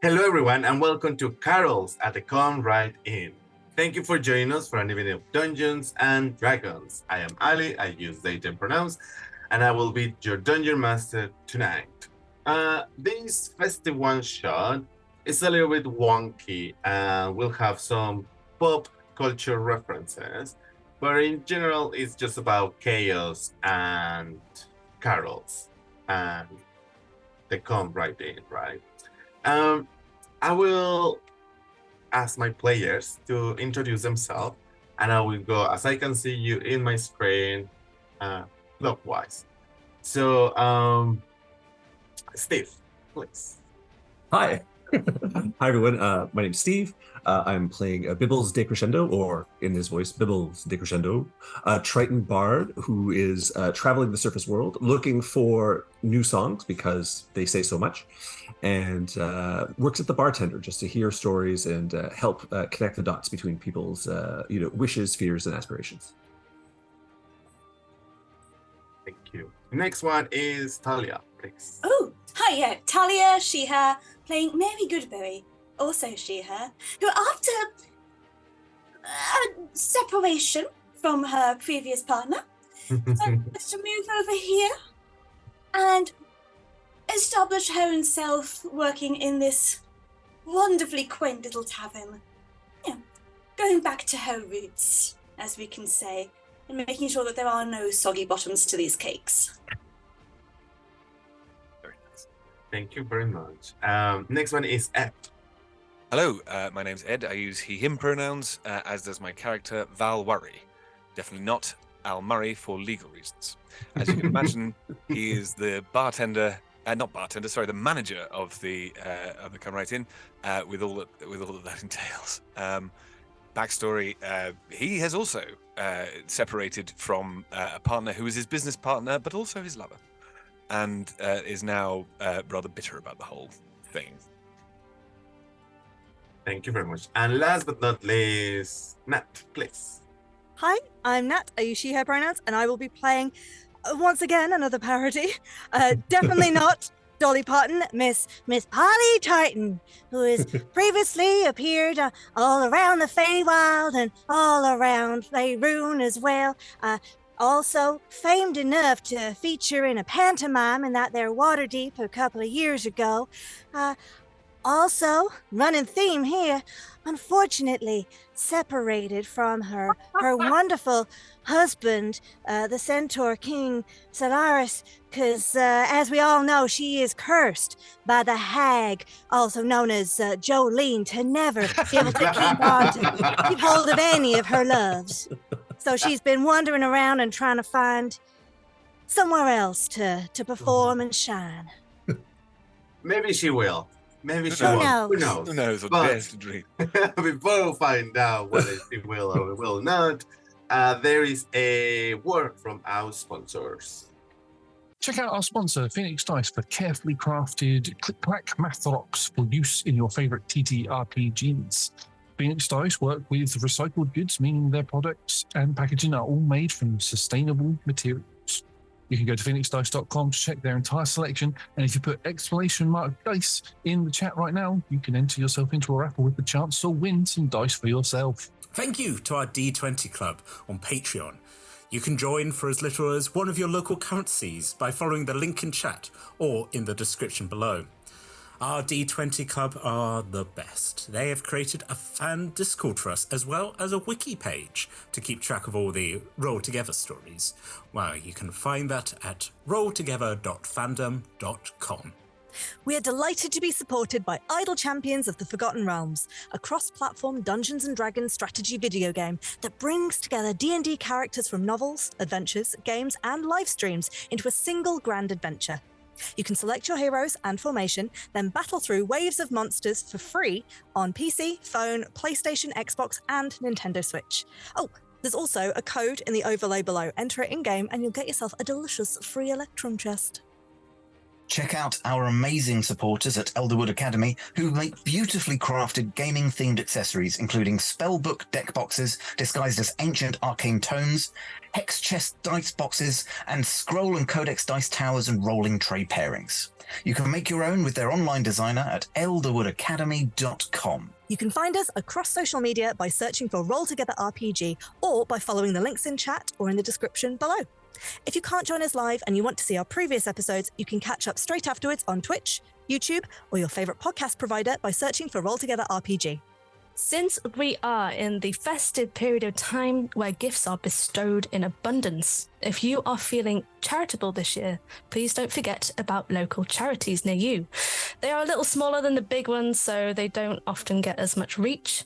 Hello, everyone, and welcome to Carols at the Come Right In. Thank you for joining us for an evening of Dungeons and Dragons. I am Ali, I use they, them pronouns, and I will be your Dungeon Master tonight. This festive one-shot is a little bit wonky, and we'll have some pop culture references, but in general, it's just about chaos and carols, and they come right in, right? I will ask my players to introduce themselves, and I will go as I can see you in my screen, clockwise. So, Steve, please. Hi. Hi, everyone. My name's Steve. I'm playing Bibbles Decrescendo, or in his voice, Bibbles Decrescendo, a Triton bard who is traveling the surface world looking for new songs because they say so much, and works at the bartender just to hear stories and help connect the dots between people's wishes, fears, and aspirations. Thank you. Next one is Talia, please. Oh, hi, yeah. Talia, she, her, playing Mary Goodberry, also she, her, who after a separation from her previous partner, decided to move over here and establish her own self working in this wonderfully quaint little tavern. Yeah, going back to her roots, as we can say, and making sure that there are no soggy bottoms to these cakes. Thank you very much. Next one is Ed. Hello, my name's Ed. I use he, him pronouns, as does my character, Val Worry. Definitely not Al Murray for legal reasons. As you can imagine, he is the bartender, the manager of the Come Right In, with all that entails. Backstory, he has also separated from a partner who was his business partner, but also his lover, and is now rather bitter about the whole thing. Thank you very much. And last but not least, Nat, please. Hi, I'm Nat. I use she, her pronouns, and I will be playing, once again, another parody. Definitely not Dolly Parton, Miss Polly Titan, who has previously appeared all around the Feywild and all around Faerun as well. Also famed enough to feature in a pantomime in that there Waterdeep a couple of years ago. Also, running theme here, unfortunately separated from her wonderful husband, the Centaur King Solaris, because as we all know, she is cursed by the hag, also known as Jolene, to never be able to keep hold of any of her loves. So she's been wandering around and trying to find somewhere else to perform and shine. Maybe she will. Maybe she Who won't. knows? Who knows? Who knows what But dares to dream? before we find out whether she will or will not, there is a word from our sponsors. Check out our sponsor, Phoenix Dice, for carefully crafted click-clack math rocks for use in your favorite TTRPGs. Phoenix Dice work with recycled goods, meaning their products and packaging are all made from sustainable materials. You can go to phoenixdice.com to check their entire selection, and if you put !dice in the chat right now, you can enter yourself into a raffle with the chance to win some dice for yourself. Thank you to our D20 Club on Patreon. You can join for as little as one of your local currencies by following the link in chat or in the description below. Our D20 Club are the best. They have created a fan Discord for us, as well as a wiki page to keep track of all the Roll Together stories. Well, you can find that at rolltogether.fandom.com. We are delighted to be supported by Idle Champions of the Forgotten Realms, a cross-platform Dungeons & Dragons strategy video game that brings together D&D characters from novels, adventures, games, and live streams into a single grand adventure. You can select your heroes and formation, then battle through waves of monsters for free on PC, phone, PlayStation, Xbox, and Nintendo Switch. Oh, there's also a code in the overlay below. Enter it in-game and you'll get yourself a delicious free Electrum chest. Check out our amazing supporters at Elderwood Academy, who make beautifully crafted gaming-themed accessories, including spellbook deck boxes disguised as ancient arcane tomes, hex chest dice boxes, and scroll and codex dice towers and rolling tray pairings. You can make your own with their online designer at elderwoodacademy.com. You can find us across social media by searching for Roll Together RPG or by following the links in chat or in the description below. If you can't join us live and you want to see our previous episodes, you can catch up straight afterwards on Twitch, YouTube, or your favourite podcast provider by searching for Roll Together RPG. Since we are in the festive period of time where gifts are bestowed in abundance, if you are feeling charitable this year, please don't forget about local charities near you. They are a little smaller than the big ones, so they don't often get as much reach.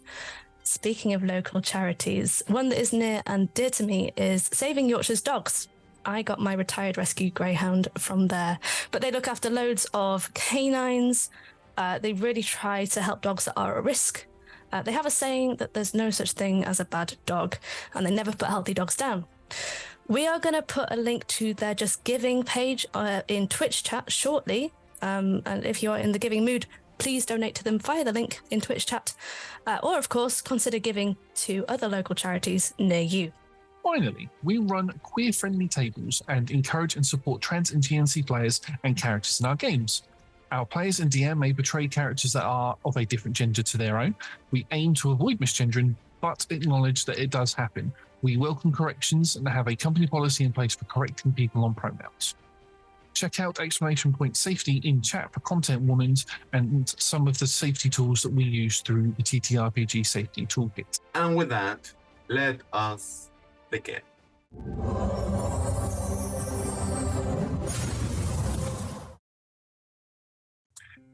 Speaking of local charities, one that is near and dear to me is Saving Yorkshire's Dogs. I got my retired rescue greyhound from there, but they look after loads of canines. They really try to help dogs that are at risk. They have a saying that there's no such thing as a bad dog, and they never put healthy dogs down. We are going to put a link to their Just Giving page in Twitch chat shortly, and if you are in the giving mood, please donate to them via the link in Twitch chat, or of course, consider giving to other local charities near you. Finally, we run queer-friendly tables and encourage and support trans and GNC players and characters in our games. Our players and DM may portray characters that are of a different gender to their own. We aim to avoid misgendering, but acknowledge that it does happen. We welcome corrections and have a company policy in place for correcting people on pronouns. Check out exclamation point safety in chat for content warnings and some of the safety tools that we use through the TTRPG safety toolkit. And with that, let us begin.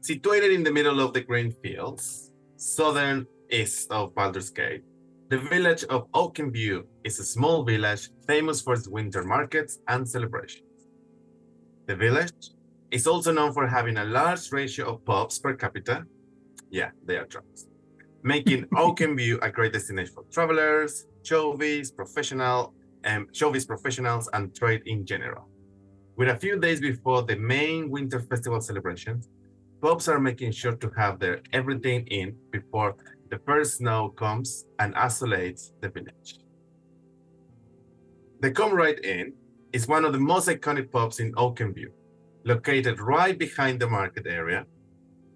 Situated in the middle of the green fields, southern east of Baldur's Gate, the village of Oakenview is a small village famous for its winter markets and celebrations. The village is also known for having a large ratio of pubs per capita. Yeah, they are drunks, making Oakenview a great destination for travelers, showbiz professionals, and trade in general. With a few days before the main winter festival celebrations, pubs are making sure to have their everything in before the first snow comes and isolates the village. The Come Right Inn is one of the most iconic pubs in Oakenview. Located right behind the market area,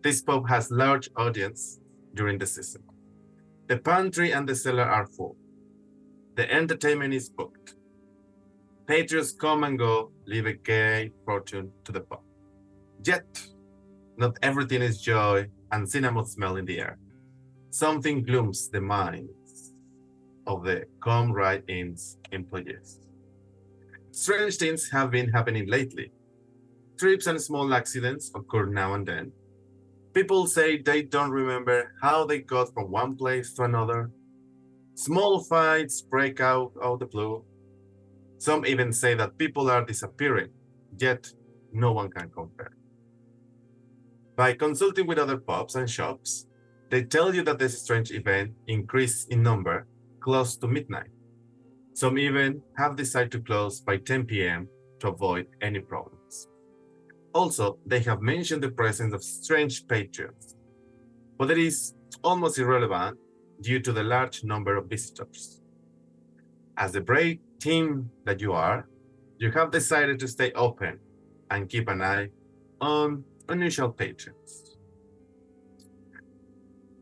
this pub has large audience during the season. The pantry and the cellar are full. The entertainment is booked. Patrons come and go, leave a gay fortune to the pub. Yet, not everything is joy and cinnamon smell in the air. Something glooms the minds of the Come Right Inn's employees. Strange things have been happening lately. Trips and small accidents occur now and then. People say they don't remember how they got from one place to another. Small fights break out of the blue. Some even say that people are disappearing, yet no one can confirm. By consulting with other pubs and shops, they tell you that this strange event increased in number close to midnight. Some even have decided to close by 10 p.m. to avoid any problems. Also, they have mentioned the presence of strange patrons, but it is almost irrelevant due to the large number of visitors. As the brave team that you are, you have decided to stay open and keep an eye on unusual patrons.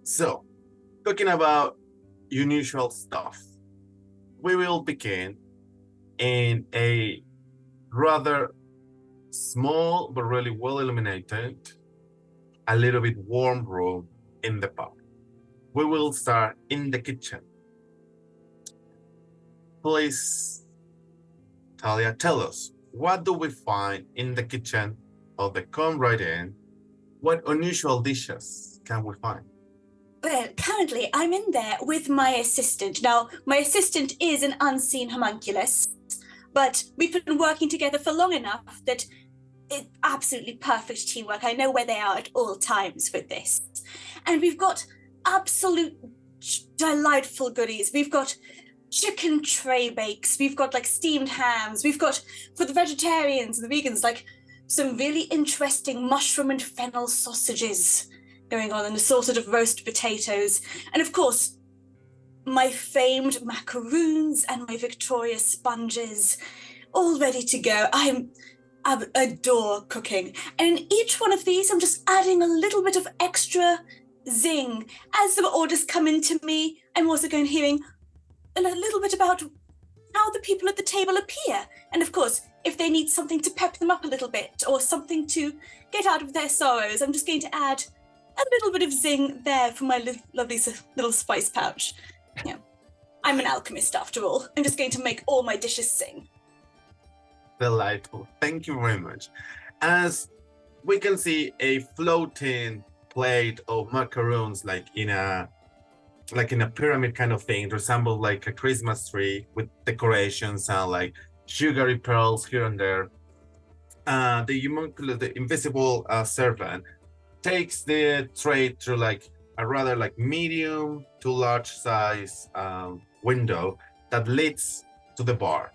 So, talking about unusual stuff, we will begin in a rather small but really well illuminated, a little bit warm room in the pub. We will start in the kitchen. Please, Talia, tell us, what do we find in the kitchen of the Come Right In? What unusual dishes can we find? Well, currently I'm in there with my assistant. Now, my assistant is an unseen homunculus, but we've been working together for long enough that it's absolutely perfect teamwork. I know where they are at all times with this. And we've got absolute delightful goodies. We've got chicken tray bakes. We've got like steamed hams. We've got, for the vegetarians and the vegans, like some really interesting mushroom and fennel sausages going on and assorted of roast potatoes. And of course, my famed macaroons and my Victoria sponges all ready to go. adore cooking. And in each one of these, I'm just adding a little bit of extra zing. As the orders come into me, I'm also going hearing a little bit about how the people at the table appear. And of course, if they need something to pep them up a little bit or something to get out of their sorrows, I'm just going to add a little bit of zing there for my lovely little spice pouch. Yeah. I'm an alchemist after all. I'm just going to make all my dishes sing. Delightful. Thank you very much. As we can see a floating plate of macaroons like in a pyramid kind of thing, resembles like a Christmas tree with decorations and like sugary pearls here and there. The invisible servant takes the tray through like a rather like medium to large size window that leads to the bar.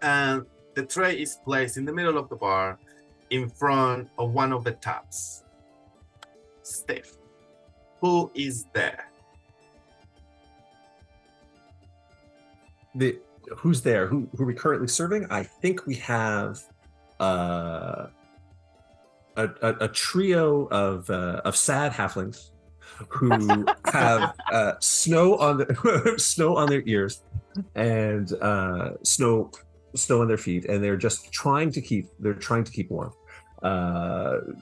And the tray is placed in the middle of the bar in front of one of the taps. Steph, who is there? Who's there? Who are we currently serving? I think we have a trio of sad halflings who have snow on their ears and snow on their feet, and they're just trying to keep warm.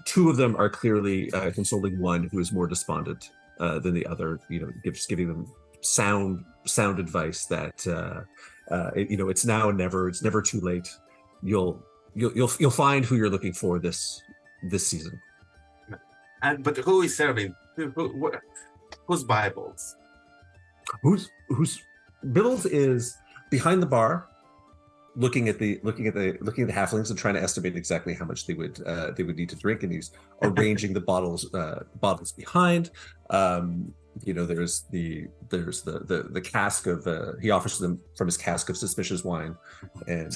Two of them are clearly consoling one who is more despondent than the other. Just giving them sound advice that it's now and never. It's never too late. You'll find who you're looking for this season. But who is serving? Whose Bibles? Who's Bibbles is behind the bar, looking at the halflings and trying to estimate exactly how much they would need to drink, and he's arranging the bottles behind. There's the cask of he offers them from his cask of suspicious wine, and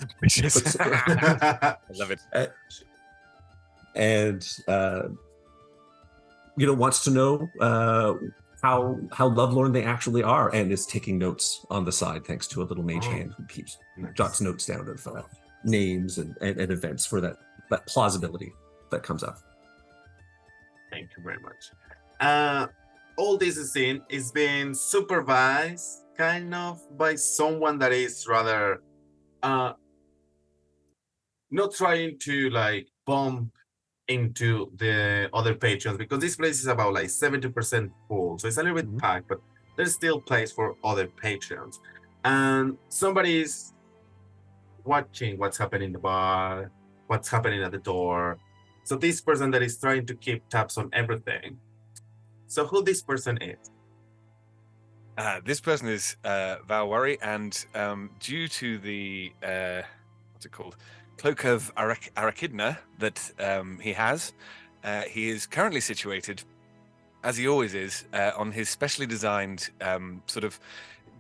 I love it. And wants to know how lovelorn they actually are, and is taking notes on the side thanks to a little mage hand who jots notes down of names and events for that plausibility that comes up. Thank you very much. All this scene is being supervised kind of by someone that is rather not trying to like bump into the other patrons, because this place is about like 70% full, so it's a little bit packed, but there's still place for other patrons, and somebody's watching what's happening in the bar, what's happening at the door. So this person that is trying to keep tabs on everything. So who this person is? This person is Val Worry, and due to the what's it called? Cloak of Arachidna that he has, he is currently situated, as he always is, on his specially designed sort of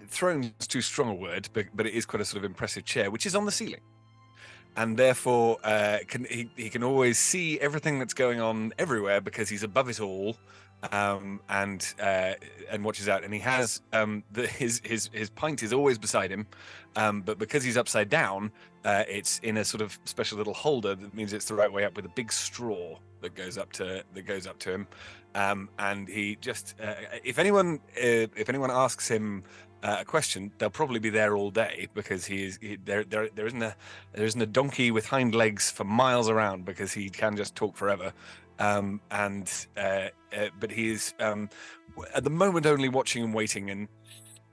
throne is too strong a word, but it is quite a sort of impressive chair, which is on the ceiling, and therefore he can always see everything that's going on everywhere because he's above it all. And watches out, and he has his pint is always beside him, but because he's upside down, it's in a sort of special little holder that means it's the right way up with a big straw that goes up to him, and he just if anyone asks him a question, they'll probably be there all day because there isn't a donkey with hind legs for miles around because he can just talk forever. But he is at the moment only watching and waiting and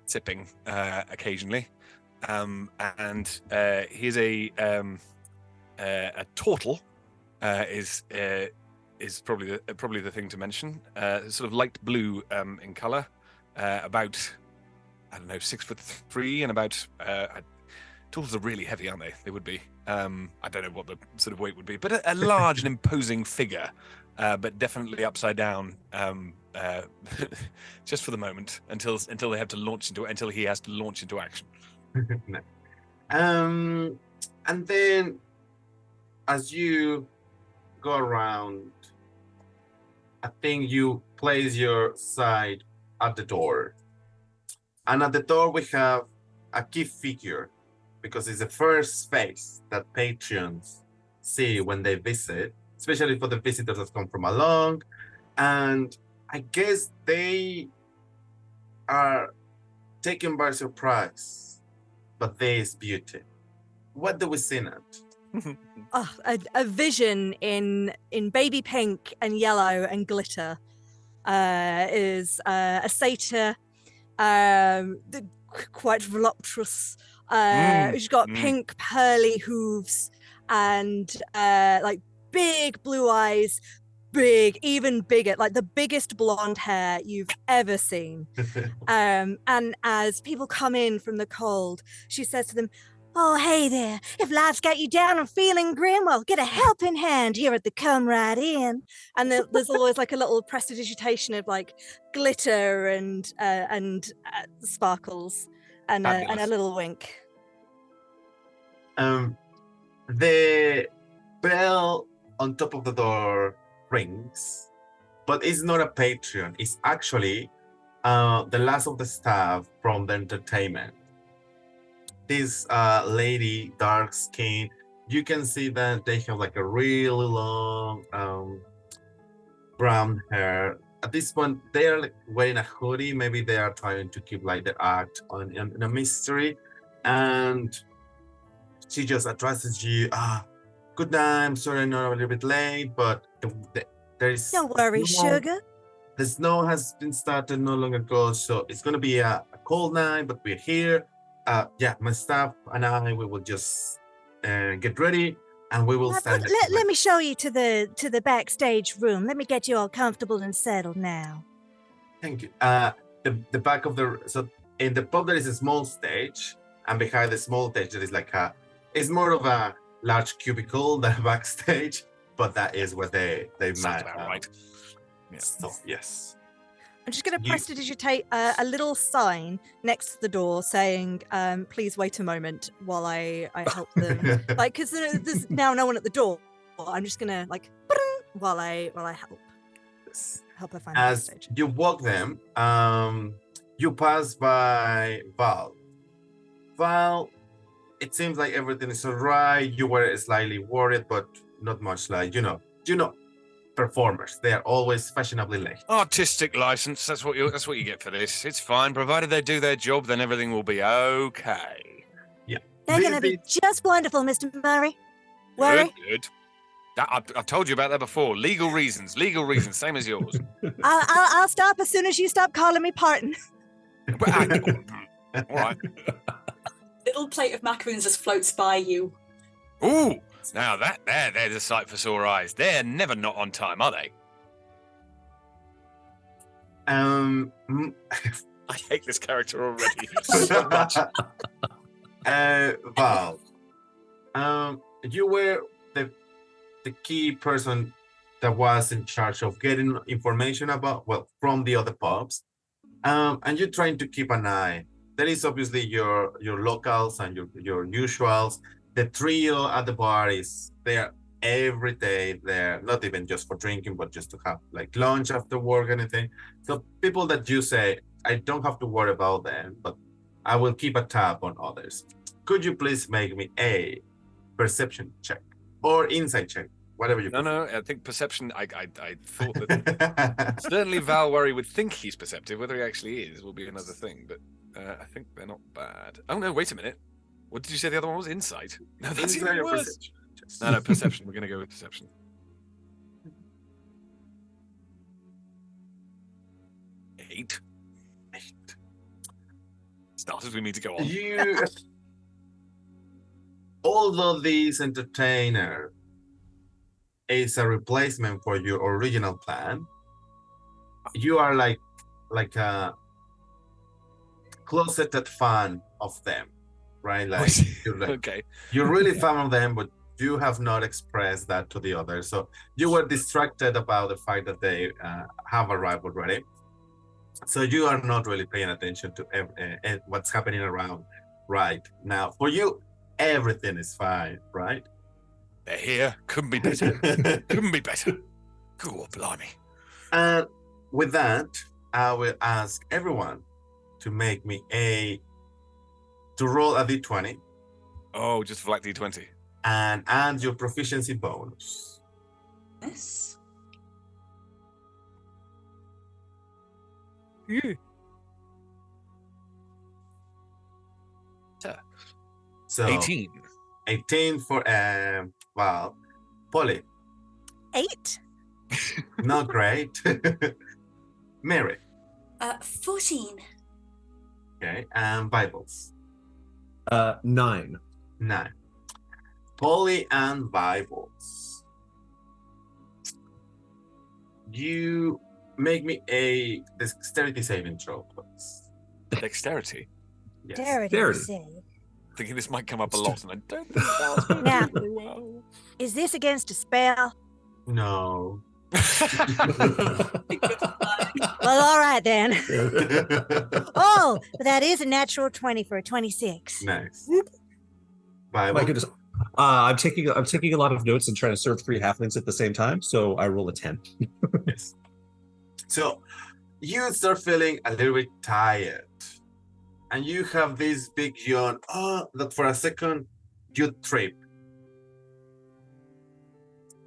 sipping occasionally, and he is a turtle. Is probably the thing to mention. Sort of light blue in color, about 6'3", and about. Turtles are really heavy, aren't they? They would be. I don't know what the sort of weight would be, but a large and imposing figure, but definitely upside down, just for the moment until he has to launch into action. And then as you go around, I think you place your side at the door, and at the door we have a key figure, because it's the first face that patrons see when they visit, especially for the visitors that come from along. And I guess they are taken by surprise, but there is beauty. What do we see now? A vision in baby pink and yellow and glitter is a satyr, quite voluptuous. She's got pink pearly hooves and like big blue eyes, even bigger, like the biggest blonde hair you've ever seen. And as people come in from the cold, she says to them, "Oh, hey there. If life's got you down and feeling grim, well, get a helping hand here at the Come Right In." And there's always like a little prestidigitation of like glitter and sparkles and a little wink. The bell on top of the door rings, but it's not a Patreon. It's actually the last of the staff from the entertainment. This lady, dark skin, you can see that they have like a really long brown hair. At this point, they are like wearing a hoodie. Maybe they are trying to keep like the act on in a mystery. And she just addresses you. Good night. I'm sorry, I'm a little bit late, but there is. Don't worry, sugar. The snow has been started not long ago, so it's gonna be a cold night, but we're here. My staff and I, we will just get ready, and we will stand. Let me show you to the backstage room. Let me get you all comfortable and settled now. Thank you. The back of in the pub there is a small stage, and behind the small stage there is like it's more of a large cubicle than a backstage, but that is where they met. Right. Yeah. So, yes. I'm just going to prestidigitate a little sign next to the door saying, "Please wait a moment while I help them." Like, because there's now no one at the door. I'm just going to like while I help her find the As stage. you walk them, you pass by Val. Val, it seems like everything is alright. You were slightly worried, but not much. Like you know. Performers, they are always fashionably late. Artistic license, that's what you get for this. It's fine, provided they do their job, then everything will be okay. Yeah. They're going to be just wonderful, Mr. Murray. Worry. Good. I've told you about that before. Legal reasons, same as yours. I'll stop as soon as you stop calling me Parton. All right. Little plate of macaroons just floats by you. Ooh, now there's a sight for sore eyes. They're never not on time, are they? I hate this character already so much. Val, you were the key person that was in charge of getting information from the other pubs, and you're trying to keep an eye. There is obviously your locals and your usuals. The trio at the bar is there every day. There, not even just for drinking, but just to have like lunch after work, anything. So people that you say, I don't have to worry about them, but I will keep a tab on others. Could you please make me a perception check or insight check, whatever you. No. I think perception. I thought that certainly Val Worry would think he's perceptive. Whether he actually is will be another thing. But I think they're not bad. Oh no! Wait a minute. What did you say the other one was? Insight? No, that's Insight even or worse. perception? No, perception. We're going to go with perception. 8. Started with me to go on. Although this entertainer is a replacement for your original plan, you are like a closeted fan of them. Right, like, Okay. You're really fan of them, but you have not expressed that to the others. So you were distracted about the fact that they have arrived already. So you are not really paying attention to what's happening around right now. For you, everything is fine, right? They're here. Couldn't be better. Couldn't be better. Cool, blimey. And with that, I will ask everyone to roll a d20. Oh, just flat D20. and add your proficiency bonus. Yes. So 18. 18 for well, Polly, 8. not great. Mary, 14. okay, and Bibles, 9. 9. Polly and Bibles. You make me a dexterity saving throw, please. Dexterity. Yes. Dexterity. Dexterity. Thinking this might come up a lot, and I don't think Val's going Now. to do very well. Is this against a spell? No. Well, all right then. Oh, but that is a natural 20 for a 26. Nice. My Bible. goodness. I'm taking a lot of notes and trying to serve 3 halflings at the same time, so I roll a 10. Yes. So you start feeling a little bit tired. And you have this big yawn. Oh, that for a second you trip.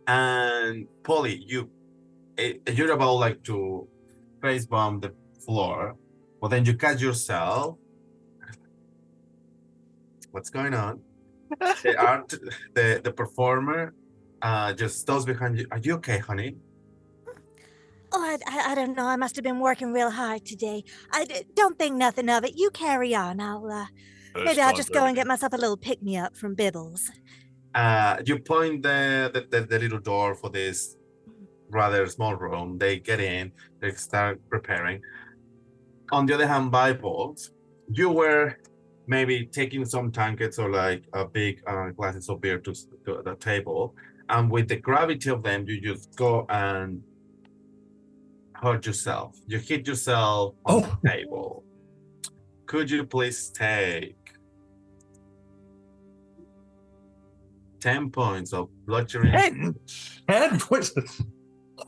And Polly, you're about like to face bomb the floor, but then you catch yourself. What's going on? The performer just stops behind you. Are you okay, honey? Oh, I don't know. I must have been working real hard today. Don't think nothing of it. You carry on. Maybe I'll just go and get myself a little pick-me-up from Bibbles. You point the little door for this rather small room. They get in. They start preparing. On the other hand, Bibles, you were maybe taking some tankets or like a big glasses of beer to the table, and with the gravity of them, you just go and hurt yourself. You hit yourself on the table. Could you please take 10 points of bludgeoning? 10 points.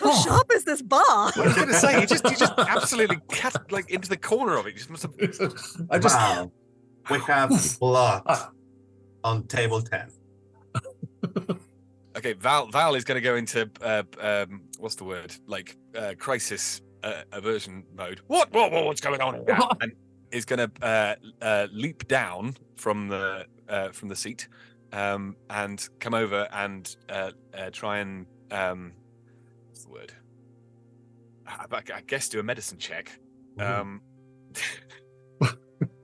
How sharp is this bar? I was going to say, you just absolutely cut like into the corner of it. You just must have... Wow. We have blood on table 10. Okay, Val is going to go into what's the word? Like crisis aversion mode. What's going on here? And is going to leap down from the seat and come over and try and what's the word? I guess do a medicine check.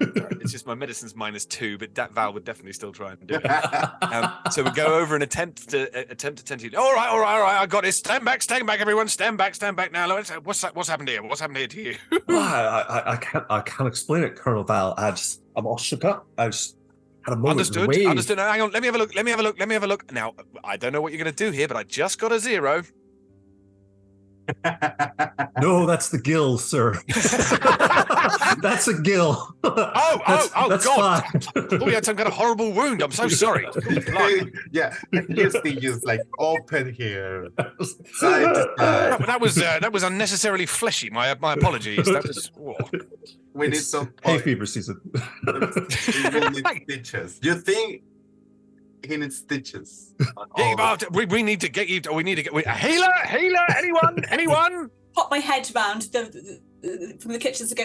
It's just my medicine's -2, but that Val would definitely still try and do it. So we go over and attempt to tend to. All right. I got it. Stand back, everyone. Stand back now. What's happened here? What's happened here to you? I can't explain it, Colonel Val. I'm all shook up. I just had a moment. Understood. No, hang on. Let me have a look. Now I don't know what you're going to do here, but I just got a 0. No, that's the gill, sir. That's a gill. That's God! Oh, you had some kind of horrible wound. I'm so sorry. Yeah, you see, just like open here, side to side. That was unnecessarily fleshy. My apologies. That was. We need some hay fever season. We need stitches. You think he needs stitches? We need to get you. We need to get a healer. Anyone? Pop my head round from the kitchen to go.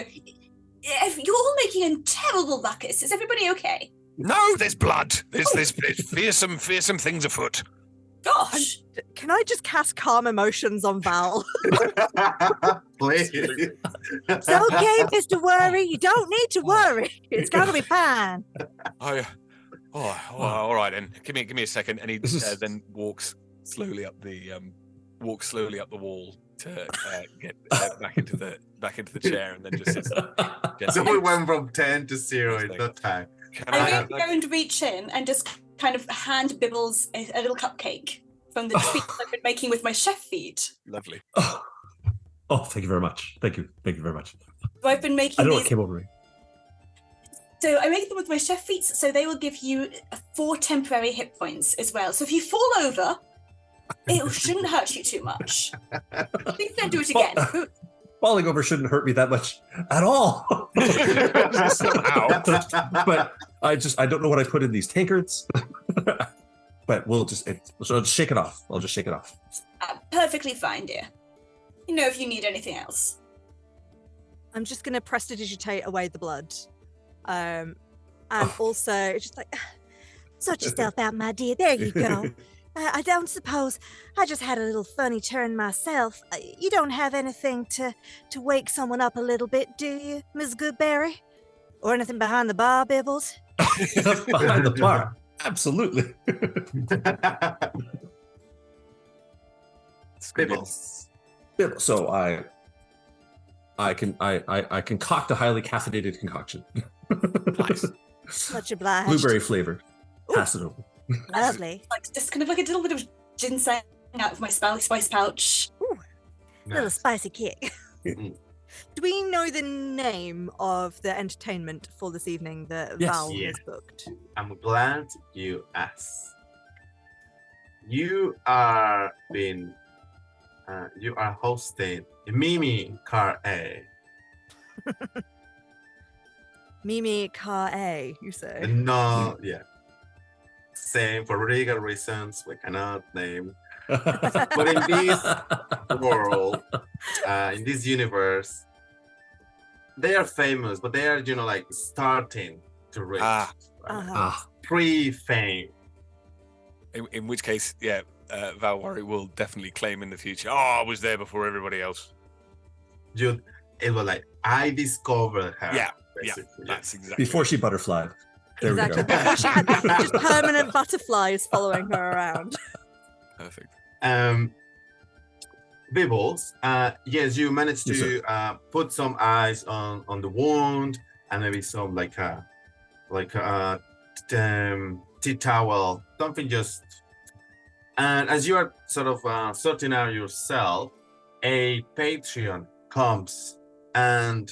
You're all making a terrible ruckus. Is everybody okay? No, there's blood. There's fearsome things afoot. Gosh. Can I just cast calm emotions on Val? Please. It's okay, Mr. Worry. You don't need to worry. It's gonna be fine. All right then. Give me a second, and he then walks slowly up the wall to get back into the chair, and then just sits. So we went from 10 to 0 in no time. I'm going to go and reach in and just kind of hand Bibbles a little cupcake from the treat I've been making with my chef feet. Lovely. Oh, thank you very much. Thank you very much. So I've been making I know these. what came over me. So I make them with my chef feet, so they will give you 4 temporary hit points as well. So if you fall over, it shouldn't hurt you too much. Please don't do it again. Falling over shouldn't hurt me that much at all. But I don't know what I put in these tankards. but so just shake it off. I'll just shake it off. Perfectly fine, dear. You know if you need anything else. I'm just going to prestidigitate away the blood. And also, just like, sort yourself out, my dear. There you go. I don't suppose I just had a little funny turn myself. You don't have anything to wake someone up a little bit, do you, Miss Goodberry? Or anything behind the bar, Bibbles? Behind the bar. Absolutely. Bibbles. So I can concoct a highly caffeinated concoction. Nice. Much obliged. Blueberry flavored. Pass it over. Lovely. Like just kind of like a little bit of ginseng out of my spice pouch. Little spicy kick. Mhm. Do we know the name of the entertainment for this evening that Yes. Val Yeah. has booked? I'm glad you asked. You are hosting Mimi Car A. Mimi Car A, you say? No, yeah. Same for legal reasons we cannot name. But in this world, in this universe, they are famous, but they are, like starting to reach Uh-huh. pre-fame. In which case, yeah, Val Worry will definitely claim in the future. Oh, I was there before everybody else. It was like I discovered her. Yeah, basically. That's exactly. Before she butterflied. There Exactly. we go. Before she had just permanent butterflies following her around. Perfect. Bibbles, yes, you managed Yes, to put some eyes on the wound and maybe some tea towel, something just. And as you are sort of sorting out yourself, a Patreon comes and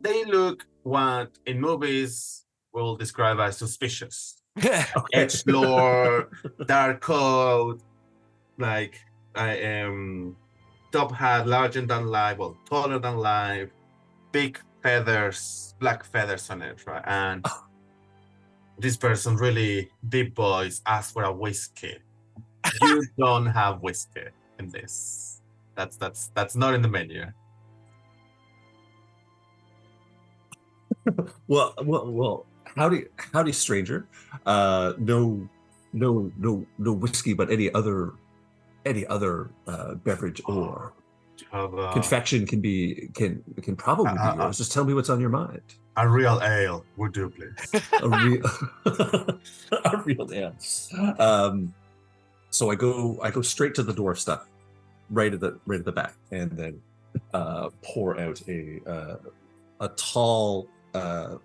they look what in movies we'll describe as suspicious. Edge lord, dark coat, like I am top hat, larger than life, well, taller than life, big feathers, black feathers on it, right? And this person really deep voice asks for a whiskey. You don't have whiskey in this. That's not in the menu. Well. Howdy, stranger. No whiskey, but any other beverage or confection can probably be yours. Just tell me what's on your mind. A real ale would do, please. A real ale. So I go straight to the dwarf stuff, right at the back, and then pour out a tall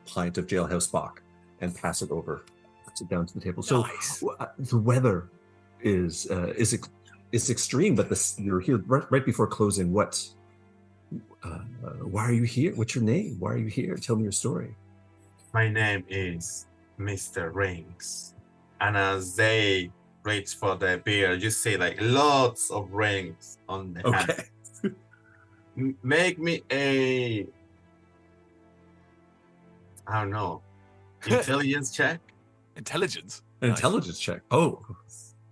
pint of jailhouse bock and pass it down to the table. So Nice. The weather is extreme, but you're here right before closing. Why are you here? What's your name? Why are you here? Tell me your story. My name is Mr. Rings. And as they reach for the beer, you see like lots of rings on the hand. Okay. Make me I don't know, intelligence check? Intelligence. An Nice. intelligence check. Oh,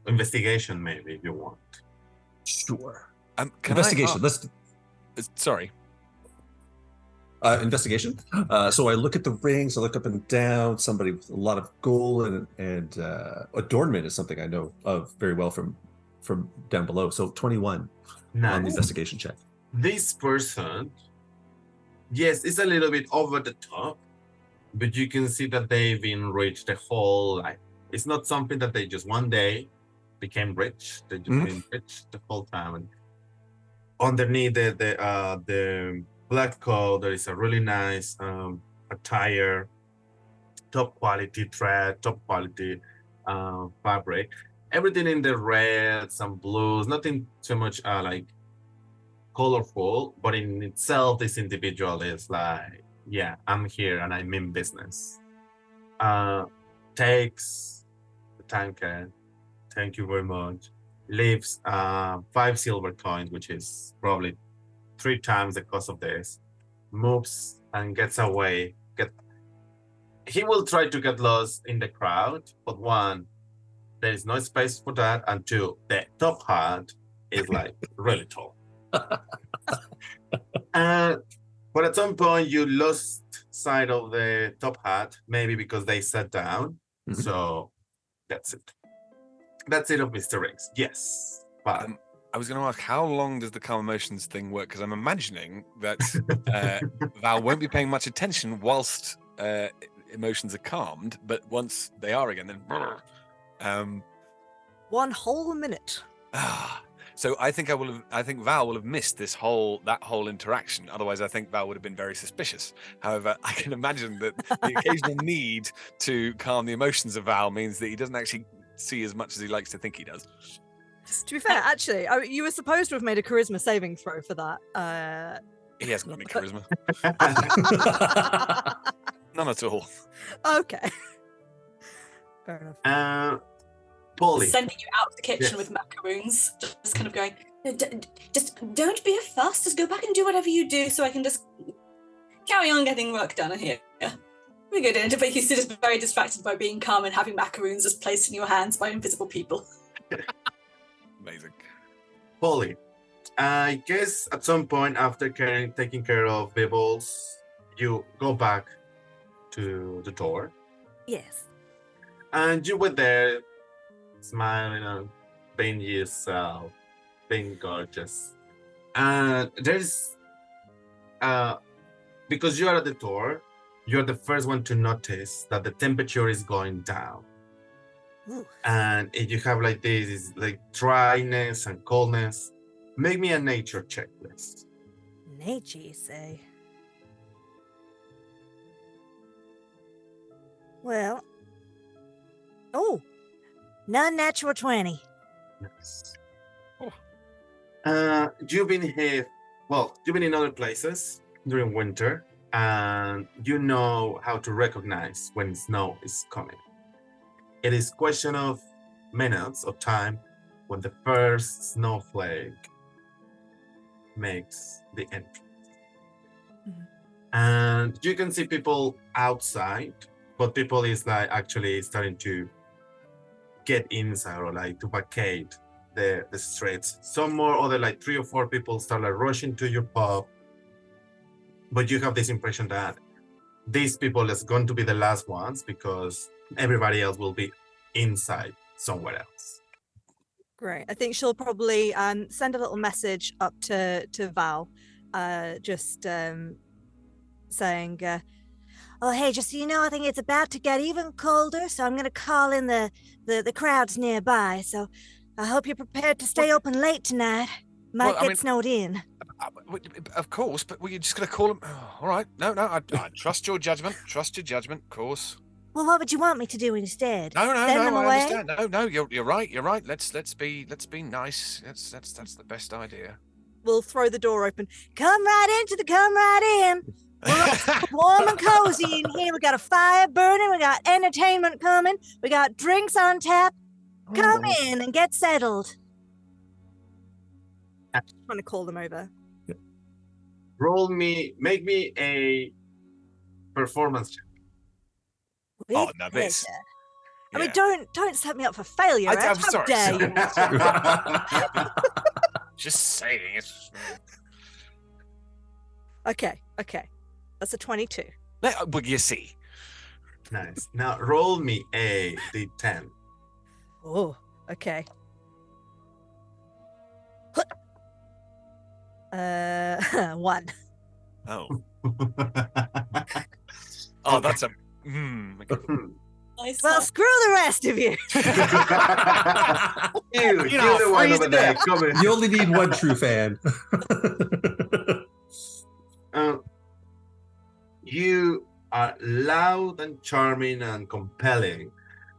Investigation, maybe, if you want. sure. Can Investigation. Let's Sorry. investigation. So I look at the rings. I look up and down. Somebody with a lot of gold and adornment is something I know of very well from down below. So 21 on the Nice. investigation check. This person, yes, it's a little bit over the top, but you can see that they've enriched the whole life. It's not something that they just one day became rich. They just been rich the whole time. And underneath the black coat, there is a really nice attire, top quality thread, top quality fabric. Everything in the red, some blues, nothing too much like colorful, but in itself, this individual is like, yeah, I'm here and I'm in business. Takes the tankard, thank you very much, leaves 5 silver coins, which is probably 3 times the cost of this, moves and gets away. He will try to get lost in the crowd, but there is no space for that, and two, the top hat is like really tall. But at some point you lost sight of the top hat, maybe because they sat down. Mhm. So that's it. That's it of Mr. Riggs. Yes. But I was going to ask, how long does the calm emotions thing work? Because I'm imagining that Val won't be paying much attention whilst emotions are calmed, but once they are again, then 1 whole minute. So I think Val will have missed that whole interaction. Otherwise, I think Val would have been very suspicious. However, I can imagine that the occasional need to calm the emotions of Val means that he doesn't actually see as much as he likes to think he does. To be fair, actually, you were supposed to have made a charisma saving throw for that. He hasn't got any charisma. None at all. Okay. Fair enough. Polly. Sending you out to the kitchen Yes. with macaroons, just kind of going, just don't be a fuss, just go back and do whatever you do so I can just carry on getting work done in here. We're good, and but he's just very distracted by being calm and having macaroons just placed in your hands by invisible people. Amazing. Polly, I guess at some point after taking care of Bibbles, you go back to the door, Yes. and you were there, smiling and being yourself, being gorgeous. And there's, because you are at the door, you're the first one to notice that the temperature is going down. Ooh. And if you have like this, is like dryness and coldness, make me a nature checklist. Nature, you say? Well. Oh. Non-natural 20. Yes. Oh. You've been here, well, you've been in other places during winter, and you know how to recognize when snow is coming. It is question of minutes of time when the first snowflake makes the entrance. Mhm. And you can see people outside, but people is like actually starting to get inside or like to vacate the streets. Some more other like 3 or 4 people start like rushing to your pub, but you have this impression that these people is going to be the last ones because everybody else will be inside somewhere else. Great. I think she'll probably send a little message up to Val, just saying, "Oh, hey, just so you know, I think it's about to get even colder, so I'm going to call in the crowds nearby. So I hope you're prepared to stay open late tonight. Might Well, I get mean- snowed in." Of course, but were you just going to call him? Oh, all right. No, I trust your judgment. Trust your judgment, of course. Well, what would you want me to do instead? No, Send them I away? understand. No, you're right. You're right. Let's be nice. That's the best idea. We'll throw the door open. Come right in. We're warm and cozy in here. We got a fire burning. We got entertainment coming. We got drinks on tap. Come in and get settled. I'm trying to call them over. Make me a performance check. Oh, With now this. pleasure. I mean, don't set me up for failure. I'm Ed. How sorry. dare you? Just saying. It's... Okay. That's a 22. Well, you see. Nice. Now roll me a d10. Oh, okay. 1. Oh. Oh, that's a. Okay. Nice. Well, screw the rest of you. You're know, the one freeze over there. Come in. You only need one true fan. You are loud and charming and compelling,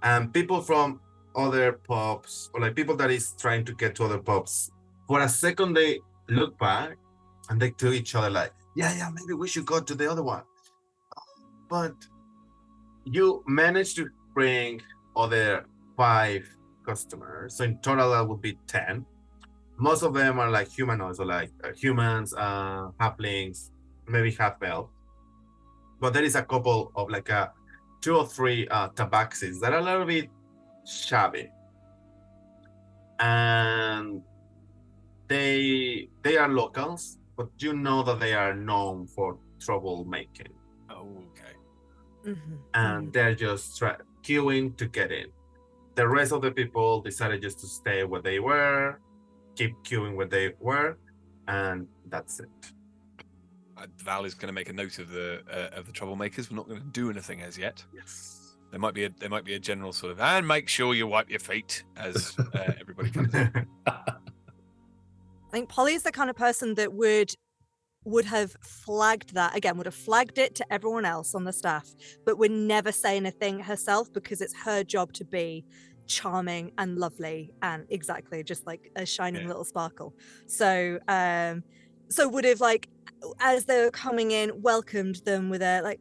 and people from other pubs, or like people that is trying to get to other pubs, for a second they look back and they to each other like, yeah, maybe we should go to the other one. But you managed to bring other 5 customers, so in total that would be 10. Most of them are like humanoids, or like humans, halflings, maybe half elf. But there is a couple of like 2 or 3 tabaxis that are a little bit shabby. and they are locals, but you know that they are known for troublemaking, Oh, okay. and they're just queuing to get in. The rest of the people decided just to stay where they were, keep queuing where they were, and that's it. Val is going to make a note of the troublemakers. We're not going to do anything as yet. Yes. There might be a general sort of, and make sure you wipe your feet as everybody comes in. I think Polly's the kind of person that would have flagged that again, would have flagged it to everyone else on the staff, but would never say anything herself because it's her job to be charming and lovely and exactly just like a shining little sparkle. So would have, like, as they were coming in, welcomed them with a like,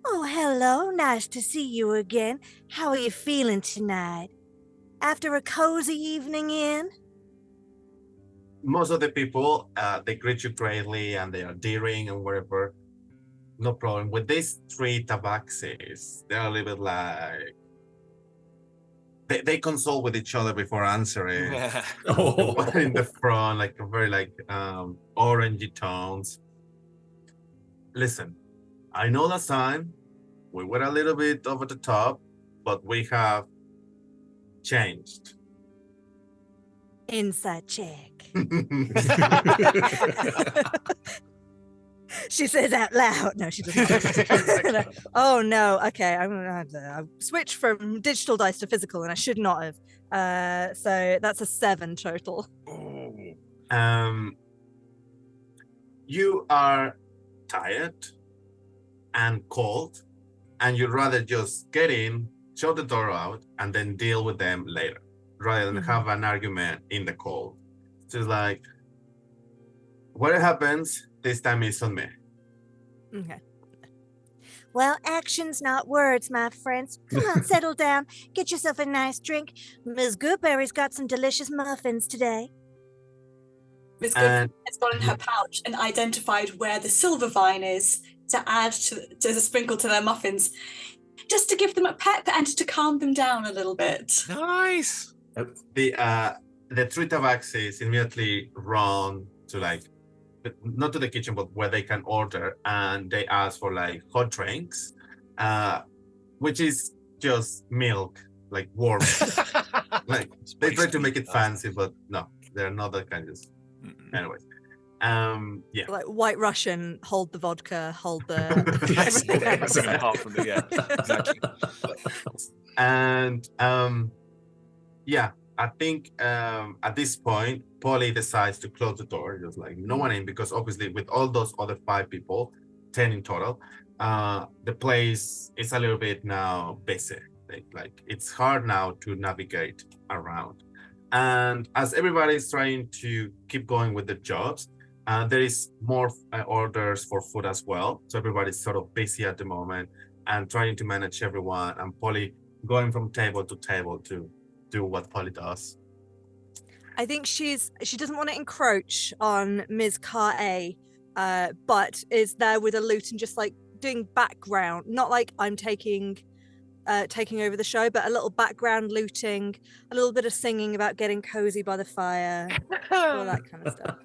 "Oh, hello, nice to see you again. How are you feeling tonight? After a cozy evening in?" Most of the people, they greet you greatly and they are daring and whatever. No problem. With these 3 tabaxis, they're a little bit like, they consult with each other before answering. The one in the front, like very like orangey tones. Listen, I know last time we were a little bit over the top, but we have changed. Inside check. She says out loud. No, she doesn't. Oh no. Okay, I'm gonna have to switch from digital dice to physical, and I should not have. So that's a 7 total. You are tired and cold, and you'd rather just get in, shut the door out, and then deal with them later, rather than have an argument in the cold. It's just like, what happens this time is on me. Okay. Well, actions, not words, my friends. Come on, settle down. Get yourself a nice drink. Ms. Goodberry's got some delicious muffins today. Miss Good has gone in her pouch and identified where the silver vine is to add to the sprinkle to their muffins, just to give them a pep and to calm them down a little bit. Nice. The 3 tabaxis immediately run to, like, not to the kitchen, but where they can order, and they ask for like hot drinks, which is just milk, like warm. Like they try to make it fancy, but no, they're not that kind of. Anyways, yeah. Like White Russian, hold the vodka, hold the Yes, everything else. everything apart from the exactly. And yeah, I think at this point, Polly decides to close the door, just like no one in, because obviously with all those other 5 people, 10 in total, the place is a little bit now busy. Like it's hard now to navigate around. And as everybody's trying to keep going with their jobs, there is more orders for food as well. So everybody's sort of busy at the moment and trying to manage everyone. And Polly going from table to table to do what Polly does. I think she doesn't want to encroach on Ms. K.A., but is there with a lute and just like doing background, not like I'm taking over the show, but a little background looting, a little bit of singing about getting cozy by the fire, all that kind of stuff.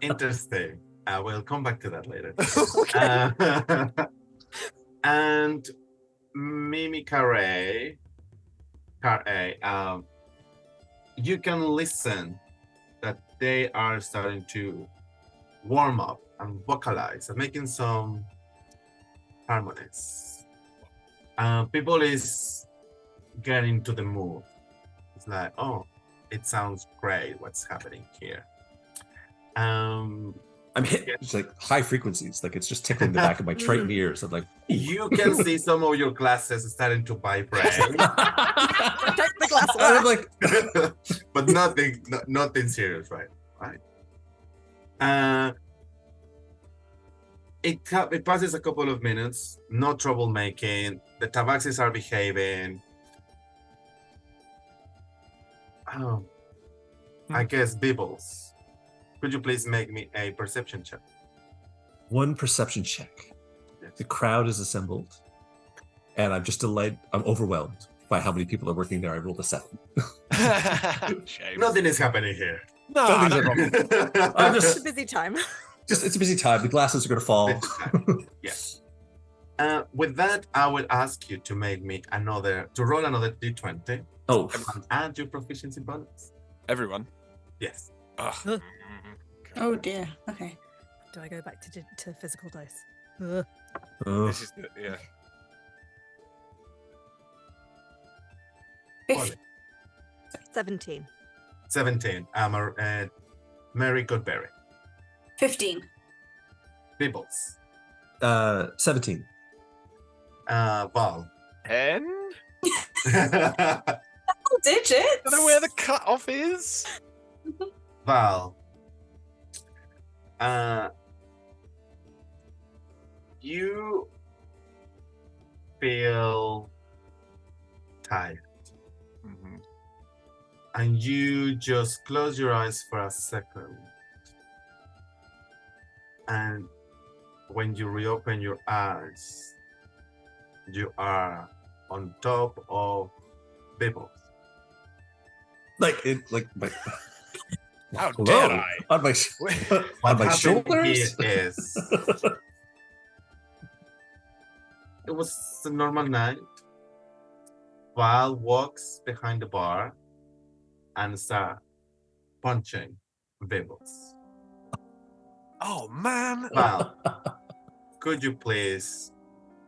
Interesting. We'll come back to that later. Okay. And Mimi Carre, you can listen that they are starting to warm up and vocalize and making some harmonies. People is getting to the mood. It's like, oh, it sounds great what's happening here. I'm hitting it's like high frequencies, like it's just tickling the back of my Triton ears. I'm like, you can see some of your glasses starting to vibrate. Take the glass away. I'm like, but nothing serious, right? It passes a couple of minutes, no troublemaking. The tabaxis are behaving. I guess Bibbles. Could you please make me a perception check? One perception check. Yes. The crowd is assembled, and I'm just delighted. I'm overwhelmed by how many people are working there, I rolled a 7. Shame. Nothing is happening here. No, Nothing's no happening. problem. I'm It's a just, busy time. it's a busy time. The glasses are going to fall. Yes. With that, I will ask you to roll another d20 Oh, and add your proficiency bonus. Everyone. Yes. Ugh. Oh dear. Okay. Do I go back to physical dice? Ugh. This is yeah. Well, 17. 17. Mary Goodberry. 15. Bibbles. 17. Val. 10? Double digits. I don't know where the cutoff is. Val. You feel tired. Mhm. And you just close your eyes for a second. And when you reopen your eyes, you are on top of Bibbles. My How hello? dare I? On my What on my happened shoulders. here is it was a normal night. Val walks behind the bar and starts punching Bibbles. Oh man. Val, could you please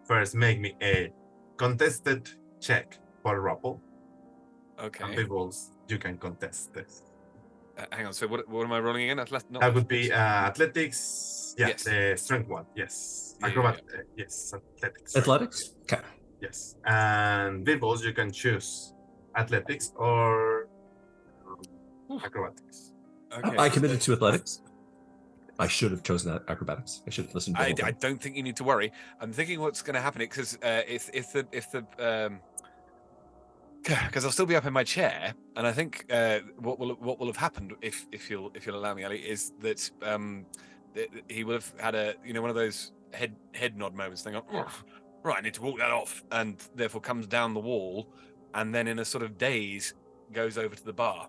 first make me a contested check for Ruppel? And Okay. Bibbles, you can contest this. Hang on. So what am I rolling again? That would be athletics. Yeah, Yes. the strength one. Yes. Yeah, Acrobat. Yes, athletics. Athletics? Okay. Yes. And Bibbles, you can choose athletics or acrobatics. Okay. I committed to athletics. I should have chosen that acrobatics. I should have listened to the I whole thing. don't think you need to worry. I'm thinking what's going to happen because because I'll still be up in my chair, and I think what will have happened if you'll allow me, Ali, is that he will have had one of those head nod moments, thinking, oh, right, I need to walk that off, and therefore comes down the wall, and then in a sort of daze goes over to the bar.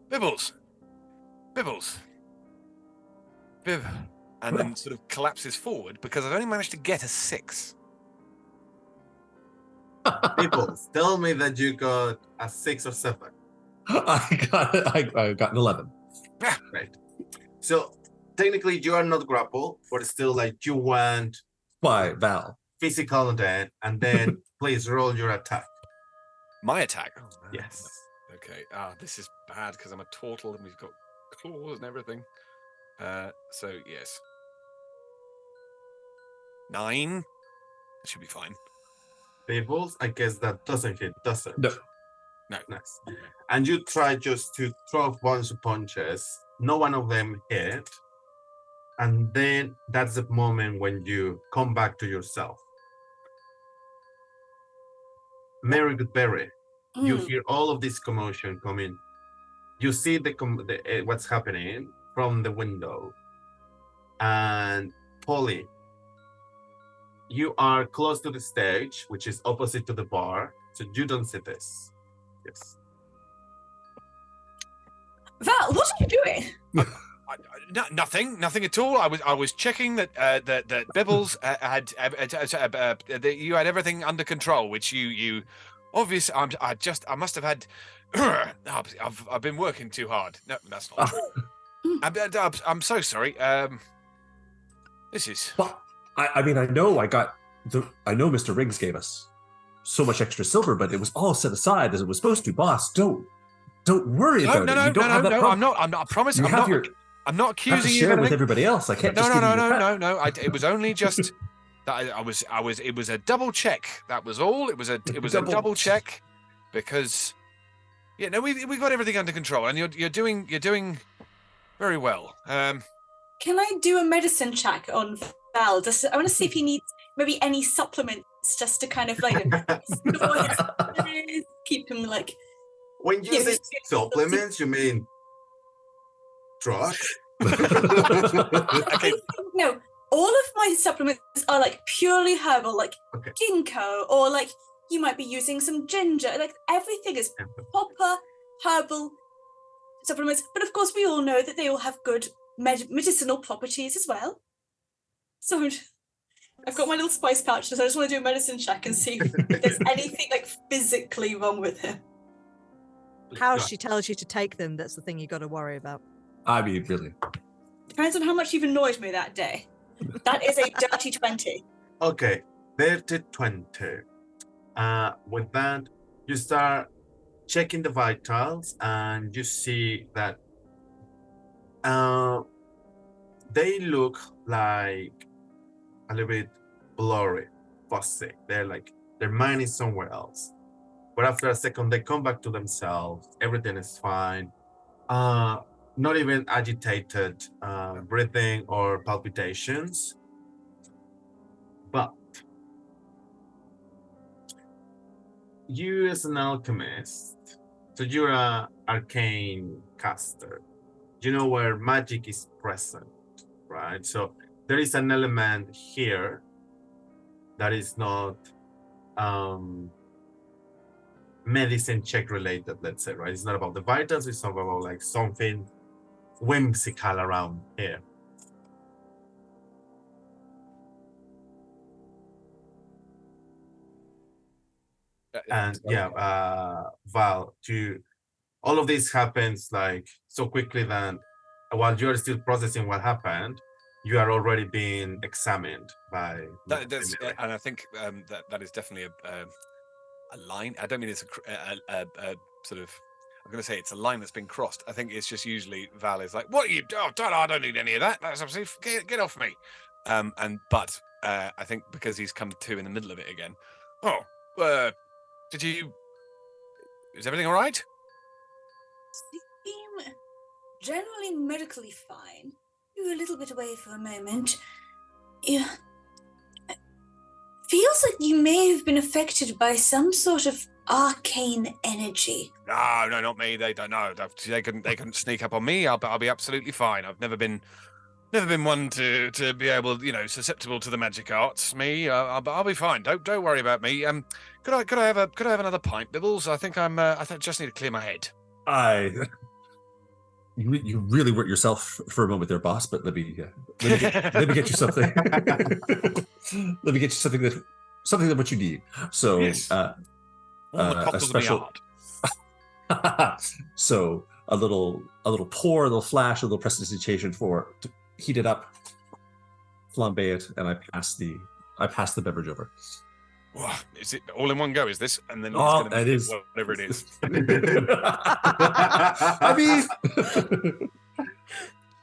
Bibbles, Bib, and then sort of collapses forward because I've only managed to get a 6. Bibbles, tell me that you got a 6 or 7. I got an 11. Right. So technically you are not grapple, but it's still like you want Why, Val? physical on that, and then please roll your attack. My attack. Oh, man. Yes. Okay. This is bad because I'm a turtle and we've got claws and everything. So yes. 9. That should be fine. Bibbles, I guess that doesn't hit, does it? No. No. Nice. And you try just to throw a bunch of punches. No one of them hit. And then that's the moment when you come back to yourself. Mary Goodberry, you hear all of this commotion coming. You see what's happening from the window. And Polly, you are close to the stage, which is opposite to the bar, so you don't see this. Yes. Val, what are you doing? Nothing at all. I was checking that that Bibbles had that you had everything under control, which you obviously. I must have had. I've been working too hard. No, that's not true. I'm so sorry. This is. Well, I mean, I know Mr. Riggs gave us so much extra silver, but it was all set aside as it was supposed to. Boss, don't worry about it. You don't have that problem. I'm not. I promise. You I'm have not. I'm not have to accusing you share of it with anything. everybody else. I can't No. just give you your crap. It was only just that I was. It was a double check. That was all. It was a double check because we got everything under control, and you're doing very well. Can I do a medicine check on Val? I want to see if he needs maybe any supplements just to kind of like keep him like. When you say supplements, you mean drugs? Okay. No, all of my supplements are like purely herbal, like ginkgo or like You might be using some ginger. Like, everything is proper herbal supplements. But of course, we all know that they all have good medicinal properties as well. So I've got my little spice pouch, so I just want to do a medicine check and see if there's anything like physically wrong with him. How she tells you to take them, that's the thing you got to worry about. I mean, really. Depends on how much you've annoyed me that day. That is a dirty 20. Okay, dirty 20. With that, you start checking the vitals, and you see that they look like a little bit blurry, fuzzy. Their mind is somewhere else. But after a second, they come back to themselves. Everything is fine. Not even agitated breathing or palpitations. But you, as an alchemist, so you're an arcane caster. You know where magic is present, right? So there is an element here that is not medicine check related, let's say, right? It's not about the vitals, it's not about like something whimsical around here. And Val, all of this happens like so quickly that while you're still processing what happened, you are already being examined by and I think that is definitely a line. I don't mean it's a sort of, I'm going to say it's a line that's been crossed. I think it's just usually Val is like, what are you doing? I don't need any of that. That's absolutely, get off me. But I think because he's come to in the middle of it again. Is everything all right? They seem generally medically fine. You were a little bit away for a moment. Yeah. Feels like you may have been affected by some sort of arcane energy. No, not me. They don't know. They couldn't sneak up on me. I'll be absolutely fine. I've never been one to be able, susceptible to the magic arts. Me, I'll be fine. Don't worry about me. Could I have another pint, Bibbles? I think I just need to clear my head. You really worked yourself for a moment there, boss. But let me get you something. Let me get you something that what you need. So, yes. A special. So a little pour, a little flash, a little prestidigitation to heat it up, flambe it, and I pass the beverage over. Wow, is it all in one go? Is this? And then it is whatever it is. I mean,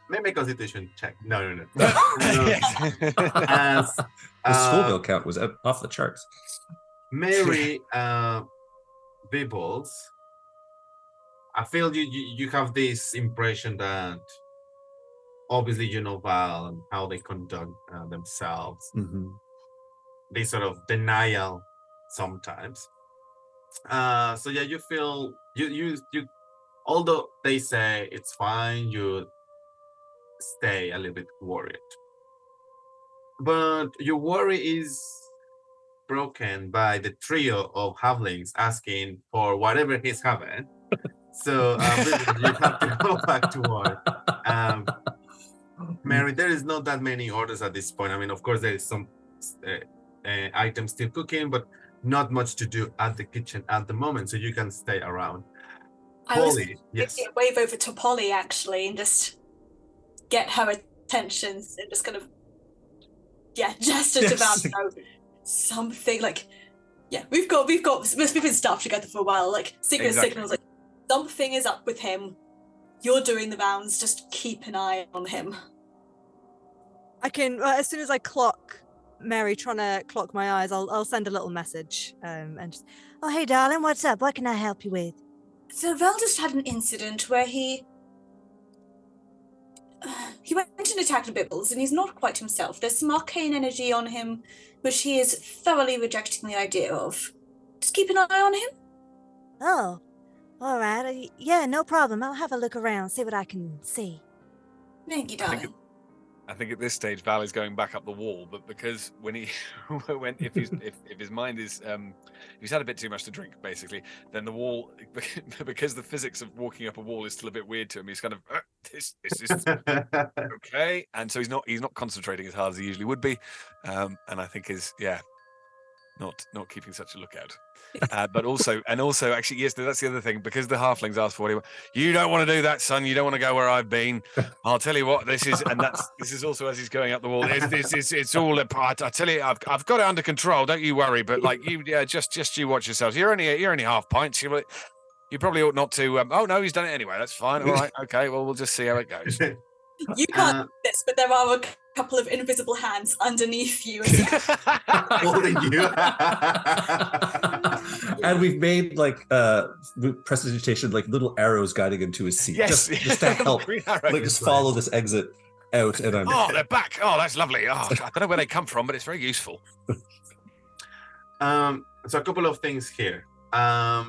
maybe a constitution check. No. As the Scoville count was off the charts. Mary Bibbles, I feel you have this impression that obviously you know Val and how they conduct themselves. Mm-hmm. They sort of denial sometimes. So yeah, you feel you although they say it's fine, you stay a little bit worried. But your worry is broken by the trio of halflings asking for whatever he's having. So you have to go back to work. Mary, there is not that many orders at this point. I mean, of course, there is some items still cooking, but not much to do at the kitchen at the moment, so you can stay around. Polly, yes. Wave over to Polly actually and just get her attention and just kind of gesture to Val. Something like, we've been staffed together for a while, like secret signals, like something is up with him. You're doing the rounds, just keep an eye on him. I can, as soon as I clock Mary trying to clock my eyes, I'll send a little message and just, oh, hey darling, what's up? What can I help you with? So Val just had an incident where he went and attacked Bibbles, and he's not quite himself. There's some arcane energy on him, which he is thoroughly rejecting the idea of. Just keep an eye on him. Oh, all right. Yeah, no problem. I'll have a look around, see what I can see. Thank you, darling. I think at this stage Val is going back up the wall, but because when he if his mind is if he's had a bit too much to drink, basically, then the wall, because the physics of walking up a wall is still a bit weird to him. He's kind of this is okay, and so he's not concentrating as hard as he usually would be, and I think is not keeping such a lookout. But also actually, yes, that's the other thing, because the halflings asked for it. You don't want to do that, son. You don't want to go where I've been. I'll tell you what, this is also as he's going up the wall. It's all apart. I tell you, I've got it under control. Don't you worry. But like you, just you watch yourselves. You're only half pints. You probably ought not to. Oh no, he's done it anyway. That's fine. All right. Okay. Well, we'll just see how it goes. You can't do this, but there are a couple of invisible hands underneath you. Holding you. And we've made like prestidigitation, like little arrows guiding him to his seat. Yes. Just to help. Green arrows. Like just follow this exit out, and I'm. Oh, they're back. Oh, that's lovely. Oh, I don't know where they come from, but it's very useful. So a couple of things here. As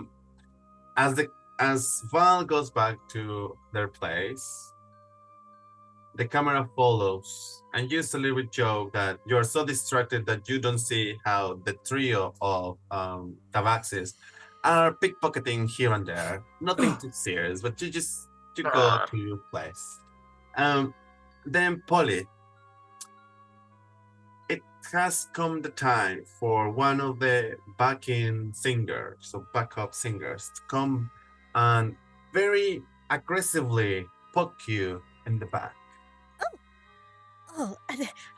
Val goes back to their place, the camera follows, and you just a little bit joke that you're so distracted that you don't see how the trio of Tabaxis are pickpocketing here and there. Nothing too serious, but you go to your place. Then Polly, it has come the time for one of the backup singers to come and very aggressively poke you in the back. Oh,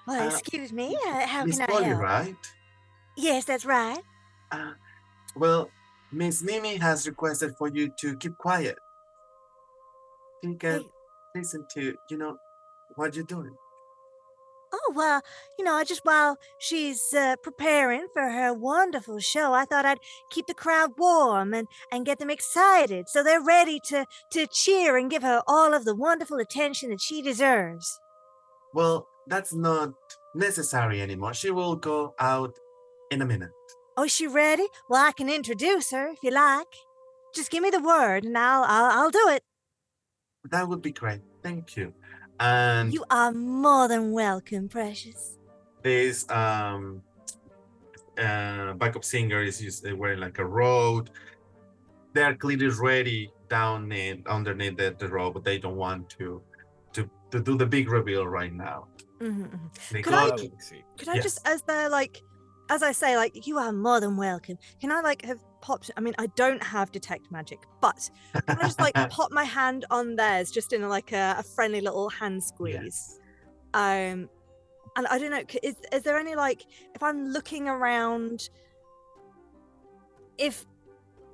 well, excuse me. How Miss can I Polly, help? right? Yes, that's right. Well, Miss Mimi has requested for you to keep quiet. You can listen to, what you're doing. Oh, well, just while she's preparing for her wonderful show, I thought I'd keep the crowd warm and get them excited so they're ready to cheer and give her all of the wonderful attention that she deserves. Well, that's not necessary anymore. She will go out in a minute. Oh, is she ready? Well, I can introduce her if you like. Just give me the word and I'll do it. That would be great. Thank you. And You are more than welcome, precious. this backup singer is wearing like a robe. They're clearly ready underneath the robe, but they don't want to do the big reveal right now. They Could go I- out- Could I Yes. just, as I say, you are more than welcome. Can I have popped? I mean, I don't have detect magic, but can I just pop my hand on theirs, just in a friendly little hand squeeze? And I don't know, is there any if I'm looking around, if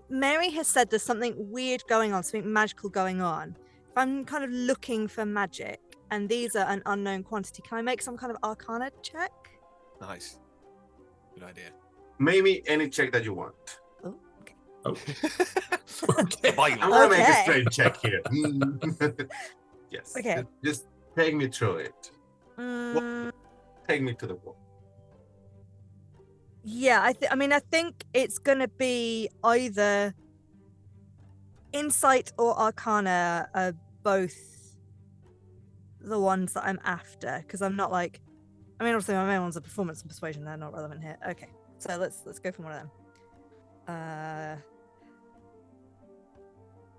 Mary has said there's something weird going on, something magical going on, if I'm kind of looking for magic and these are an unknown quantity, can I make some kind of arcana check? Nice. Good idea. Maybe any check that you want. Oh, okay. Oh. Okay. Bible. I'm gonna make a Okay. straight check here. Yes. Okay. Just take me through it. Mm, Take me to the wall. yeah, I think it's gonna be either insight or arcana are both the ones that I'm after, because I'm not obviously my main one's a performance and persuasion, they're not relevant here. Okay, so let's go for one of them.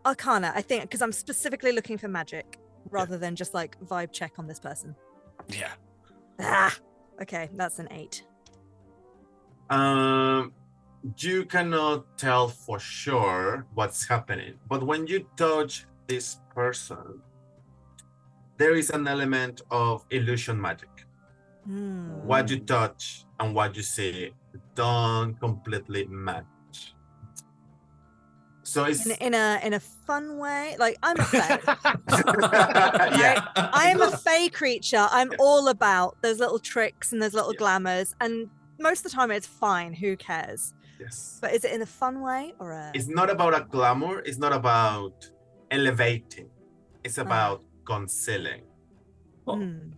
Arcana, I think, because I'm specifically looking for magic rather than just vibe check on this person. Yeah. Okay, that's an 8. You cannot tell for sure what's happening, but when you touch this person, there is an element of illusion magic. What you touch and what you see don't completely match. So it's in a fun way. I'm a fae. yeah. I am a fae creature. I'm all about those little tricks and those little Yeah. glamours, and most of the time it's fine. Who cares? Yes. But is it in a fun way or a? It's not about a glamour. It's not about elevating. It's about concealing, Hmm.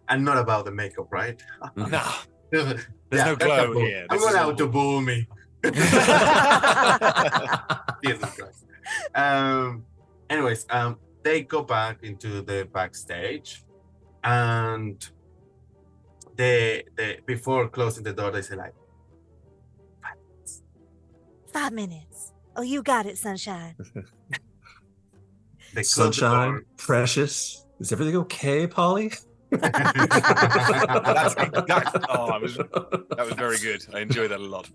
and not about the makeup, right? Nah. There's no glow here. I'm This is going all- out to boo me. Jesus Christ. Anyways, they go back into the backstage, And they before closing the door, they say like, 5 minutes. Oh, you got it, sunshine. they close the Sunshine, door. precious. Is everything okay, Polly? That's exactly. Oh, that was very good. I enjoyed that a lot.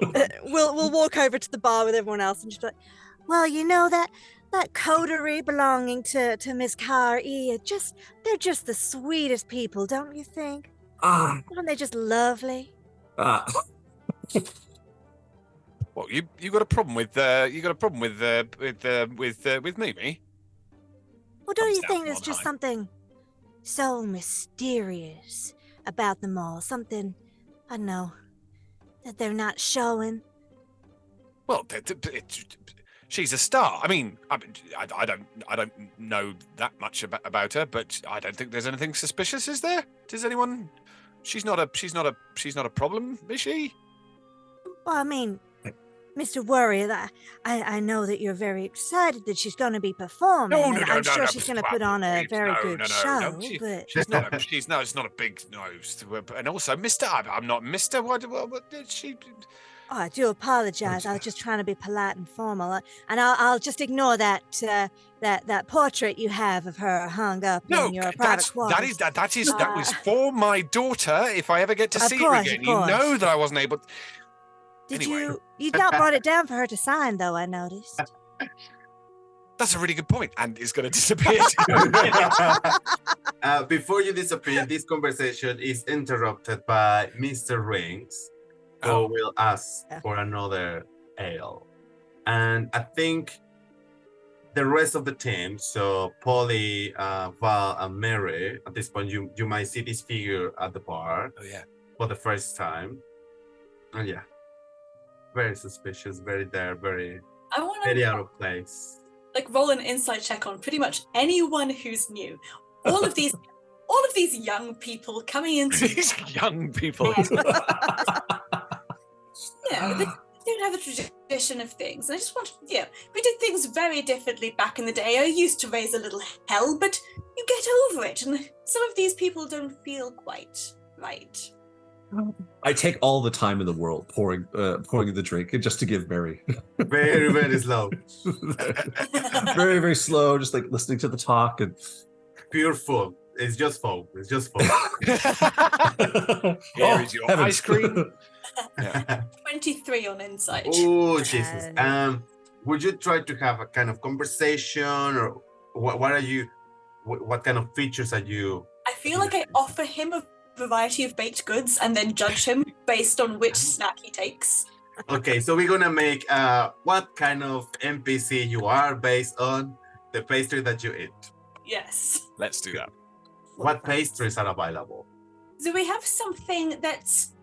We'll walk over to the bar with everyone else and just be like, well, you know that coterie belonging to Miss Carr-E, they're just the sweetest people, don't you think? Ah, Aren't they just lovely? Well, you got a problem with me? Well, don't you Thumbs down think there's on just high. something so mysterious about them all? Something, I don't know, that they're not showing? Well, she's a star. I mean, I don't know that much about her, but I don't think there's anything suspicious, is there? Does anyone? She's not a problem, is she? Well, I mean, Mr. Worry, I know that you're very excited that she's going to be performing, No, and I'm sure she's going to put on a very good show. But She's not. It's not a big no. And also, Mister. I'm not Mister. What did she? oh, I do apologize. I was just trying to be polite and formal, and I'll just ignore that portrait you have of her hung up No, in your private quarters. that was for my daughter. If I ever get to Of see her course, again, of you course. know that I wasn't able. Did Anyway. you not brought it down for her to sign, though, I noticed. That's a really good point, and it's going to disappear. Before you disappear, this conversation is interrupted by Mr. Rings, who Oh. will ask for another ale. And I think the rest of the team, so Polly, Val, and Mary, at this point, you might see this figure at the bar Oh yeah. for the first time. And yeah, very suspicious, very there, very I want very to out of place. like roll an insight check on pretty much anyone who's new. All of these young people coming into These young people. they don't have a tradition of things. And I just want we did things very differently back in the day. I used to raise a little hell, but you get over it. And some of these people don't feel quite right. I take all the time in the world pouring the drink just to give Mary. Very, very slow. Very, very slow, just like listening to the talk and Pure foam. It's just foam. It's just foam. Here is your heavens. ice cream. 23 on insight. Oh, Jesus. Would you try to have a kind of conversation, or what are you? What kind of features are you? I feel like I offer him a variety of baked goods and then judge him based on which snack he takes. Okay, so we're gonna make what kind of NPC you are based on the pastry that you eat. Yes. Let's do that. What pastries are available? So we have something that's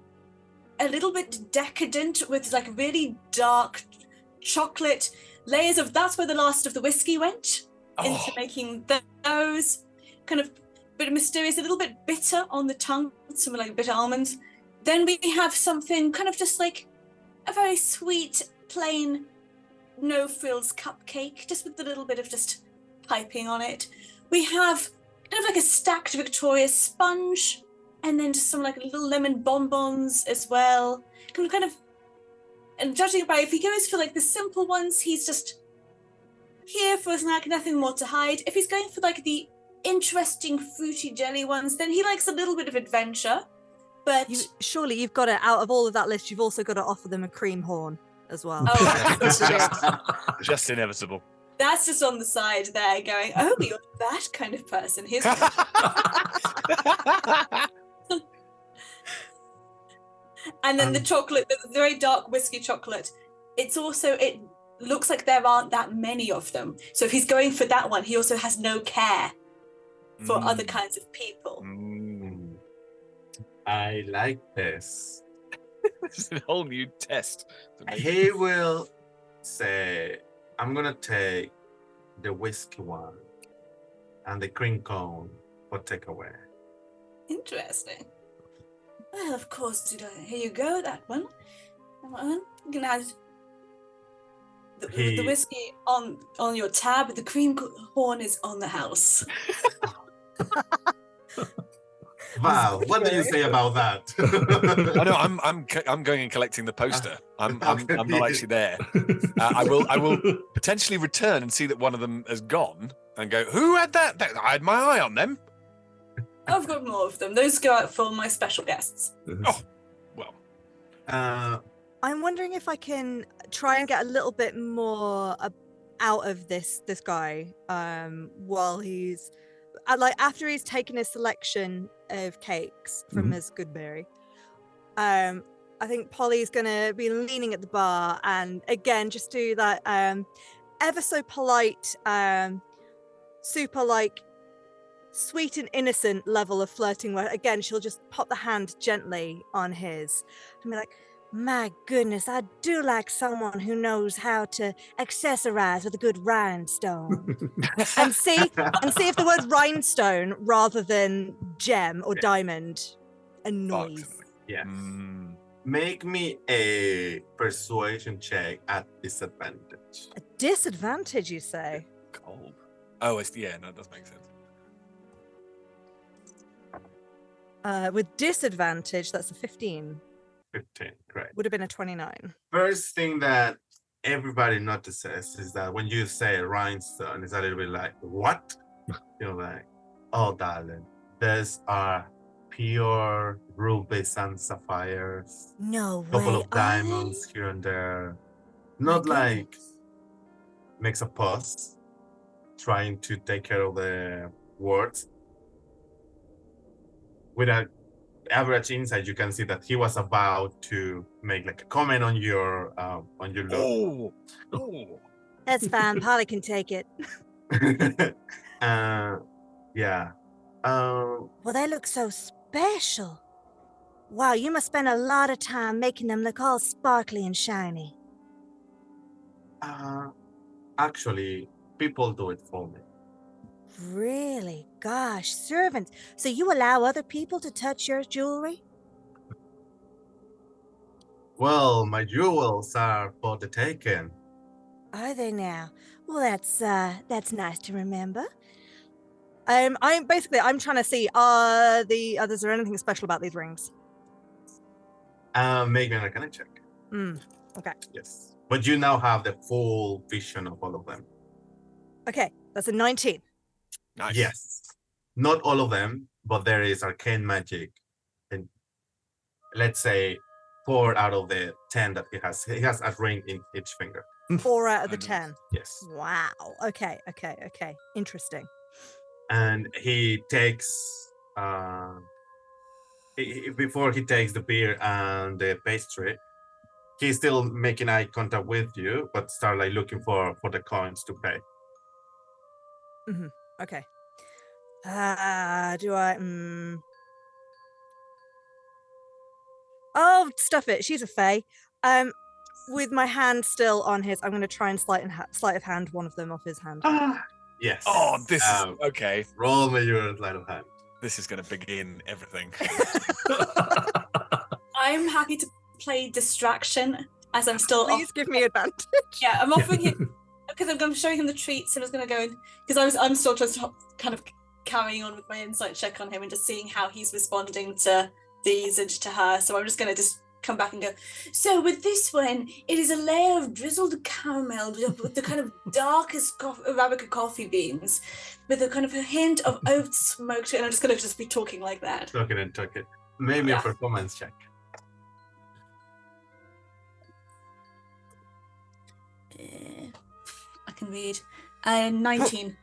a little bit decadent with like really dark chocolate layers of. That's where the last of the whiskey went into making those kind of bit mysterious, a little bit bitter on the tongue, some like bitter almonds. Then we have something kind of just like a very sweet, plain, no frills cupcake, just with a little bit of just piping on it. We have kind of like a stacked Victoria sponge, and then just some like little lemon bonbons as well. Kind of, and judging by if he goes for like the simple ones, he's just here for a snack, nothing more to hide. If he's going for like the interesting fruity jelly ones, then he likes a little bit of adventure. But Surely you've got to, out of all of that list, you've also got to offer them a cream horn as well. oh, It's just inevitable. that's just on the side there going, oh, you're that kind of person. Here's and then the chocolate, the very dark whiskey chocolate. It looks like there aren't that many of them. So if he's going for that one, he also has no care for other kinds of people. I like this. This is a whole new test. He will say, I'm gonna take the whiskey one and the cream cone for takeaway. Interesting. Well, of course, here you go, that one. That one. You can add the whiskey on your tab. The cream horn is on the house. Val, what do you say about that? Oh no, I'm going and collecting the poster. I'm not actually there. I will potentially return and see that one of them has gone and go, who had that? I had my eye on them. I've got more of them. Those go out for my special guests. Oh, well. I'm wondering if I can try and get a little bit more out of this guy while he's after he's taken his selection of cakes from Ms. Goodberry. I think Polly's gonna be leaning at the bar and again just do that ever so polite, super like sweet and innocent level of flirting where again she'll just pop the hand gently on his and be like, my goodness, I do like someone who knows how to accessorize with a good rhinestone. and see if the word rhinestone rather than gem or diamond annoys. Yes. Make me a persuasion check at disadvantage. A disadvantage, you say? Cold. Oh, yeah, no, it does make sense. With disadvantage, that's a 15. 15, correct. Would have been a 29. First thing that everybody notices is that when you say rhinestone, it's a little bit like, what? You're like, oh, darling, these are pure rubies and sapphires. No way. Couple of diamonds here and there. Not like makes a pause, trying to take care of the words. With an average insight, you can see that he was about to make like a comment on your look. Oh. That's fine. Polly can take it. Yeah. Well, they look so special. Wow, you must spend a lot of time making them look all sparkly and shiny. Actually, people do it for me. Really? Gosh, servants. So you allow other people to touch your jewelry? Well, my jewels are for the taking. Are they now? Well, that's nice to remember. I'm trying to see, is there anything special about these rings? Make me an arcana check. Okay. Yes. But you now have the full vision of all of them. Okay, that's a 19. Nice. Yes. Not all of them, but there is arcane magic. And let's say 4 out of the 10 that he has. He has a ring in each finger. 4 out of the 10. Yes. Wow. Okay. Interesting. And he takes before he takes the beer and the pastry, he's still making eye contact with you, but start like looking for the coins to pay. Okay. Do I? Oh, stuff it. She's a fae. With my hand still on his, I'm going to try and sleight of hand one of them off his hand. Yes. Oh, this is okay. Roll me your sleight of hand. This is going to begin everything. I'm happy to play distraction as I'm still. Please give me advantage. Yeah, I'm offering him because I'm showing him the treats and I was going to go in because I'm still just kind of carrying on with my insight check on him and just seeing how he's responding to these and to her. So I'm just going to just come back and go, so with this one, it is a layer of drizzled caramel with the kind of darkest Arabica coffee beans with a kind of a hint of oat smoke to it. And I'm just going to just be talking like that. Talking. Maybe a performance check. I can read. 19.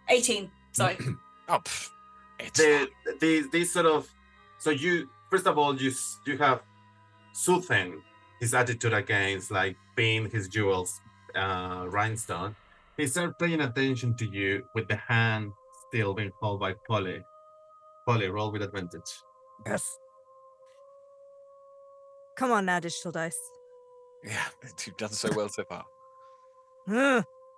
18. Sorry. These sort of. So you first of all you have soothing his attitude against like being his jewels rhinestone. He starts paying attention to you with the hand still being held by Polly. Polly, roll with advantage. Yes. Come on now, digital dice. Yeah, you've done so well so far.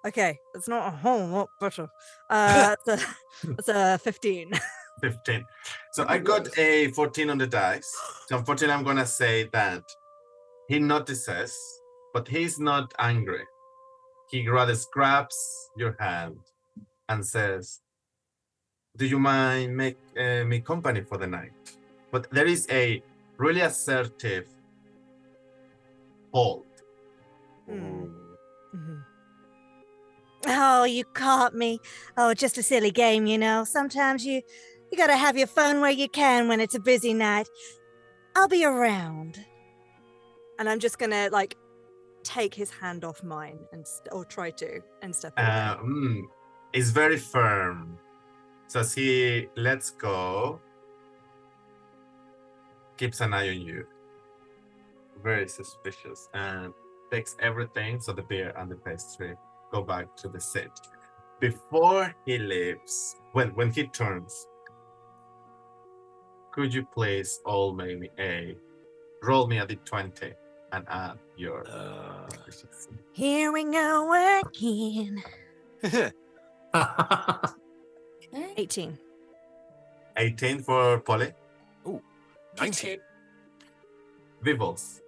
Okay, it's not a whole lot better. It's a 15. 15. So I got a 14 on the dice. So unfortunately, I'm going to say that he notices, but he's not angry. He rather grabs your hand and says, do you mind make me company for the night? But there is a really assertive hold. Mhm. Oh, you caught me. Oh, just a silly game, you know. Sometimes you gotta have your fun where you can when it's a busy night. I'll be around. And I'm just gonna like take his hand off mine or try to and step away. It's very firm. So as he lets go, keeps an eye on you. Very suspicious and takes everything. So the beer and the pastry go back to the seat. Before he leaves, when he turns, could you please all make me roll me a d20 and add your Here we go again. 18. 18 for Polly. Ooh, 19. Vivels.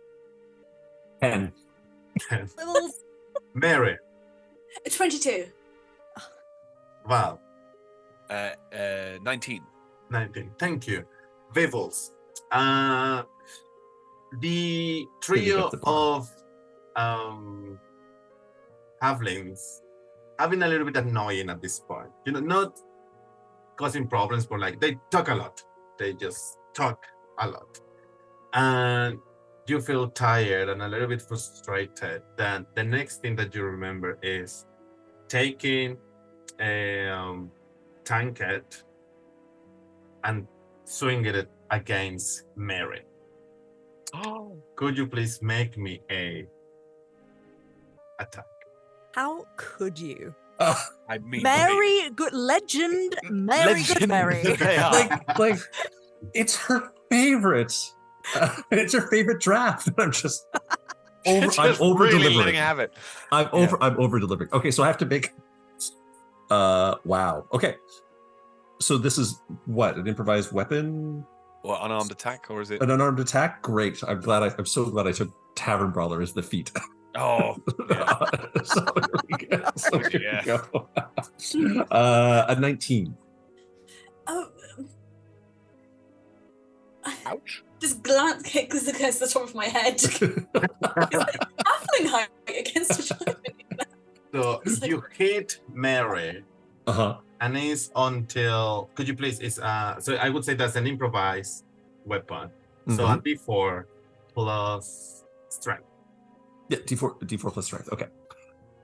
10. 10. Little Mary. 22. Val. 19. 19. Thank you. Vivels. The trio of halflings have been a little bit annoying at this point. You know, not causing problems, but like they talk a lot. They just talk a lot. And you feel tired and a little bit frustrated. Then the next thing that you remember is taking a tankette and swinging it against Mary. Oh. Could you please make me a attack? How could you? I mean, Mary, good legend, Mary Goodberry. They are. like, it's her favorite. It's her favorite draft. I'm just I'm over really delivering. letting her have it. I'm over delivering. Okay, so I have to make. Wow. Okay. So this is what, an improvised weapon? What, unarmed attack, or is it An unarmed attack? Great. I'm so glad I took Tavern Brawler as the feat. Oh, yeah. So here we go. Yeah. A 19. Oh, Ouch. just glance kicks against the top of my head. It's like halfling height against a giant. So you hit Mary, and it's until. Could you please? It's So I would say that's an improvised weapon. So a D4 plus strength. Yeah, D4 plus strength. Okay,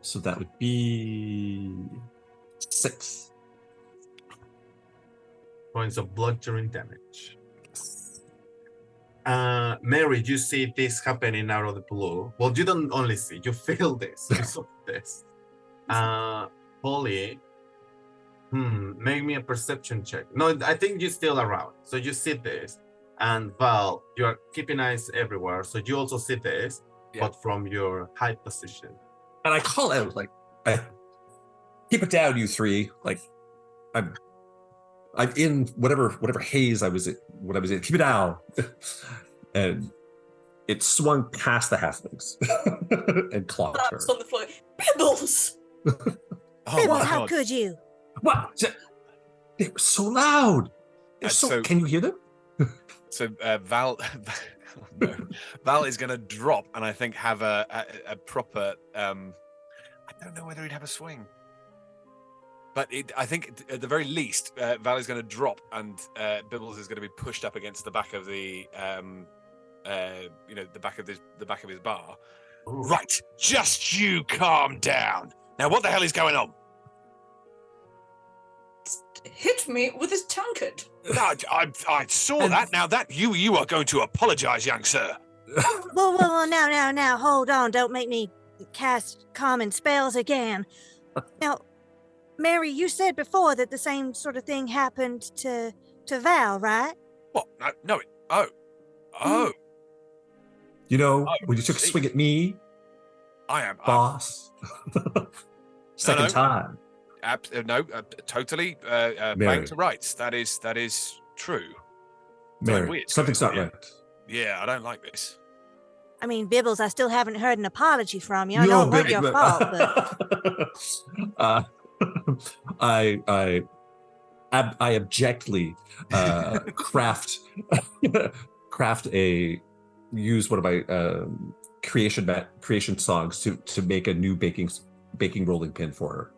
so that would be 6 points of bludgeoning damage. Mary, you see this happening out of the blue. Well, you don't only see, you feel this. You saw this. Polly, make me a perception check. No, I think you're still around. So you see this. And Val, you are keeping eyes everywhere. So you also see this, but from your high position. And I call out, like, keep it down, you three. Like, I'm in whatever haze I was in, what I was in. Keep it down. And it swung past the halflings and clocked her. On the floor. Pibbles! Pibbles, how could you? What? They were so loud. Can you hear them? So Val, no, Val is going to drop and I think have a proper. I don't know whether he'd have a swing, but I think at the very least, Val is going to drop and Bibbles is going to be pushed up against the back of the, the back of his bar. Ooh. Right, just you calm down. Now, what the hell is going on? Hit me with his tankard. No, I saw that. Now that you are going to apologize, young sir. Whoa, now, hold on. Don't make me cast common spells again. Now, Mary, you said before that the same sort of thing happened to Val, right? What? No. Oh. You know, when you took a swing at me, I am boss. Second time. Totally. Back to rights. That is true. Mary, something's not right. Yeah, I don't like this. I mean, Bibbles, I still haven't heard an apology from you. I know it wasn't your fault, but I I abjectly craft use one of my creation songs to make a new baking rolling pin for her.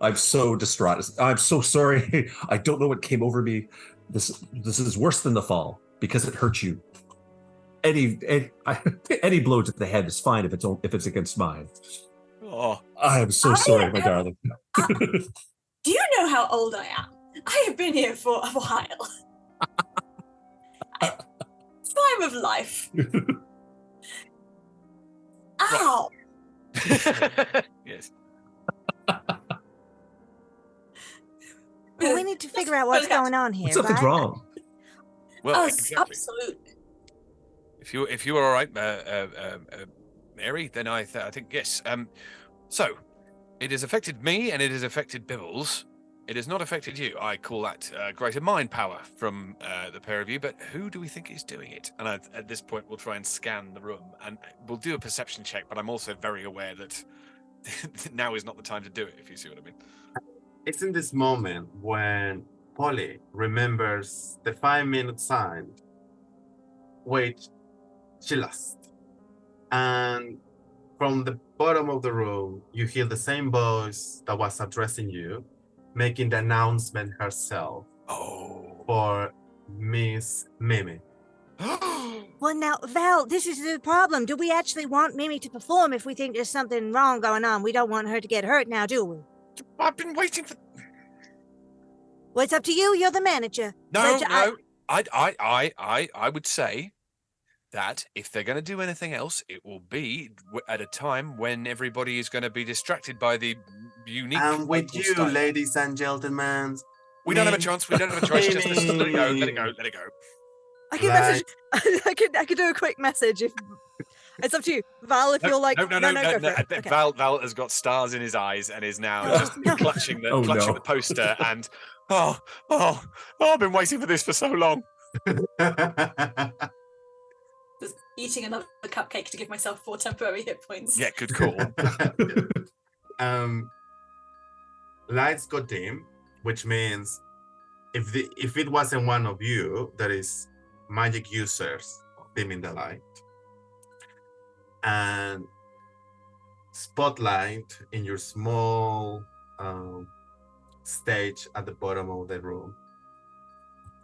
I'm so distraught. I'm so sorry. I don't know what came over me. This is worse than the fall because it hurt you. Any blow to the head is fine if it's against mine. Oh, I am so sorry, my darling. Do you know how old I am? I have been here for a while. Time of life. Ow! yes. Well, we need to figure out what's going on here, Something's right? wrong. Well, Us, exactly. absolutely. If you are all right, Mary, then I think yes. So it has affected me, and it has affected Bibbles. It has not affected you. I call that greater mind power from the pair of you. But who do we think is doing it? And at this point, we'll try and scan the room, and we'll do a perception check. But I'm also very aware that now is not the time to do it. If you see what I mean. It's in this moment when Polly remembers the 5-minute sign, which she lost. And from the bottom of the room, you hear the same voice that was addressing you, making the announcement herself for Miss Mimi. Well, now, Val, this is the problem. Do we actually want Mimi to perform if we think there's something wrong going on? We don't want her to get hurt now, do we? I've been waiting for. Well, it's up to you. You're the manager. No. I would say that if they're going to do anything else, it will be at a time when everybody is going to be distracted by the unique. And with you, style. ladies and gentlemen. We don't have a chance. We don't have a choice. Just listen. Let it go. Let it go. Let it go. I can message. I could do a quick message if it's up to you, Val. If you're like, no. Go for it. Okay. Val has got stars in his eyes and is now just clutching the poster and I've been waiting for this for so long. Just eating another cupcake to give myself 4 temporary hit points. Yeah, good call. Lights go dim, which means if it wasn't one of you, that is magic users dimming the light. And spotlight in your small stage at the bottom of the room.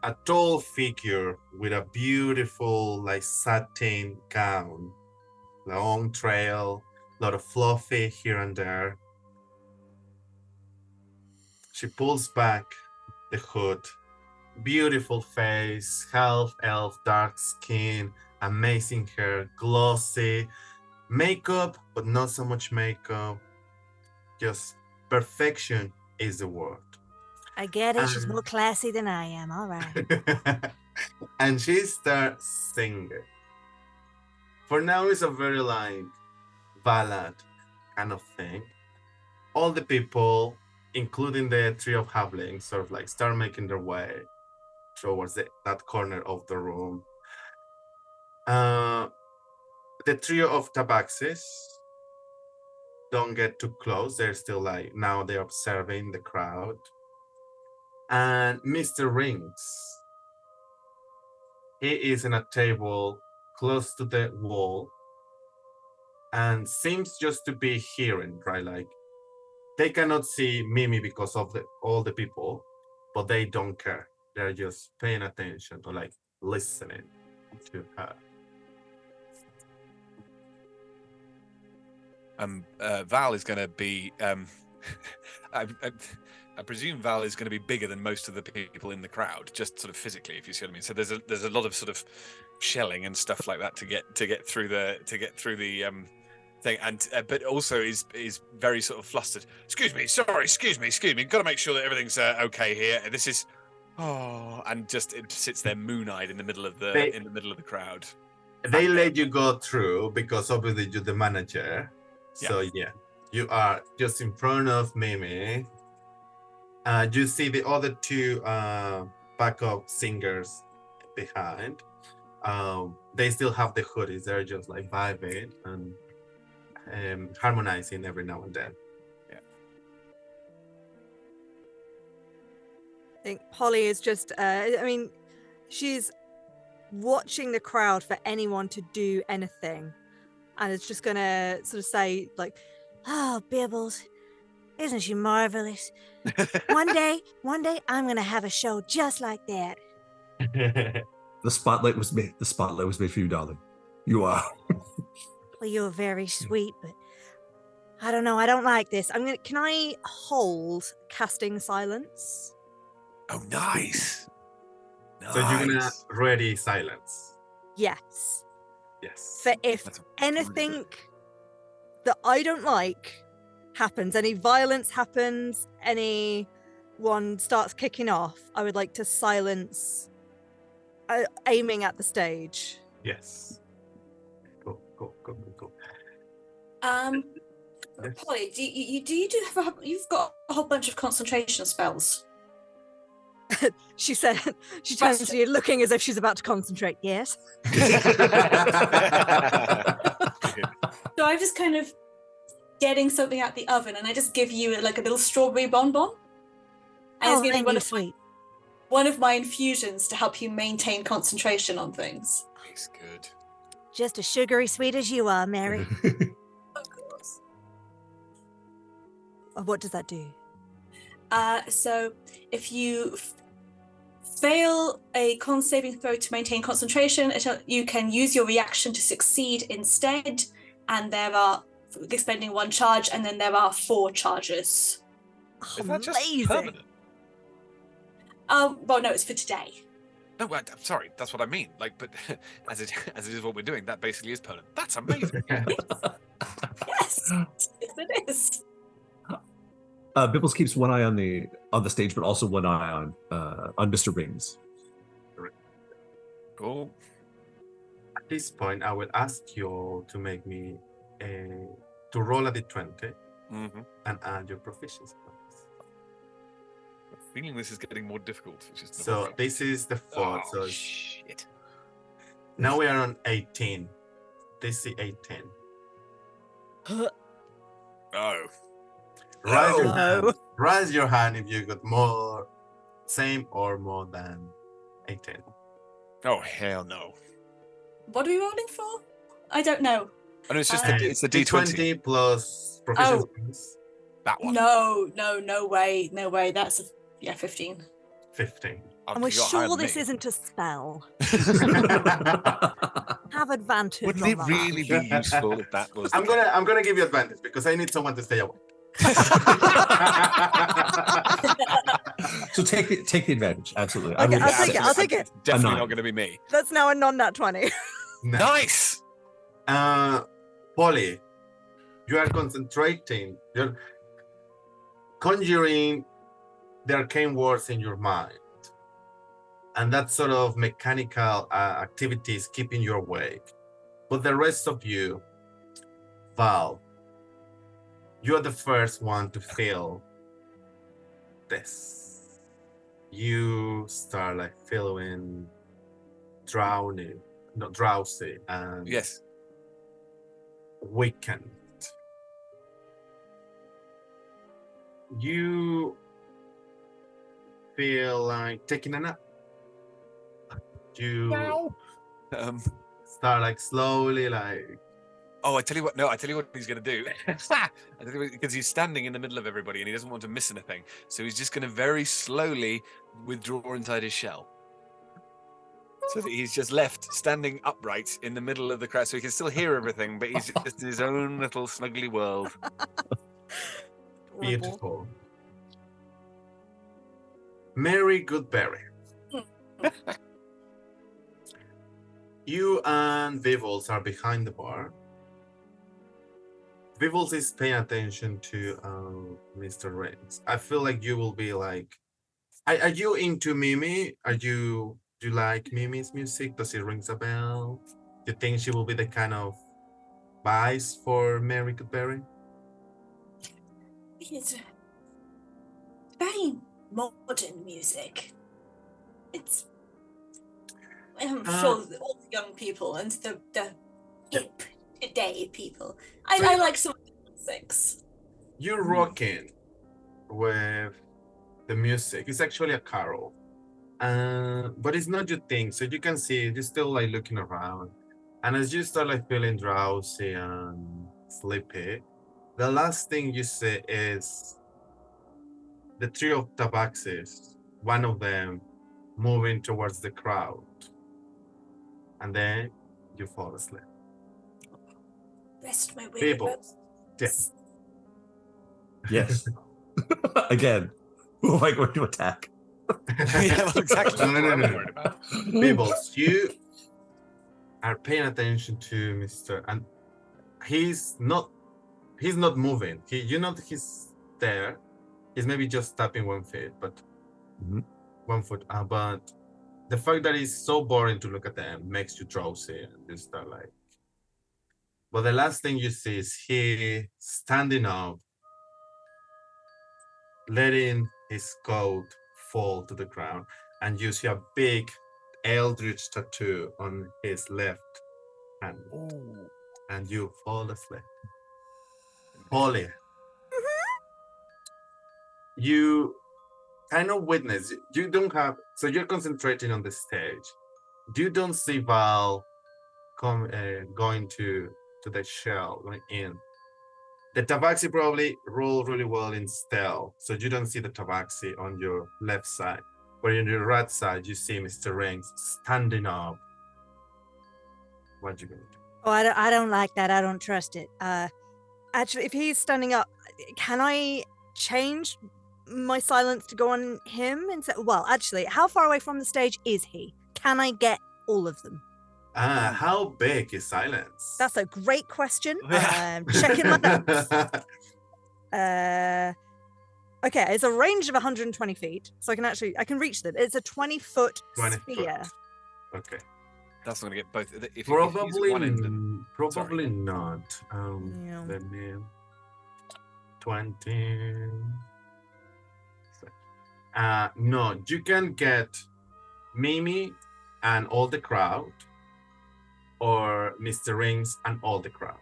A tall figure with a beautiful satin gown, long trail, a lot of fluffy here and there. She pulls back the hood. Beautiful face, half elf, dark skin, amazing hair, glossy, makeup, but not so much makeup. Just perfection is the word. I get it. She's more classy than I am. All right. And she starts singing. For now, it's a very ballad kind of thing. All the people, including the trio of halflings, sort of start making their way towards that corner of the room. The trio of tabaxis don't get too close. They're still now they're observing the crowd. And Mr. Rings, he is in a table close to the wall and seems just to be hearing, right? They cannot see Mimi because of all the people, but they don't care. They're just paying attention to listening to her. Val is going to be. I presume Val is going to be bigger than most of the people in the crowd, just sort of physically, if you see what I mean. So there's a lot of sort of shelling and stuff like that to get through the thing, and but also is very sort of flustered. Excuse me, got to make sure that everything's okay here. This is and just it sits there moon-eyed in the middle of the crowd. They let you go through because obviously you're the manager. So yeah, you are just in front of Mimi. You see the other 2 backup singers behind. They still have the hoodies. They're just vibing and harmonizing every now and then. think Polly is just, she's watching the crowd for anyone to do anything. And is just going to sort of say, like, oh, Bibbles, isn't she marvelous? One day, I'm going to have a show just like that. The spotlight was made for you, darling. You are. Well, you're very sweet, but I don't know. I don't like this. Can I hold casting silence? Oh, nice. So you're gonna ready silence. Yes. Yes. For if anything that I don't like happens, any violence happens, anyone starts kicking off, I would like to silence, aiming at the stage. Yes. Cool. Yes. Polly, do you have you've got a whole bunch of concentration spells? She said, she turns to you looking as if she's about to concentrate. Yes. So I'm just kind of getting something out the oven, and I just give you like a little strawberry bonbon. And it's giving one of my infusions to help you maintain concentration on things. Nice, good. Just as sugary sweet as you are, Mary. Of course. What does that do? So if you fail a con saving throw to maintain concentration, you can use your reaction to succeed instead, and there are expending 1 charge, and then there are 4 charges. Is that just permanent? Well, no, it's for today. No, I'm sorry. That's what I mean. Like, but as it is what we're doing, that basically is permanent. That's amazing. Yes, it is. Bibbles keeps one eye on the stage, but also one eye on Mr. Rings. Cool. At this point, I will ask you to make me to roll a d20 and add your proficiency points. I'm feeling this is getting more difficult. Which is So this is the 4. So shit. now we are on 18. DC 18. Oh. Raise your hand if you got more, same or more than 18. Oh, hell no. What are we rolling for? I don't know. Oh, no, it's just it's the D20 plus proficiency points. That one. No way. That's 15. 15. And we're sure this isn't a spell. Have advantage. Wouldn't it really be useful if that was? I'm gonna give you advantage because I need someone to stay awake. So take the advantage. Absolutely. Okay, I'll take it. Definitely not going to be me. That's now a non-nat 20. Nice. Polly, you are concentrating. You're conjuring the arcane words in your mind, and that sort of mechanical activity is keeping you awake. But the rest of you, Val, you're the first one to feel this. You start like feeling drowsy and yes, weakened. You feel like taking a nap. You start like slowly like. Oh, I tell you what he's going to do. Because he's standing in the middle of everybody and he doesn't want to miss anything. So he's just going to very slowly withdraw inside his shell. So that he's just left standing upright in the middle of the crowd. So he can still hear everything, but he's just in his own little snuggly world. Beautiful. Mary Goodberry. You and Vivels are behind the bar. Vivels is paying attention to Mr. Rings. I feel like you will be like, are you into Mimi? Do you like Mimi's music? Does it rings a bell? Do you think she will be the kind of vice for Mary Goodberry? It's very modern music. I'm sure that all the young people and the hip today people. I like some of the classics. You're rocking with the music. It's actually a carol. But it's not your thing. So you can see you're still like looking around. And as you start like feeling drowsy and sleepy, the last thing you see is the trio of tabaxis, one of them moving towards the crowd. And then you fall asleep. Rest my weary People. bones. Yes. Yes. Again, who am I going to attack? Yeah, well, exactly. No, That's no, what I'm no. worried about. Bibbles, you are paying attention to Mr. and he's not moving. He's there. He's maybe just tapping 1 foot, but Mhm. 1 foot. But the fact that it's so boring to look at them makes you drowsy and you start like. But the last thing you see is he standing up, letting his coat fall to the ground, and you see a big eldritch tattoo on his left hand, and you fall asleep. Polly, you kind of witness. You don't have, so you're concentrating on the stage. You don't see Val going to the shell, going in. The tabaxi probably roll really well in stealth, so you don't see the tabaxi on your left side. But on your right side, you see Mr. Rings standing up. What you gonna do? Oh, I don't like that. I don't trust it. Actually, if he's standing up, can I change my silence to go on him instead? Well, actually, how far away from the stage is he? Can I get all of them? How big is silence? That's a great question. Yeah. Checking my notes. Okay, it's a range of 120 feet, so I can reach them. It's a 20-foot 20 sphere. foot. Okay. That's not going to get both. If he's Probably, one end and probably not. Yeah. Let me 20. No, you can get Mimi and all the crowd, or Mr. Rings and all the crowd.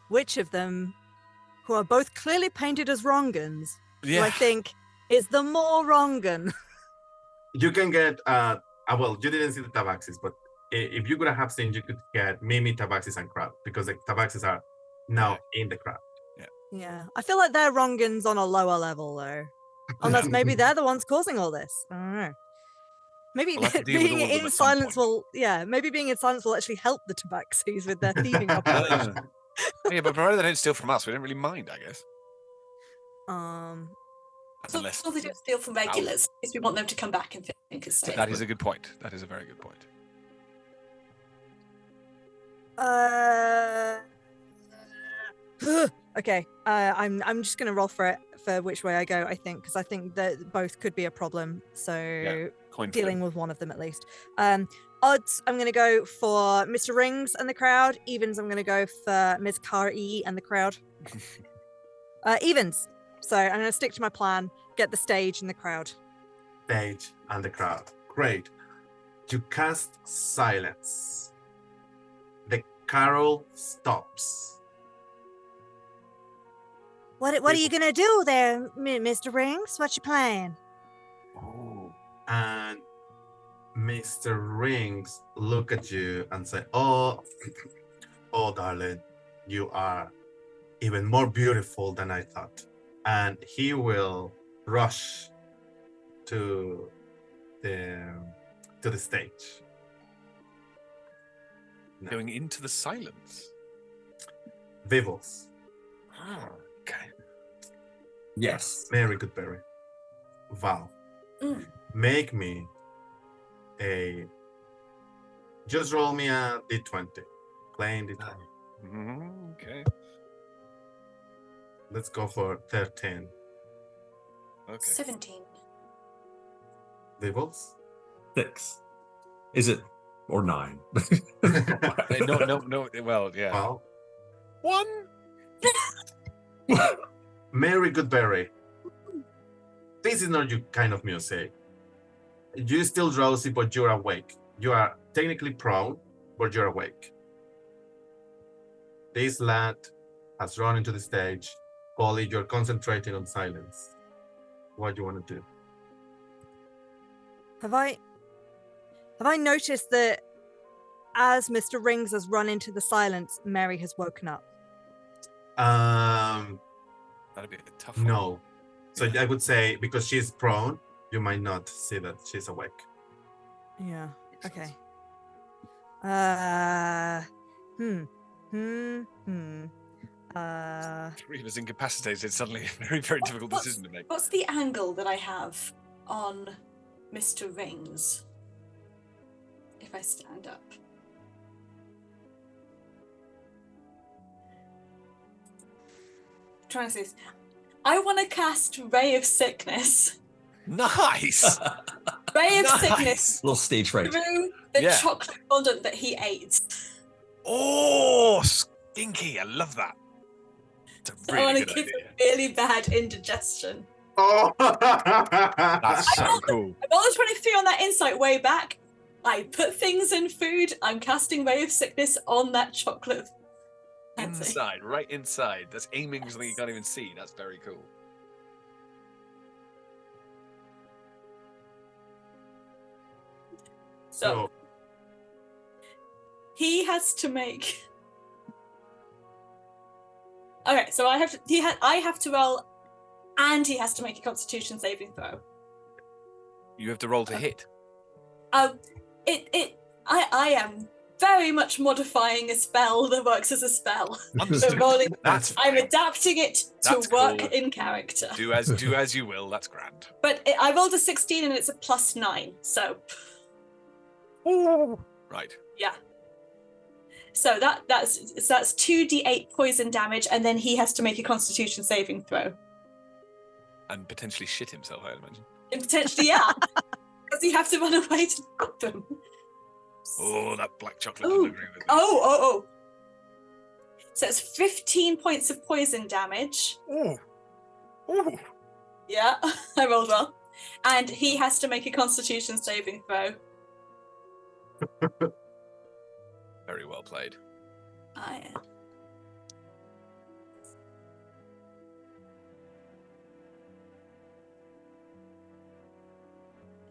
Which of them, who are both clearly painted as Rongans, do Yeah. I think is the more Rongan? You can get well, you didn't see the tabaxis, but if you could have seen, you could get Mimi, tabaxis, and crowd, because the tabaxis are now in the crowd. Yeah, I feel like they're Rongans on a lower level, though. Unless maybe they're the ones causing all this. I don't know. Maybe We'll have to deal with being all of them in at some silence point. maybe being in silence will actually help the tabaxis with their thieving operation. Yeah, but provided they don't steal from us, we don't really mind, I guess. So Unless they don't steal from regulars, because we want them to come back and think it's safe. that is a good point. That is a very good point. Okay, I'm just gonna roll for it for which way I go. I think because I think that both could be a problem. So Coin dealing flip. with one of them at least. Odds, I'm gonna go for Mr. Rings and the crowd. Evens, I'm gonna go for Ms. Kari and the crowd. Evens. So I'm gonna stick to my plan. Get the stage and the crowd. Stage and the crowd. Great. You cast silence. The carol stops. What are you gonna do there, Mr. Rings? What's your plan? And Mr. Rings look at you and say, "Oh, oh, darling, you are even more beautiful than I thought." And he will rush to the stage. No. Going into the silence. Vivels, Okay. Yes. Mary Goodberry, Val, make me just roll me a d20. Playing d20. Okay. Let's go for 13. Okay. 17. Vivels? 6. Is it? Or 9? No. Well, yeah. Well, 1. Mary Goodberry, this is not your kind of music. You're still drowsy, but you're awake. You are technically prone, but you're awake. This lad has run into the stage, Polly, you're concentrating on silence. What do you want to do? Have I noticed that as Mr. Rings has run into the silence, Mary has woken up? That'd be a tough one. No. So I would say because she's prone, you might not see that she's awake. Yeah. Okay. Three of us incapacitated, suddenly a very, very difficult decision to make. What's the angle that I have on Mr. Rings? If I stand up. Trying to say this. I want to cast Ray of Sickness. Nice! Ray of Sickness Little stage fright. through the chocolate fondant that he ate. Oh, stinky! I love that. It's a So really I want to good give idea. him really bad indigestion. Oh! That's so cool. I rolled a 23 on that insight way back. I put things in food. I'm casting Ray of Sickness on that chocolate. Inside, right inside. That's aiming for something you can't even see. That's very cool. So he has to make. Okay, so I have to roll, and he has to make a Constitution saving throw. You have to roll to hit. I am very much modifying a spell that works as a spell. Understood. So rolling, I'm fine. adapting it to That's work cool. in character. Do as you will. That's grand. But I rolled a 16 and it's a +9, so Right. yeah. So that's 2d8 poison damage, and then he has to make a Constitution saving throw. And potentially shit himself, I'd imagine. And potentially, yeah, because you have to run away to stop them. Oh, that black chocolate. Oh, Doesn't agree with me. oh. So it's 15 points of poison damage. Oh. Yeah, I rolled well. And he has to make a Constitution saving throw. Very well played.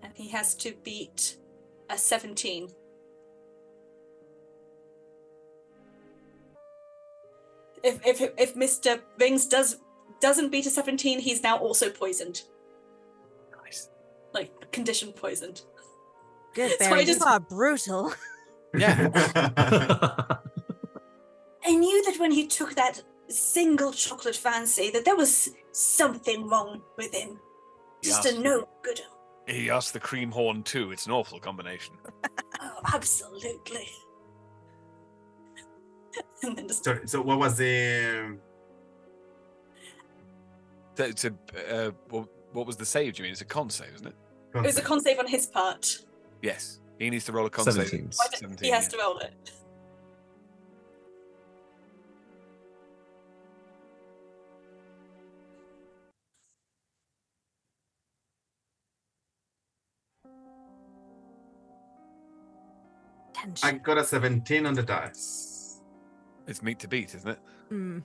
And he has to beat a 17. If Mr. Rings doesn't beat a 17, he's now also poisoned. Nice. Like condition poisoned. Good, So Barry. I just- You are brutal. Yeah. I knew that when he took that single chocolate fancy, that there was something wrong with him. Just Yes. a no good. He asked the cream horn too. It's an awful combination. Oh, absolutely. And then just Sorry, so what was the... What was the save? Do you mean it's a con save, isn't it? it was a con save on his part. Yes. He needs to roll a con 17. save. Why don't- he has to roll it. Tension. I got a 17 on the dice. It's meat to beat, isn't it? Mm.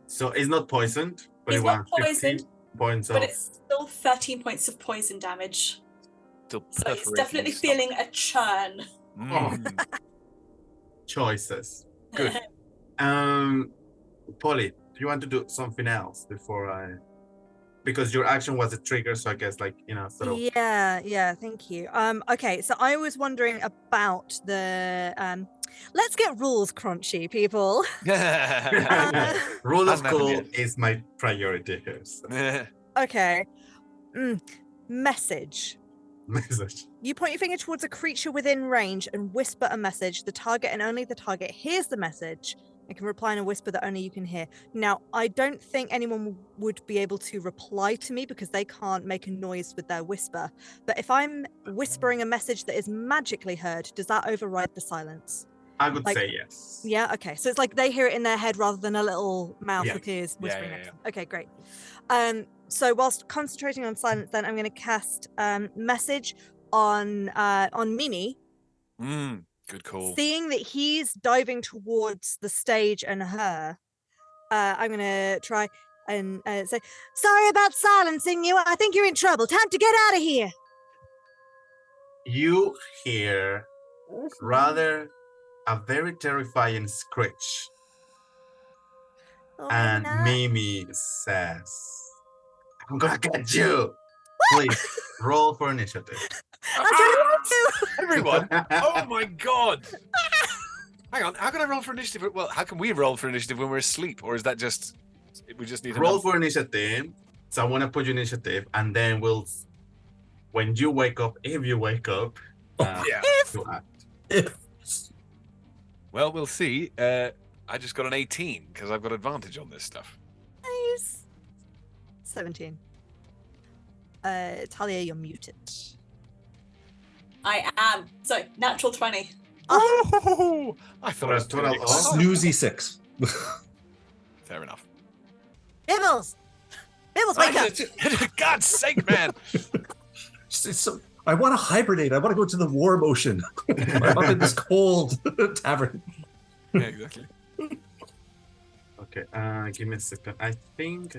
So it's not poisoned, but He's it not wants 15 poisoned, points but of... it's still 13 points of poison damage. Still So he's perforating definitely his stomach. feeling a churn. Mm. choices. Good. Polly, do you want to do something else before I... Because your action was a trigger, so I guess, like, sort of... Yeah, thank you. Okay, so I was wondering about the let's get rules crunchy, people. Rule of Hasn't happened cool yet. is my priority here. So. Okay. Message. Message. You point your finger towards a creature within range and whisper a message. The target and only the target hears the message and can reply in a whisper that only you can hear. Now, I don't think anyone would be able to reply to me because they can't make a noise with their whisper. But if I'm whispering a message that is magically heard, does that override the silence? I would Like- say yes. Yeah, okay. So it's like they hear it in their head rather than a little mouth Yeah. appears whispering yeah, next to them. Okay, great. So whilst concentrating on silence, then I'm going to cast message on Mimi. Good call. Seeing that he's diving towards the stage and her, I'm gonna try and say, "Sorry about silencing you. I think you're in trouble. Time to get out of here." You hear rather a very terrifying screech, Oh, and maybe not. Mimi says, "I'm gonna get you." Please roll for initiative. I'm trying to. Everyone! Oh my god! Hang on, how can I roll for initiative? Well, how can we roll for initiative when we're asleep? Or is that just we just need a Roll number? for initiative. So I want to put you initiative, and then when you wake up, if you wake up, Yeah. you act. Well, we'll see. I just got an 18 because I've got advantage on this stuff. Nice. 17. Talia, you're muted. I am. So, natural 20. Oh! I thought For I a was total doing of- Snoozy 6. Fair enough. Bibbles! Bibbles, wake up! God's sake, man! I want to hibernate. I want to go to the warm ocean. I'm up in this cold tavern. Yeah, exactly. Okay, give me a second. I think.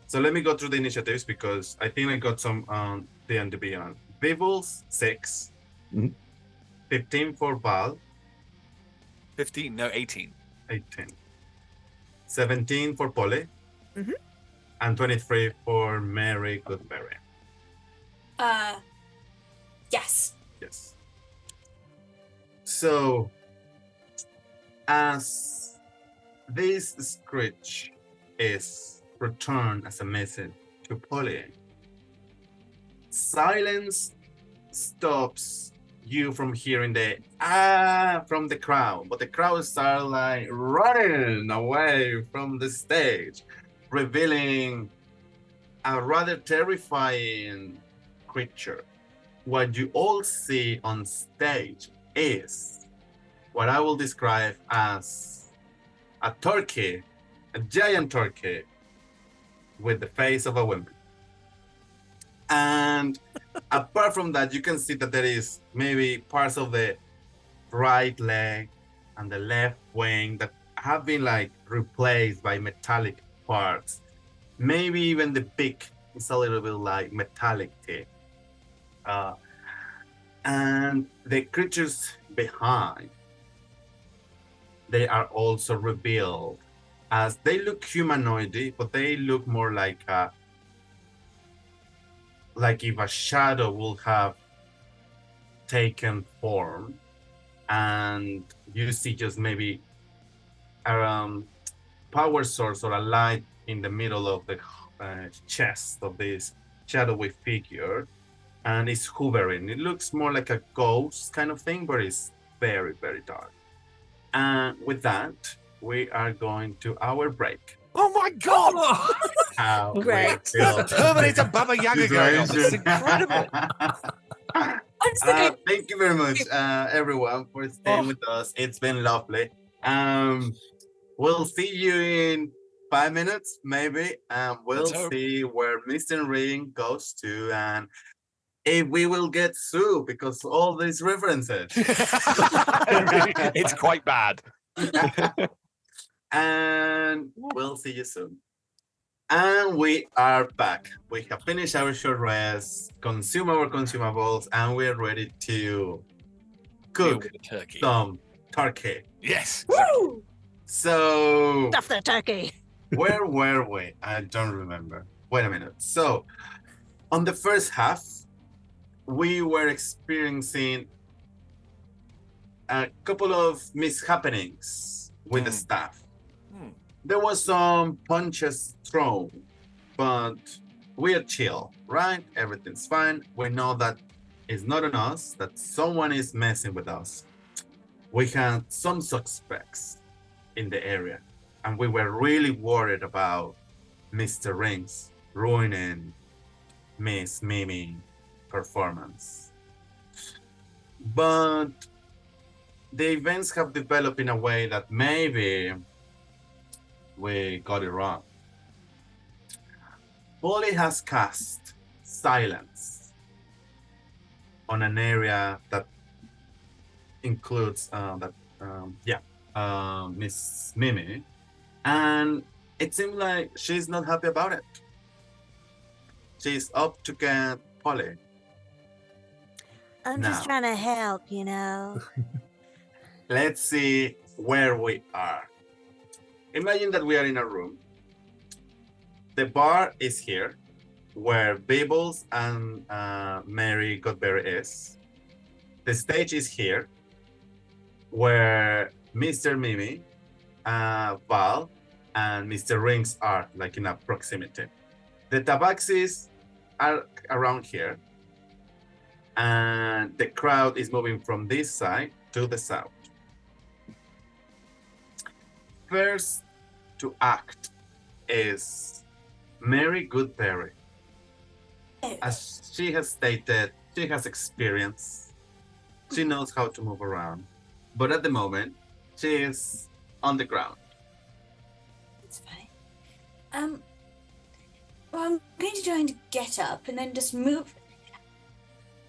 So let me go through the initiatives because I think I got some D&D Beyond. Bibbles 6, Mhm. 15 for Val, 15, no, 18. 18, 17 for Polly, Mhm. and 23 for Mary Goodberry. Yes. Yes. So, as this screech is returned as a message to Polly, silence stops you from hearing the from the crowd, but the crowd start like running away from the stage, revealing a rather terrifying creature. What you all see on stage is what I will describe as a turkey, a giant turkey with the face of a woman. And apart from that, you can see that there is maybe parts of the right leg and the left wing that have been like replaced by metallic parts. Maybe even the beak is a little bit like metallic teeth. And the creatures behind, they are also revealed as they look humanoid, but they look more like if a shadow would have taken form, and you see just maybe a power source or a light in the middle of the chest of this shadowy figure, and it's hovering. It looks more like a ghost kind of thing, but it's very, very dark. And with that, we are going to our break. Oh my god! How we Great. feel Terminator Baba Yaga going on. This is situation. incredible. I'm just thinking, Thank you very much, everyone, for staying with us. It's been lovely. We'll see you in 5 minutes, maybe. We'll Let's hope. see where Mr. Ring goes to, and if we will get sued because all these references. It's quite bad. And we'll see you soon. And we are back. We have finished our short rest, consume our consumables, and we're ready to Deal cook with the turkey. some turkey. Yes. Woo! So, Stuff the turkey. where were we? I don't remember. Wait a minute. So, on the first half, we were experiencing a couple of mishappenings with the staff. There was some punches thrown, but we are chill, right? Everything's fine. We know that it's not on us, that someone is messing with us. We had some suspects in the area, and we were really worried about Mr. Rings ruining Miss Mimi performance. But the events have developed in a way that maybe we got it wrong. Polly has cast silence on an area that includes Miss Mimi, And it seems like she's not happy about it. She's up to get Polly. I'm just Now. trying to help, you know. Let's see where we are. Imagine that we are in a room. The bar is here, where Bibbles and Mary Godberry is. The stage is here, where Mr. Mimi, Val, and Mr. Rings are like in a proximity. The tabaxis are around here, and the crowd is moving from this side to the south. First to act is Mary Goodberry. As she has stated, she has experience. She knows how to move around. But at the moment, she is on the ground. That's fine. Well, I'm going to try and get up and then just move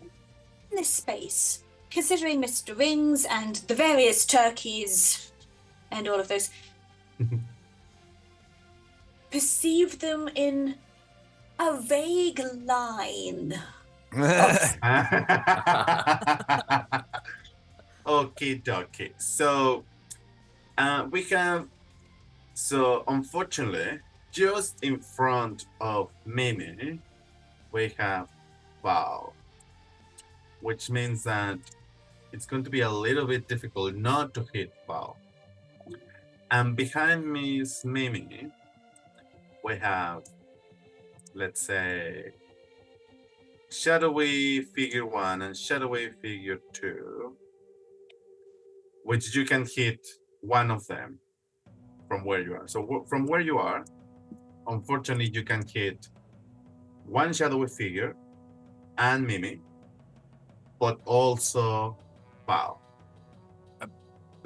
in this space, considering Mr. Rings and the various turkeys and all of those. Perceive them in a vague line. Okie dokie. So we have, unfortunately, just in front of Mimi, we have Val, which means that it's going to be a little bit difficult not to hit Val. And behind Miss Mimi, we have, let's say, shadowy figure 1 and shadowy figure 2, which you can hit one of them from where you are. So from where you are, unfortunately, you can hit one shadowy figure and Mimi, but also Val.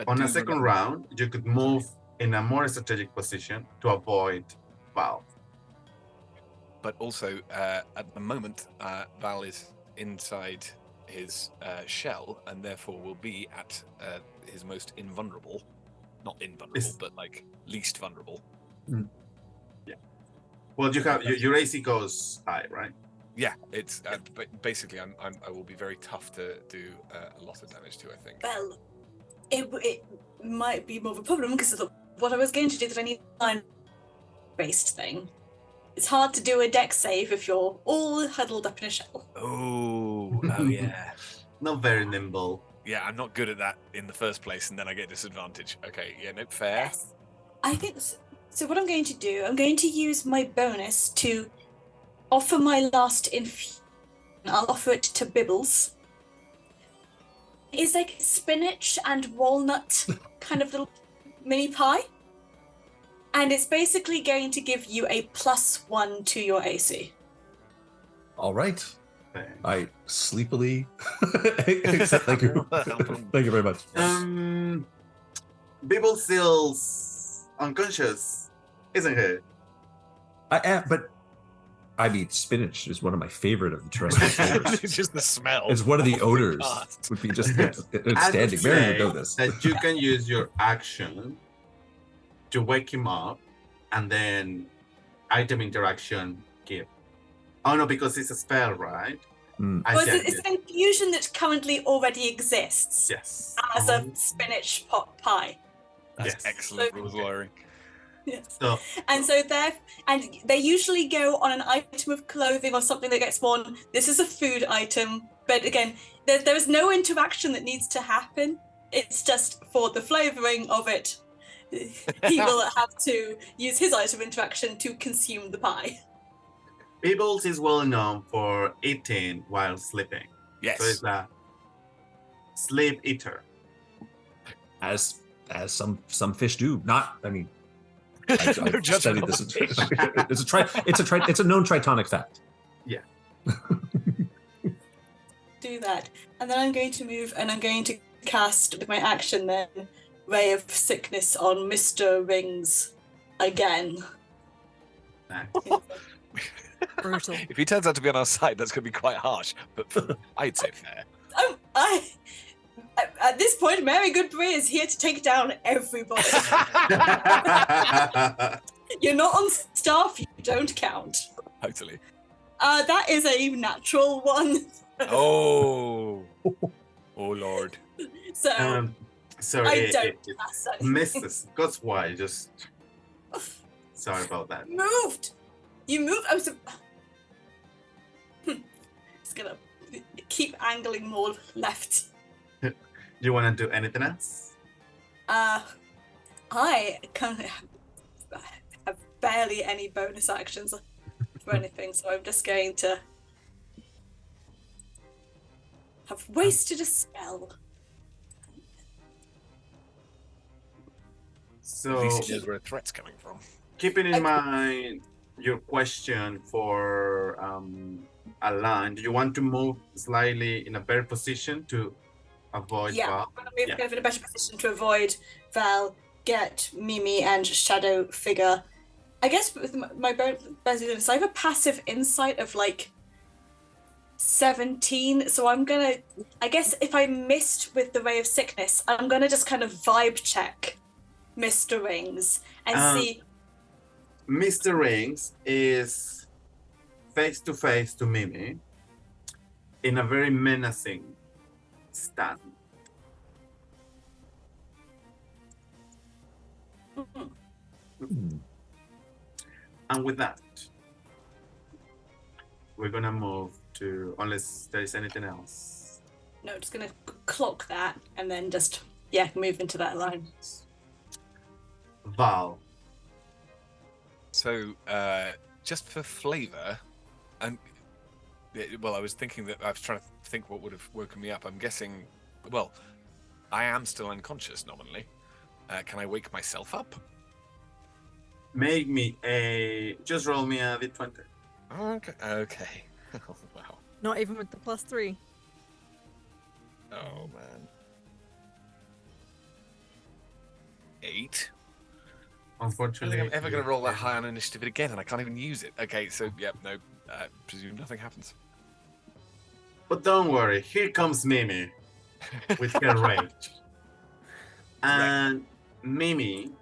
On a second round, you could move in a more strategic position to avoid Val. But also, at the moment, Val is inside his shell, and therefore will be at his most invulnerable. Not invulnerable, but like least vulnerable. Yeah. Well, you have your AC goes high, right? Yeah, it's basically I will be very tough to do a lot of damage to. I think. Well, it might be more of a problem because of what I was going to do that I need a line-based thing. It's hard to do a dex save if you're all huddled up in a shell. Oh yeah. Not very nimble. Yeah, I'm not good at that in the first place, and then I get disadvantage. Okay, yeah, no, fair. Yes. I think so. What I'm going to do, I'm going to use my bonus to offer my last infusion. I'll offer it to Bibbles. It's like spinach and walnut kind of little mini pie. And it's basically going to give you a +1 to your AC. All right. I sleepily accept. Thank you. Thank you very much. Bibble still's unconscious, isn't he? I am, but I mean, spinach is one of my favorite of the terrestrial flavors. It's just the smell. It's one of the Oh my odors. God. Would be just I outstanding. would Mary say would know this. that you can use your action to wake him up, and then item interaction give. Oh no, because it's a spell, right? Well, it's an infusion that currently already exists. Yes. As a spinach pot pie. That's Yes. excellent So- rules wiring. Yes. So And so they usually go on an item of clothing or something that gets worn. This is a food item, but again, there is no interaction that needs to happen. It's just for the flavoring of it. He will have to use his item interaction to consume the pie. Bibbles is well known for eating while sleeping. Yes. So it's a sleep eater. As some fish do. Not, I mean, No I've judgment studied on this. the fish. It's a known tritonic fact. Yeah. Do that. And then I'm going to move and I'm going to cast with my action then Ray of Sickness on Mr. Rings again. Brutal. If he turns out to be on our side, that's going to be quite harsh. But I'd say fair. At this point, Mary Goodbury is here to take down everybody. You're not on staff, you don't count. Totally. That is a natural one. Oh. Oh, Lord. So sorry, I don't pass anything. Mrs. That's why. Just sorry about that. Moved. You moved. I was. It's gonna keep angling more left. Do you want to do anything else? I kind of have barely any bonus actions for anything, so I'm just going to have wasted a spell. So, At least he knows where a threat's coming from. keeping in mind your question for Alan, do you want to move slightly in a better position to avoid Yeah, Val? I'm going to move in a better position to avoid Val, get Mimi, and Shadow figure. I guess with my bonus, I have a passive insight of like 17, so I'm gonna. I guess if I missed with the Ray of Sickness, I'm gonna just kind of vibe check Mr. Rings and see. Mr. Rings is face to face to Mimi in a very menacing stand. And with that, we're gonna move to, unless there is anything else. No, just gonna clock that and then just move into that line. Val. So, just for flavour, and well, I was thinking that I was trying to think what would have woken me up. I'm guessing, well, I am still unconscious nominally. Can I wake myself up? Make me just roll me a d20. Okay. Okay. Oh, wow. Not even with the +3. Oh man. 8. I don't Unfortunately, think I'm ever going to roll that high on initiative again, and I can't even use it. Okay, so no. Presume nothing happens. But don't worry, here comes Mimi with her rage. And Mimi,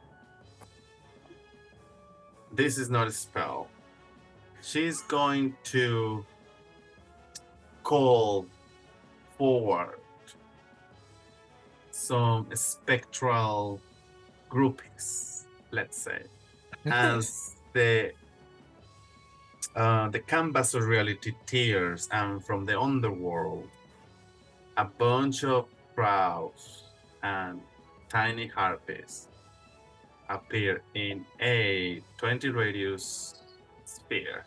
this is not a spell. She's going to call forward some spectral groupies, let's say, as the canvas of reality tears, and from the underworld, a bunch of crows and tiny harpies appear in a 20 radius sphere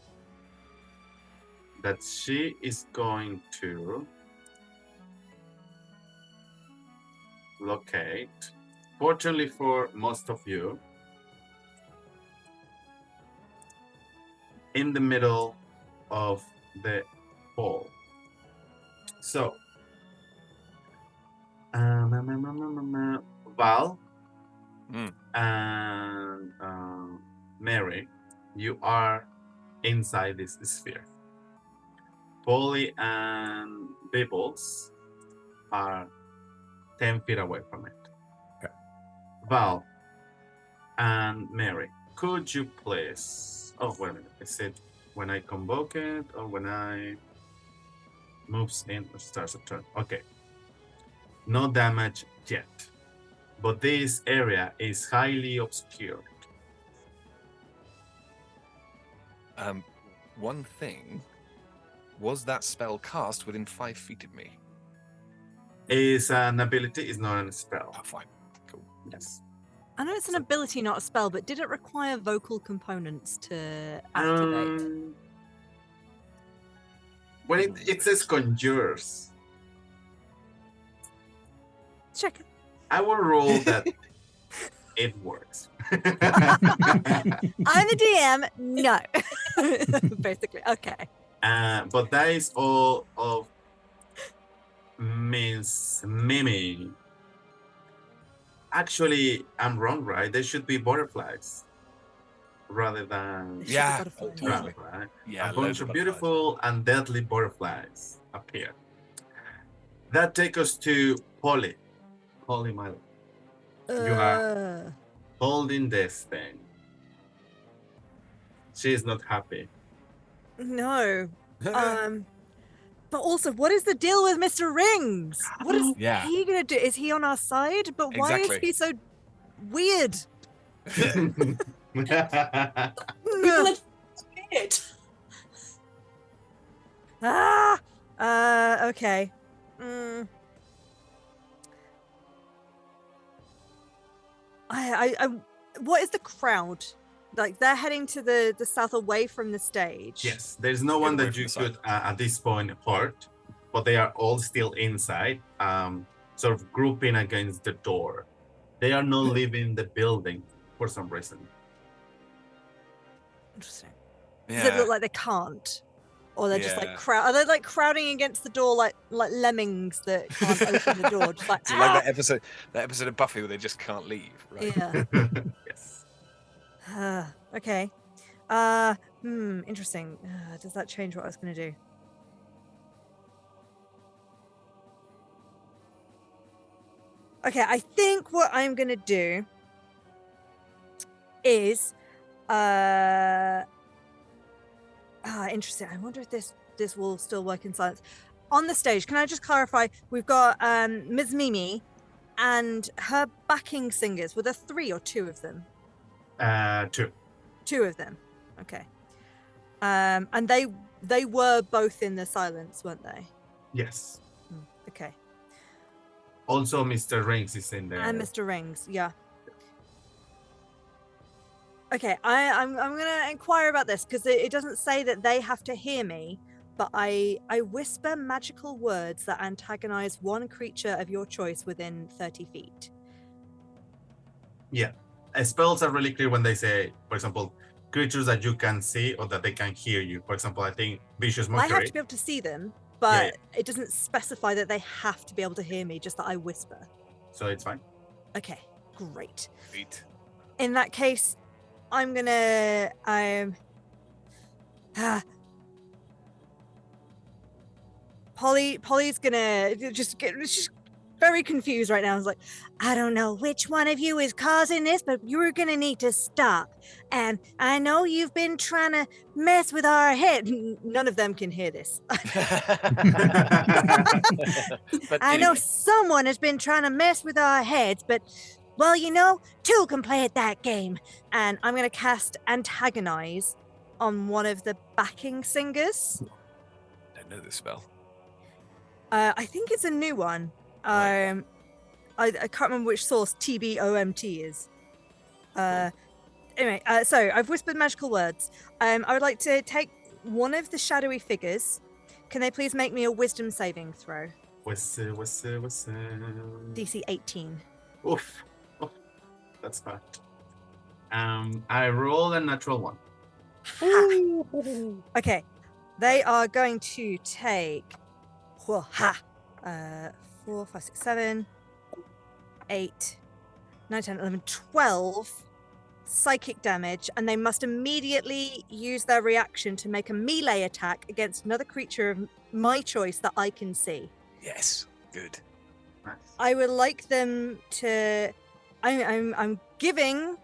that she is going to locate. Fortunately for most of you, in the middle of the hall. So, Val and Mary, you are inside this sphere. Polly and Bibbles are 10 feet away from it. Okay. Val and Mary, could you please... Oh, wait a minute. Is it when I convoke it or when I moves in or starts a turn? Okay. No damage yet. But this area is highly obscured. One thing, was that spell cast within 5 feet of me? Is an ability, is not a spell. Oh, fine. Cool. Yes. I know it's an ability, not a spell, but did it require vocal components to activate? When it says conjures, Check it. I will roll that it works. I'm the DM. No. Basically, okay. But that is all of Miss Mimi. Actually, I'm wrong, right? There should be butterflies rather than Yeah. rabbit, right? Yeah. A bunch loads of butterflies. beautiful and deadly butterflies appear. That takes us to Polly. Holy moly. You are holding this thing. She is not happy. No. But also, what is the deal with Mr. Rings? What is Yeah. he gonna do? Is he on our side? But why is Exactly. he so weird? People No. are weird. Okay. Mm. I what is the crowd? Like they're heading to the south away from the stage. Yes, there's no one away that from you the could at this point hurt, but they are all still inside, sort of grouping against the door. They are not leaving the building for some reason. Interesting. Yeah. Does it look like they can't? Or they're just like are they like crowding against the door like lemmings that can't open the door? Just like, Is it like that episode of Buffy where they just can't leave, right? Yeah. Yes. Okay. Interesting. Does that change what I was gonna do? Okay, I think what I'm gonna do is interesting. I wonder if this will still work in silence. On the stage, can I just clarify? We've got Ms. Mimi and her backing singers. Were there 3 or 2 of them? 2. 2 of them. Okay. And they were both in the silence, weren't they? Yes. Okay. Also, Mr. Rings is in there. And Mr. Rings, yeah. Okay, I'm gonna inquire about this because it doesn't say that they have to hear me, but I whisper magical words that antagonize one creature of your choice within 30 feet. Yeah. Spells are really clear when they say, for example, creatures that you can see or that they can hear you. For example, I think Vicious Well, I Mockery. have to be able to see them, but it doesn't specify that they have to be able to hear me, just that I whisper. So it's fine. Okay, great. Sweet. In that case, I'm gonna Polly's gonna just very confused right now. I was like, I don't know which one of you is causing this, but you're gonna need to stop. And I know you've been trying to mess with our head. None of them can hear this. But I know anyway. someone has been trying to mess with our heads, but well, you know, 2 can play at that game. And I'm gonna cast Antagonize on one of the backing singers. I don't know this spell. I think it's a new one. Right. I can't remember which source TBOMT is. Anyway, so I've whispered magical words. I would like to take one of the shadowy figures. Can they please make me a wisdom saving throw? Whistle. DC 18. Oof. Oh, that's bad. I roll a natural 1. Okay, they are going to take 4, 5, 6, 7, 8, 9, 10, 11, 12 psychic damage, and they must immediately use their reaction to make a melee attack against another creature of my choice that I can see. Yes. Good. Nice. I would like them to. I'm giving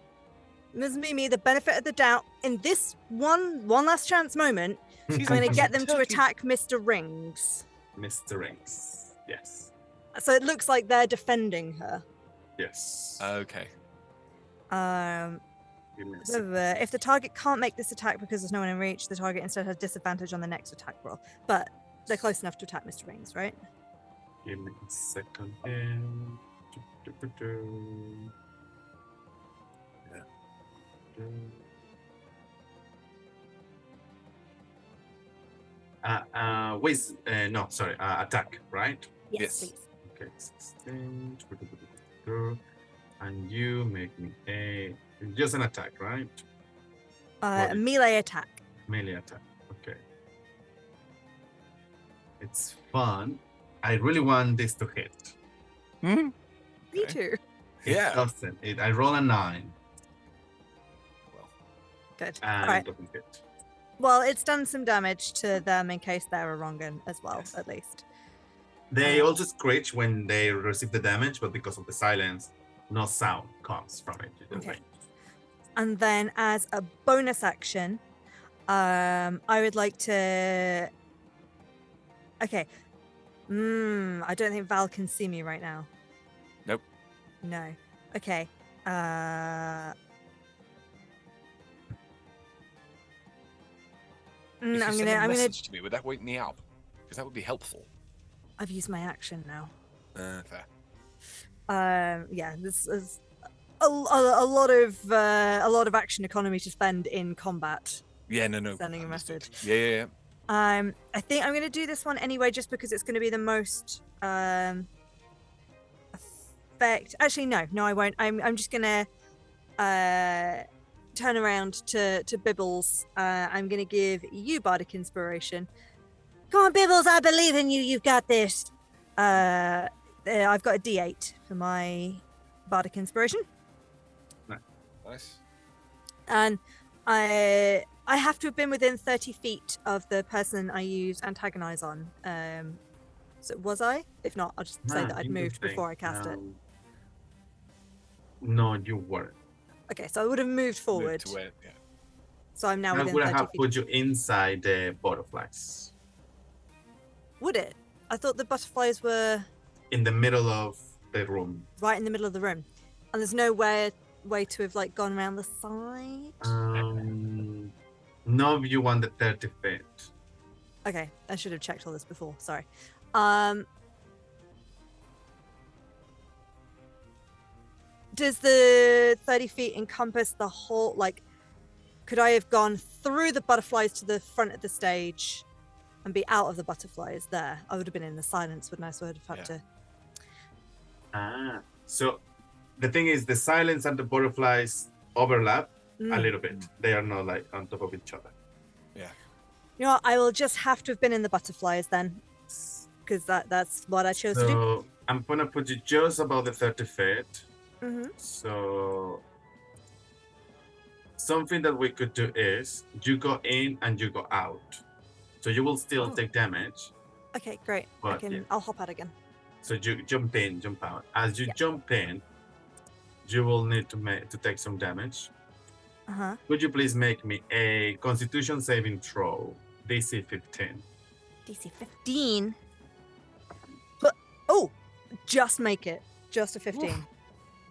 Ms. Mimi the benefit of the doubt in this one last chance moment. I'm going to get them to attack Mr. Rings. Mr. Rings. Yes. So it looks like they're defending her. Yes. Okay. Give me a second. If the target can't make this attack because there's no one in reach, the target instead has disadvantage on the next attack roll. But they're close enough to attack Mr. Rings, right? Give me a second here. Attack, right? Yes. Please. Okay, 16. And you make me just an attack, right? A melee attack. Melee attack. Okay. It's fun. I really want this to hit. Hmm? Me Okay. too. It Yeah. doesn't. I roll a 9 Well, Good. and All right. it doesn't hit. Well, it's done some damage to them in case they're a wrong un as well, Yes. at least. They also screech when they receive the damage, but because of the silence, no sound comes from it. Okay. And then as a bonus action, I would like to... Okay. I don't think Val can see me right now. Nope. No. Okay. If you I'm send a gonna. message to me, would that wake me up? Because that would be helpful. I've used my action now. Fair. Yeah, this is a lot of action economy to spend in combat. Yeah, no. Sending a understood. message. Yeah. I think I'm gonna do this one anyway, just because it's gonna be the most effect. Actually, no, I won't. I'm just gonna turn around to Bibbles. I'm gonna give you bardic inspiration. Come on, Bibbles, I believe in you. You've got this. I've got a D8 for my bardic inspiration, Nice. and I have to have been within 30 feet of the person I use antagonize on. So was I? If not, I'll just say that I'd moved before I cast it. No, you weren't. Okay, so I would have moved forward. Move to where, yeah. So I'm now I within would 30 have feet. put you inside the butterflies. Would it? I thought the butterflies were In the middle of the room. right in the middle of the room, and there's no way to have like gone around the side. No view on the 30 feet. Okay, I should have checked all this before. Sorry. Does the 30 feet encompass the whole? Like, could I have gone through the butterflies to the front of the stage and be out of the butterflies there? I would have been in the silence, wouldn't I? So I'd have had to. So the thing is, the silence and the butterflies overlap a little bit. They are not like on top of each other. Yeah. You know what? I will just have to have been in the butterflies then, because that's what I chose to do. So I'm gonna put you just above the 30 feet. Mm-hmm. So something that we could do is you go in and you go out. So you will still take damage. Okay, great. But, yeah. I'll hop out again. So you jump in, jump out. As you jump in, you will need to take some damage. Could you please make me a Constitution saving throw, DC 15? DC 15. Just make it. Just a 15. Oof.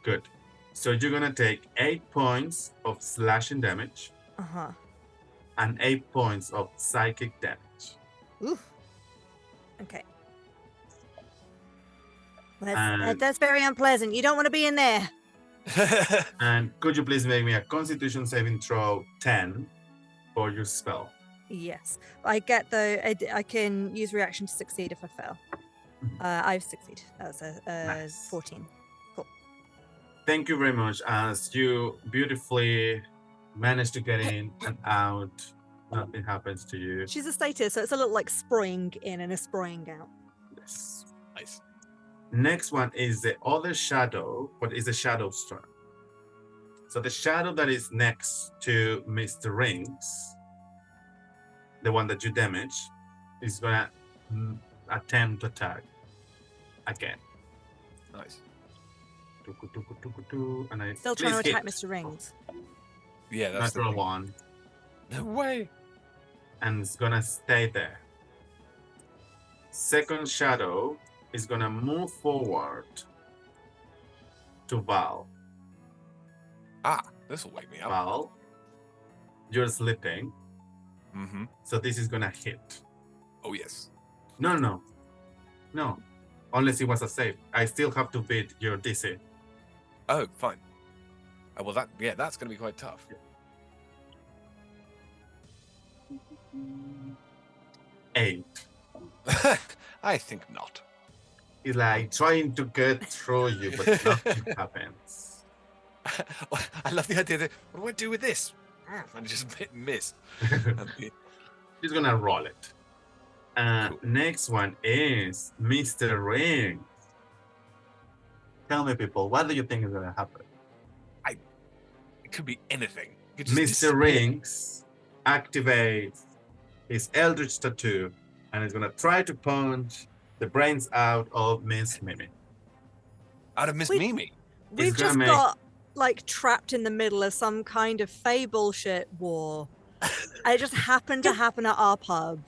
Good. So you're gonna take 8 points of slashing damage. And 8 points of psychic damage. Oof. Okay. That's very unpleasant. You don't want to be in there. And could you please make me a Constitution saving throw 10 for your spell? Yes. I get I can use reaction to succeed if I fail. I've succeeded. That's a Nice. 14. Cool. Thank you very much. As you beautifully manage to get in and out, nothing happens to you. She's a status, so it's a little like spraying in and a spraying out. Yes. Nice. Next one is the other shadow, but it's a shadow's turn. So the shadow that is next to Mr. Rings, the one that you damage, is gonna attempt to attack again. Nice. And I Still trying to please attack hit. Mr. Rings. Yeah, that's the Natural thing. one, No way. and it's gonna stay there. Second shadow is gonna move forward to Val. This will wake me up. Val, you're sleeping, Mm-hmm. so this is gonna hit. Oh yes. No. Unless it was a save. I still have to beat your DC. Oh, fine. Well, that's going to be quite tough. 8. I think not. It's like trying to get through you, but nothing happens. I love the idea that, what do I do with this? And just miss. He's gonna roll it. Cool. Next one is Mr. Ring. Tell me, people, what do you think is gonna happen? It could be anything. It could just Mr. disappear. Rings activates his Eldritch Tattoo and is gonna try to punch the brains out of Miss Mimi. Out of Miss We- Mimi. We've gonna just make- got like trapped in the middle of some kind of fey bullshit war. And it just happened to happen at our pub.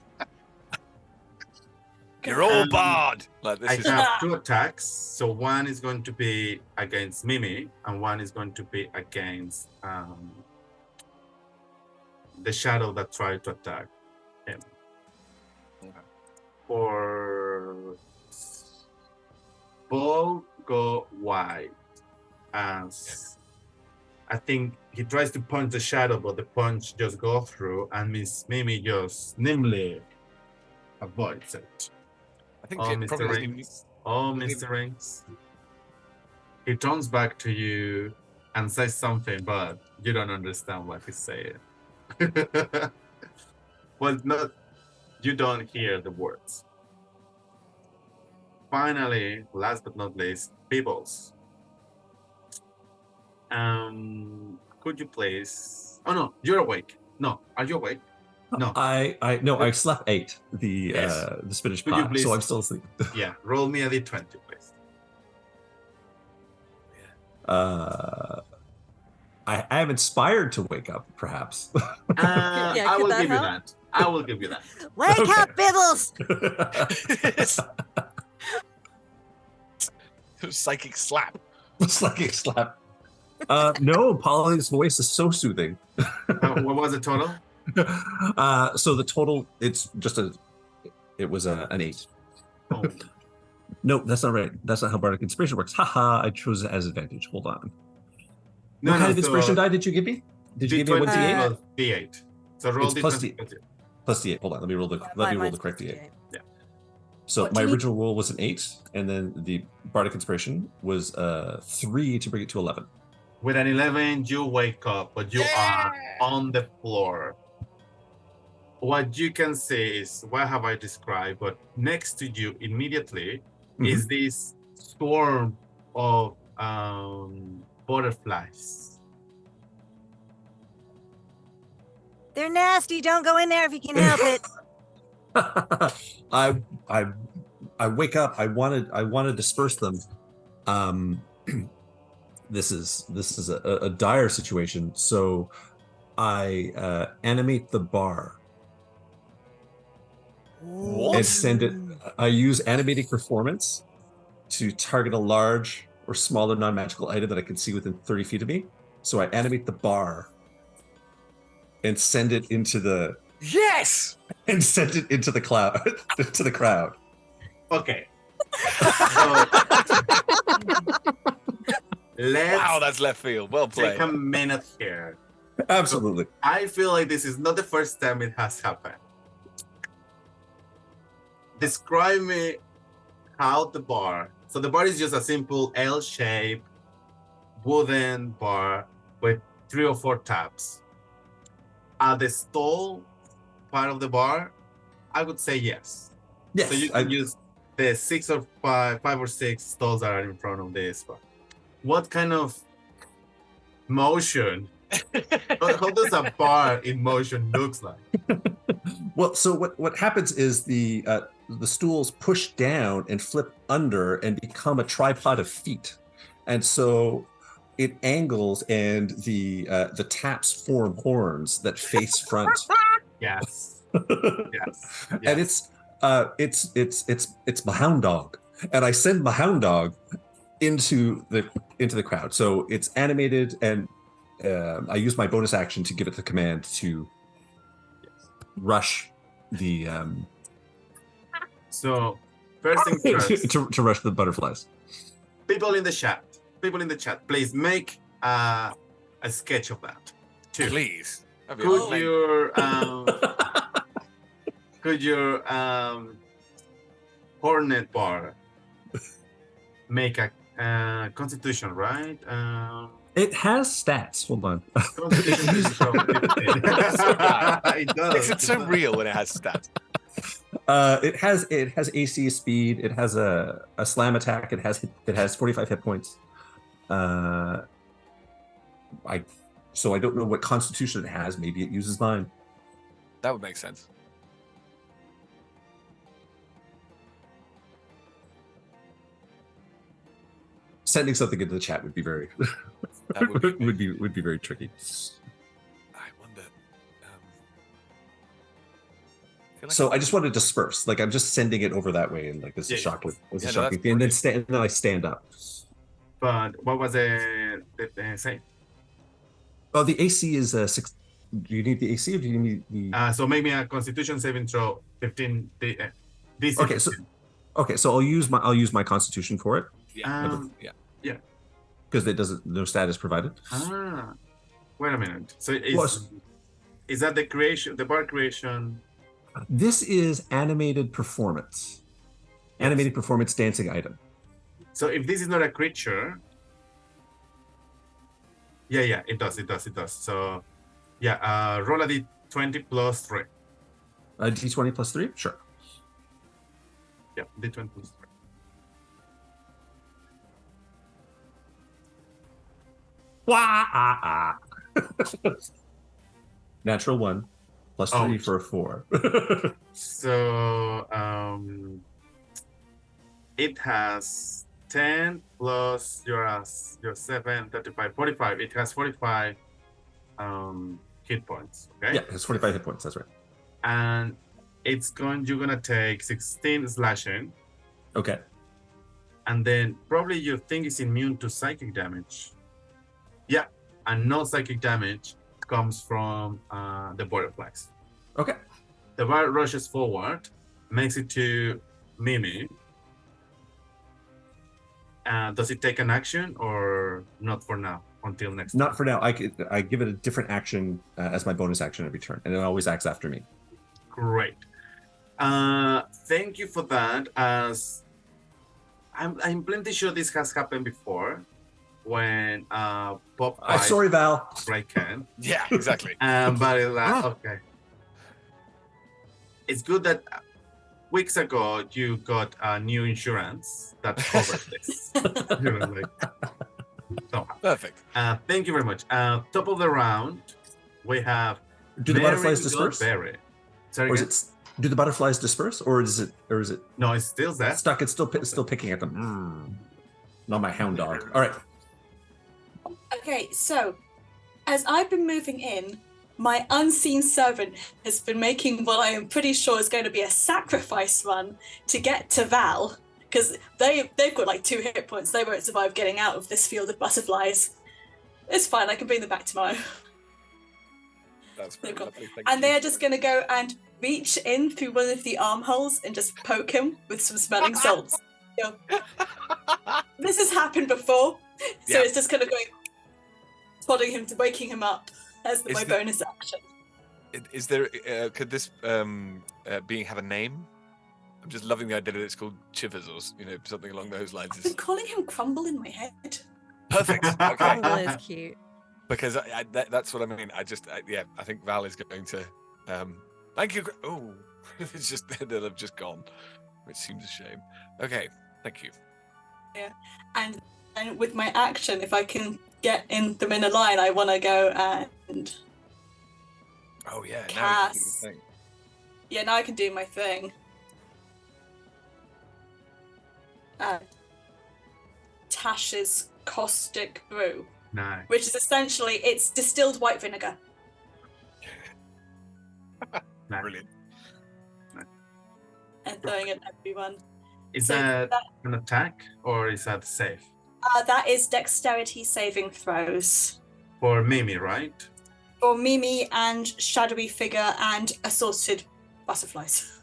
You're all Um, barred. Like this I is have 2 attacks, so one is going to be against Mimi, and one is going to be against the shadow that tried to attack him. Okay. For ball go wide, as I think he tries to punch the shadow, but the punch just go through, and Miss Mimi just nimbly avoids it. I think Oh, it Mr. probably doesn't even- Rings. Oh, Mr. Rings. He turns back to you and says something, but you don't understand what he's saying. Well, not you don't hear the words. Finally, last but not least, Peebles. Could you please? Oh no, you're awake. No, are you awake? No. I slept 8 the Yes. the spinach Could you pot, please- so I'm still asleep. Yeah, roll me a d20, please. I am inspired to wake up, perhaps. Yeah, I could will that give you help? that. I will give you that. Wake Okay. up, Bibbles! Psychic slap. It's like a slap. No, Polly's voice is so soothing. What was the total? So the total, it was an 8. Oh, No, that's not right. That's not how Bardic Inspiration works. Haha, I chose it as advantage. Hold on. no, What kind of so inspiration die did you give me? Did you give me one D20 d8? plus D8. So roll It's plus D20. D- Plus d8. Hold on. Let me roll the Mine's correct plus d8. D8. So What my do you- original roll was an 8, and then the Bardic Inspiration was 3 to bring it to 11. With an 11, you wake up, but you are on the floor. What you can see is what have I described, but next to you immediately is this storm of butterflies. They're nasty. Don't go in there if you can help it. I wake up. I want to disperse them. This is a dire situation. So I animate the bar and send it. I use animating performance to target a large or smaller non-magical item that I can see within 30 feet of me. So I animate the bar and send it into the cloud to the crowd. Okay. So, let's Wow, that's left field. Well played. take a minute here. Absolutely. I feel like this is not the first time it has happened. Describe me how the bar. So the bar is just a simple L-shaped wooden bar with 3 or 4 taps. At the stall part of the bar, I would say yes. Yes. So you can use the 6 or 5 or 6 stalls that are in front of this bar. What kind of motion? How does a bar in motion looks like? Well, so what happens is the stools push down and flip under and become a tripod of feet, and so it angles and the taps form horns that face front. Yes. Yes. And it's my hound dog, and I send my hound dog into the crowd. So it's animated, and I use my bonus action to give it the command to rush the So first things first. to rush the butterflies. People in the chat, please make a sketch of that. 2. Please. That'd be Could lovely. your hornet bar make a constitution, right? It has stats. Hold on. Constitution is from 15. It does. Makes it so real when it has stats. It has AC speed. It has a slam attack. It has 45 hit points. I don't know what constitution it has. Maybe it uses mine. That would make sense. sending something into the chat would be very That would be would be very tricky. I wonder. Feel like So I just want to disperse. Like I'm just sending it over that way, and like this is Yeah. shocking. It's Yeah, a no, shocking that's thing. And then I stand up. But what was the say? Oh, the AC is 6. Do you need the AC or do you need the? So make me a Constitution saving throw 15. DC. Okay, so 15. so I'll use my Constitution for it yeah, Yeah. because it doesn't no status provided. Wait a minute. So Well, is that the bar creation? This is animated performance. Yes. Animated performance dancing item. So if this is not a creature, yeah, it does. So yeah, roll a d20 plus 3. D20 plus 3? Sure. Yeah, d20 plus 3. Natural 1 plus 3 Ouch. for a 4. So it has 10 plus your 7, 35, 45. It has 45 hit points. Okay. Yeah, it's 45 hit points. That's right. And you're gonna take 16 slashing, Okay. and then probably your thing is immune to psychic damage. Yeah, and no psychic damage comes from the butterflies. Okay. The bar rushes forward, makes it to Mimi. Does it take an action or not for now? Until next. Not for now. I give it a different action as my bonus action every turn, and it always acts after me. Great. Thank you for that. As I'm plenty sure this has happened before when Pop. Sorry, Val. Right, can. yeah, exactly. But okay. It's good that weeks ago you got new insurance that covers this. You know, like, so, Perfect. thank you very much. Top of the round, we have. Do the butterflies Mary disperse? Goldberry. Sorry, Or is again? it? Do the butterflies disperse, or is it? No, it's still there. Stuck. It's still picking at them. Not my hound dog. All right. Okay, so as I've been moving in, my unseen servant has been making what I am pretty sure is going to be a sacrifice run to get to Val, because they've got like 2 hit points. They won't survive getting out of this field of butterflies. It's fine. I can bring them back tomorrow. That's very They've got- lovely. Thank And you. they're just going to go and reach in through one of the armholes and just poke him with some smelling salts. You know, this has happened before, so Yeah. it's just kind of going, prodding him to waking him up as Is my there- bonus action. Is there? Could this being have a name? I'm just loving the idea that it's called Chivers or something along those lines. I've been calling him Crumble in my head. Perfect. Okay. Crumble is cute. Because that's what I mean. I think Val is going to. Thank you. Oh, it's just they'll have just gone, which seems a shame. Okay, thank you. And with my action, if I can get them in a line, I want to go and Oh yeah, now you can do Cass. the thing. yeah, now I can do my thing. Tash's caustic brew, Nice. which is essentially it's distilled white vinegar. Nice. Brilliant. And throwing it at everyone. Is So that an attack or is that safe? That is dexterity saving throws For Mimi, right? for Mimi and shadowy figure and assorted butterflies.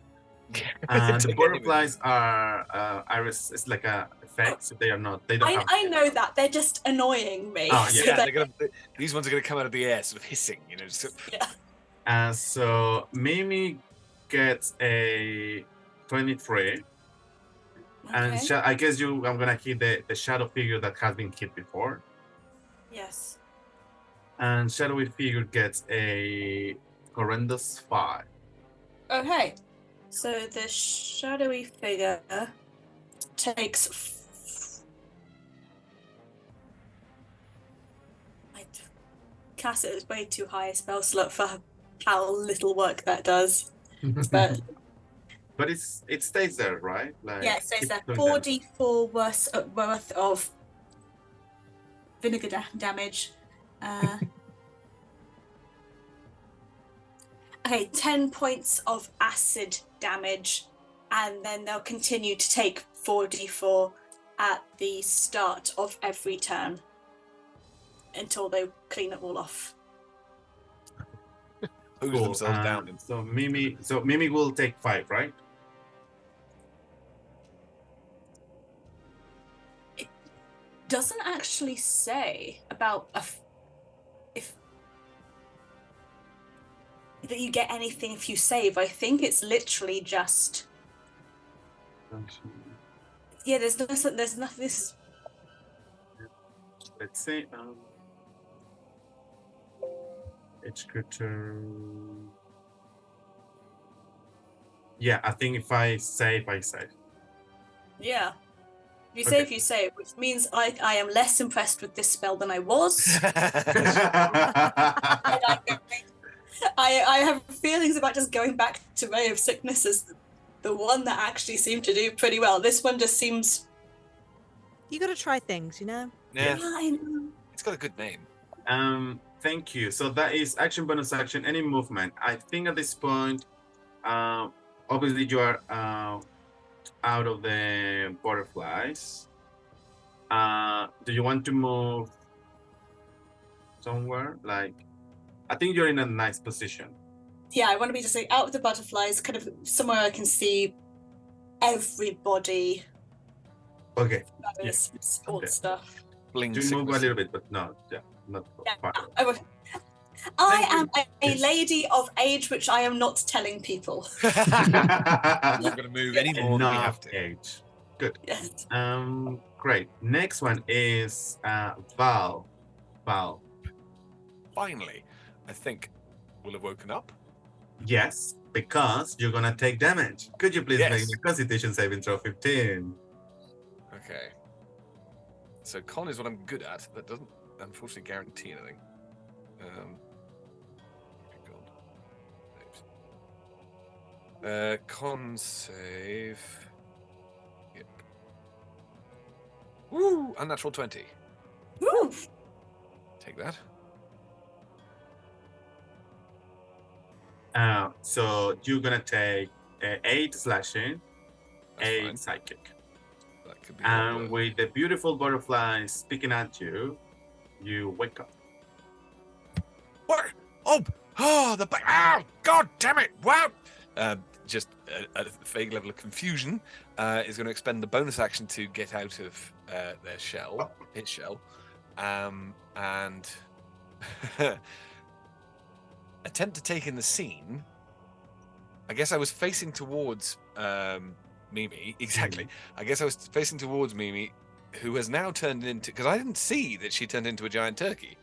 And the butterflies are iris. It's like a effect, so they are not. They don't. have I know that they're just annoying me. Oh, So Yeah, they- these ones are going to come out of the air, sort of hissing. Just, So Mimi gets a 23, and Okay. I guess I'm gonna hit the shadow figure that has been hit before, Yes. and shadowy figure gets a horrendous 5. Okay. So the shadowy figure takes. Cass is way too high a spell slot for how little work that does. But But it stays there, right? Like yeah, it says it's that doing 4d4 worth of vinegar damage. Okay, 10 points of acid damage, and then they'll continue to take 4d4 at the start of every turn until they clean it all off. Hose Cool. themselves down. So Mimi will take 5, right? It doesn't actually say about if that you get anything if you save. I think it's literally just there's nothing. This Let's say each creature. Yeah, I think if I save, I save. yeah. If you Okay. save, you save, which means I am less impressed with this spell than I was. I have feelings about just going back to Ray of Sickness as the one that actually seemed to do pretty well. This one just seems. You got to try things, you know. Yeah, I know. it's got a good name. Thank you. So that is action, bonus action, any movement. I think at this point, obviously you are out of the butterflies. Do you want to move somewhere? Like, I think you're in a nice position. Yeah, I want to be just like out of the butterflies, kind of somewhere I can see everybody. Okay. Various sports Okay. stuff. Bling Do move a sickness. little bit, but not far. I am a lady of age, which I am not telling people. We're not going to move any more than we have Enough to. age. Good. Yes. Great. Next one is Val. Val. Finally, I think we'll have woken up. Yes, because you're gonna take damage. Could you please Yes. make a Constitution saving throw 15? Okay. So con is what I'm good at. That doesn't unfortunately guarantee anything. Con save. Yep. Woo! Unnatural 20. Woo! Take that. So you're gonna take 8 slashing, That's 8 fine. psychic. That could be. And with the beautiful butterflies picking at you, you wake up. What? Oh, the back. Ah, God damn it! Wow. Just a vague level of confusion is going to expend the bonus action to get out of their shell, its shell, and attempt to take in the scene. I guess I was facing towards Mimi. Exactly. I guess I was facing towards Mimi, who has now turned into, because I didn't see that she turned into a giant turkey.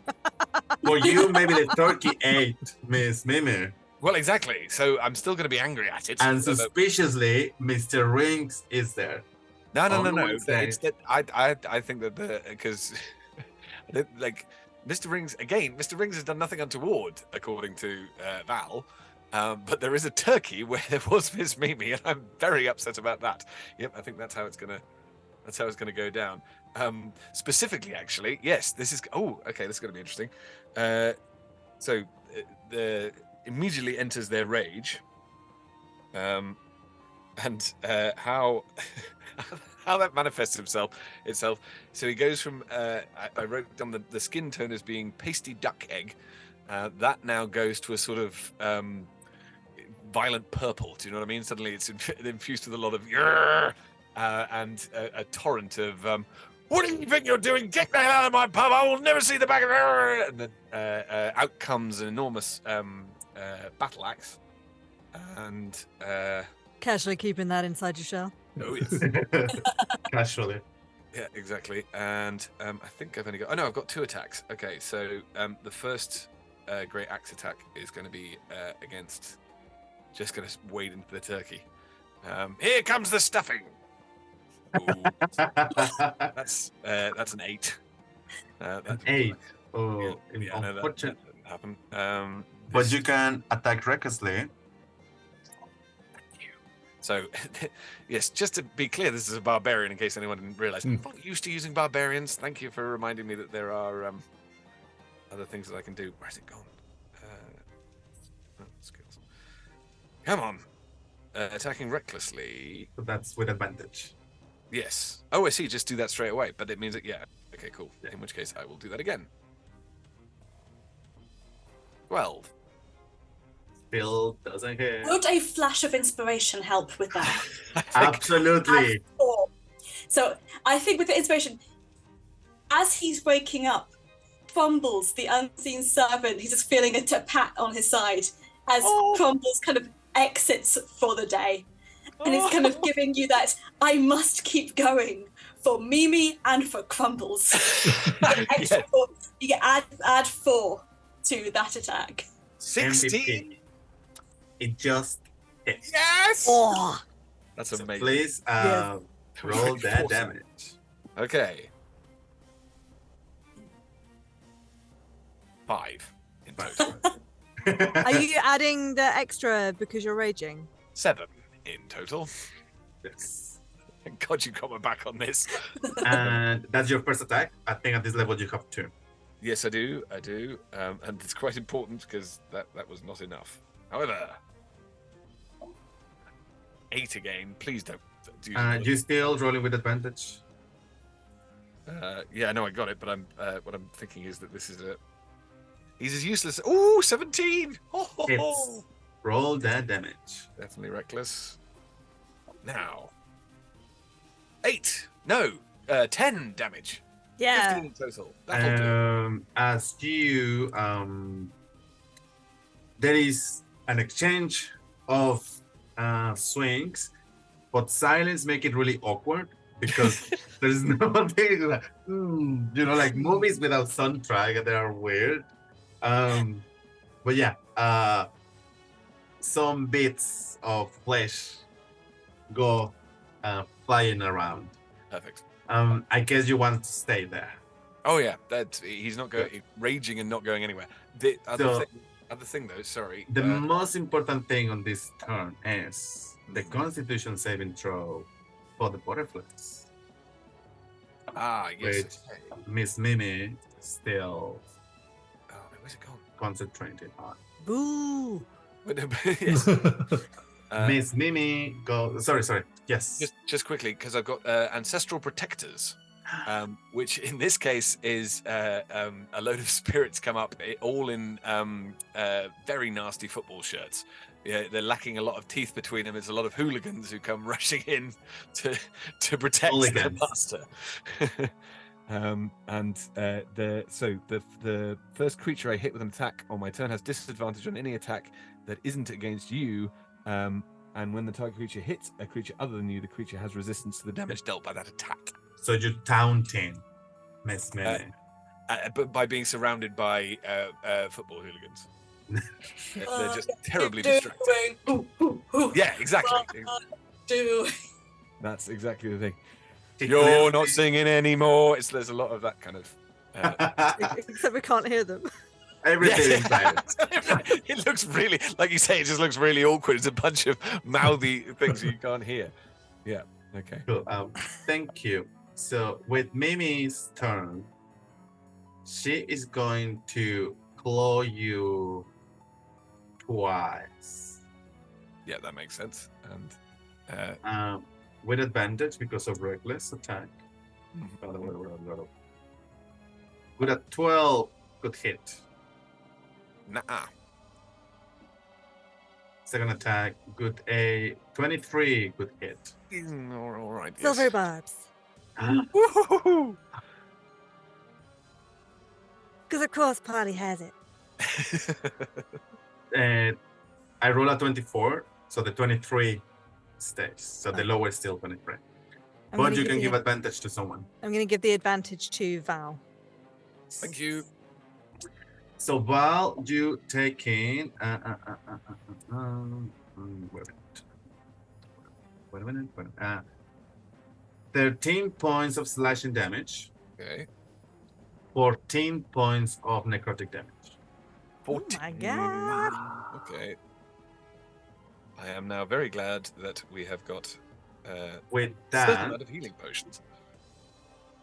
For you, maybe the turkey ate Miss Mimi. Well, exactly. So I'm still going to be angry at it. And so that- suspiciously, Mr. Rings is there. No. All I would say- It's that I think that because like Mr. Rings again. Mr. Rings has done nothing untoward, according to Val. But there is a turkey where there was Miss Mimi, and I'm very upset about that. Yep, I think that's how it's gonna go down. Specifically, actually, yes. This is okay. This is gonna be interesting. So the immediately enters their rage. And how how that manifests itself. So he goes from I wrote down the skin tone as being pasty duck egg. That now goes to a sort of violent purple. Do you know what I mean? Suddenly it's infused with a lot of and a torrent of what do you think you're doing? Get the hell out of my pub! I will never see the back of it. And then out comes an enormous battle axe. And Casually keeping that inside your shell. oh yes. Casually. Yeah, exactly. And I think I've only got. Oh no, I've got 2 attacks. Okay, so the first great axe attack is going to be against. Just going to wade into the turkey. Here comes the stuffing. Ooh, that's an 8. That's 8. Oh, Yeah, no, unfortunate. that didn't happen. But you can attack recklessly. So, yes, just to be clear, this is a barbarian in case anyone didn't realize. I'm not used to using barbarians. Thank you for reminding me that there are other things that I can do. Where's it gone? Skills. Come on. Attacking recklessly. So that's with advantage. Yes. Oh, I see. Just do that straight away. But it means that, yeah. Okay, cool. In which case, I will do that again. 12. Still doesn't hit. Would a flash of inspiration help with that? Absolutely. Add 4. So I think with the inspiration, as he's waking up, Crumbles, the unseen servant, he's just feeling a pat on his side as Crumbles kind of exits for the day. And it's kind of giving you that, I must keep going for Mimi and for Crumbles. Extra 4. You get add 4 to that attack. 16. MVP. It just hits. Yes! Oh, That's So amazing. please roll that damage. Okay. 5 in total. are you adding the extra because you're raging? 7 in total. Yes. Thank God you got my back on this. And that's your first attack. I think at this level you have 2. Yes, I do. And it's quite important because that was not enough. However, 8 again. Please don't do You still rolling with advantage? yeah, I know I got it, but what I'm thinking is that this is he's as useless. Ooh, 17! Hits. Roll that damage. Definitely reckless. Now. 8! No! 10 damage. Yeah. 15 in total. That'll do. As you there is an exchange of swings, but silence make it really awkward because there's nothing like, like movies without soundtrack, they are weird. But yeah, some bits of flesh go flying around. Perfect. I guess you want to stay there. Oh yeah, he's not going raging and not going anywhere. The other thing though, sorry. The most important thing on this turn is the Constitution saving throw for the butterflies. Yes. Which Miss Mimi still Where's it gone? concentrated on. Boo. Yes. Miss Mimi go. Sorry. Yes. Just quickly, because I've got ancestral protectors, which in this case is a load of spirits come up, all in very nasty football shirts. Yeah, they're lacking a lot of teeth between them. It's a lot of hooligans who come rushing in to protect their master. The first creature I hit with an attack on my turn has disadvantage on any attack that isn't against you. And when the target creature hits a creature other than you, the creature has resistance to the damage dealt by that attack. So you're taunting Miss Mimi. But by being surrounded by football hooligans. They're just terribly distracting. Yeah, exactly. That's exactly the thing. You're not singing anymore. There's a lot of that kind of. Except we can't hear them. Everything in silence. It looks really, like you say, it just looks really awkward. It's a bunch of mouthy things you can't hear. Yeah. Okay. Cool. Thank you. So with Mimi's turn, she is going to claw you twice. Yeah, that makes sense. And with advantage because of reckless attack. Good at 12, good hit. Nah. Second attack, good a 23, good hit. All right. Silver barbs. Because of course Polly has it. I roll a 24, so the 23 stays. So the lower is still 23. But you can give advantage to someone. I'm going to give the advantage to Val. Thank you. So Val, you take in. Wait a minute. 13 points of slashing damage. Okay. 14 points of necrotic damage. 14. Oh my god. Okay. I am now very glad that we have got With a certain that, amount of healing potions.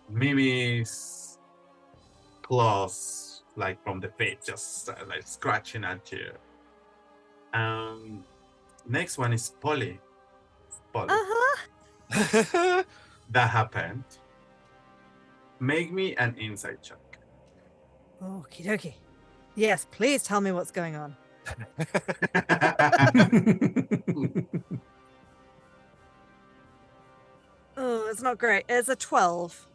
Mimi's claws, like from the pit, just like scratching at you. Next one is Polly. Polly. Uh-huh. That happened. Make me an insight check. Okie dokie. Yes, please tell me what's going on. Oh, it's not great. It's a 12.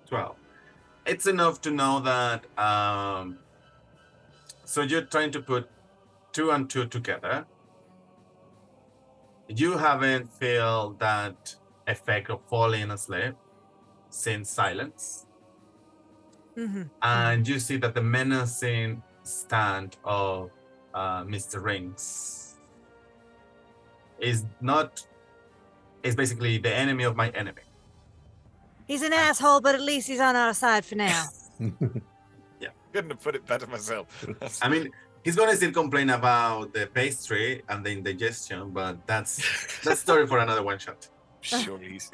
12. It's enough to know that. So you're trying to put 2 and 2 together. You haven't felt that effect of falling asleep since silence. Mm-hmm. And you see that the menacing stand of Mr. Rings is basically the enemy of my enemy. He's an asshole, but at least he's on our side for now. Couldn't have put it better myself. I mean, he's gonna still complain about the pastry and the indigestion, but that's story for another one shot. Sure he's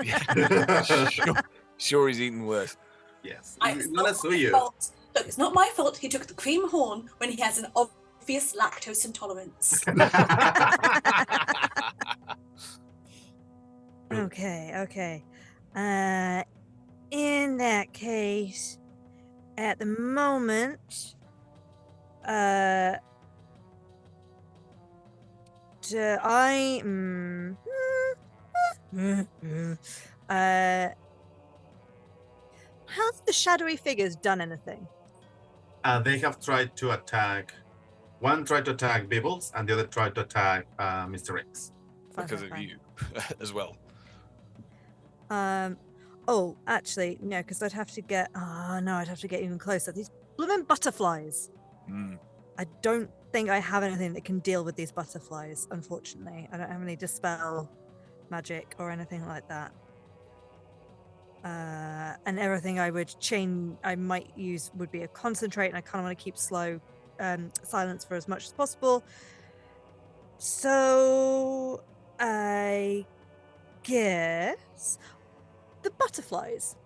sure he's eaten worse. Yes, It's he's not gonna sue my you. fault. Look, it's not my fault he took the cream horn when he has an obvious lactose intolerance. Okay. In that case, at the moment, have the shadowy figures done anything? They have tried to attack. One tried to attack Bibbles, and the other tried to attack Mr. Rings. Because of you as well. Oh, actually, no, because I'd have to get. Oh no, I'd have to get even closer. These blooming butterflies. I don't think I have anything that can deal with these butterflies. Unfortunately, I don't have any dispel magic or anything like that. And everything I might use would be a concentrate, and I kind of want to keep silence for as much as possible. So I guess the butterflies.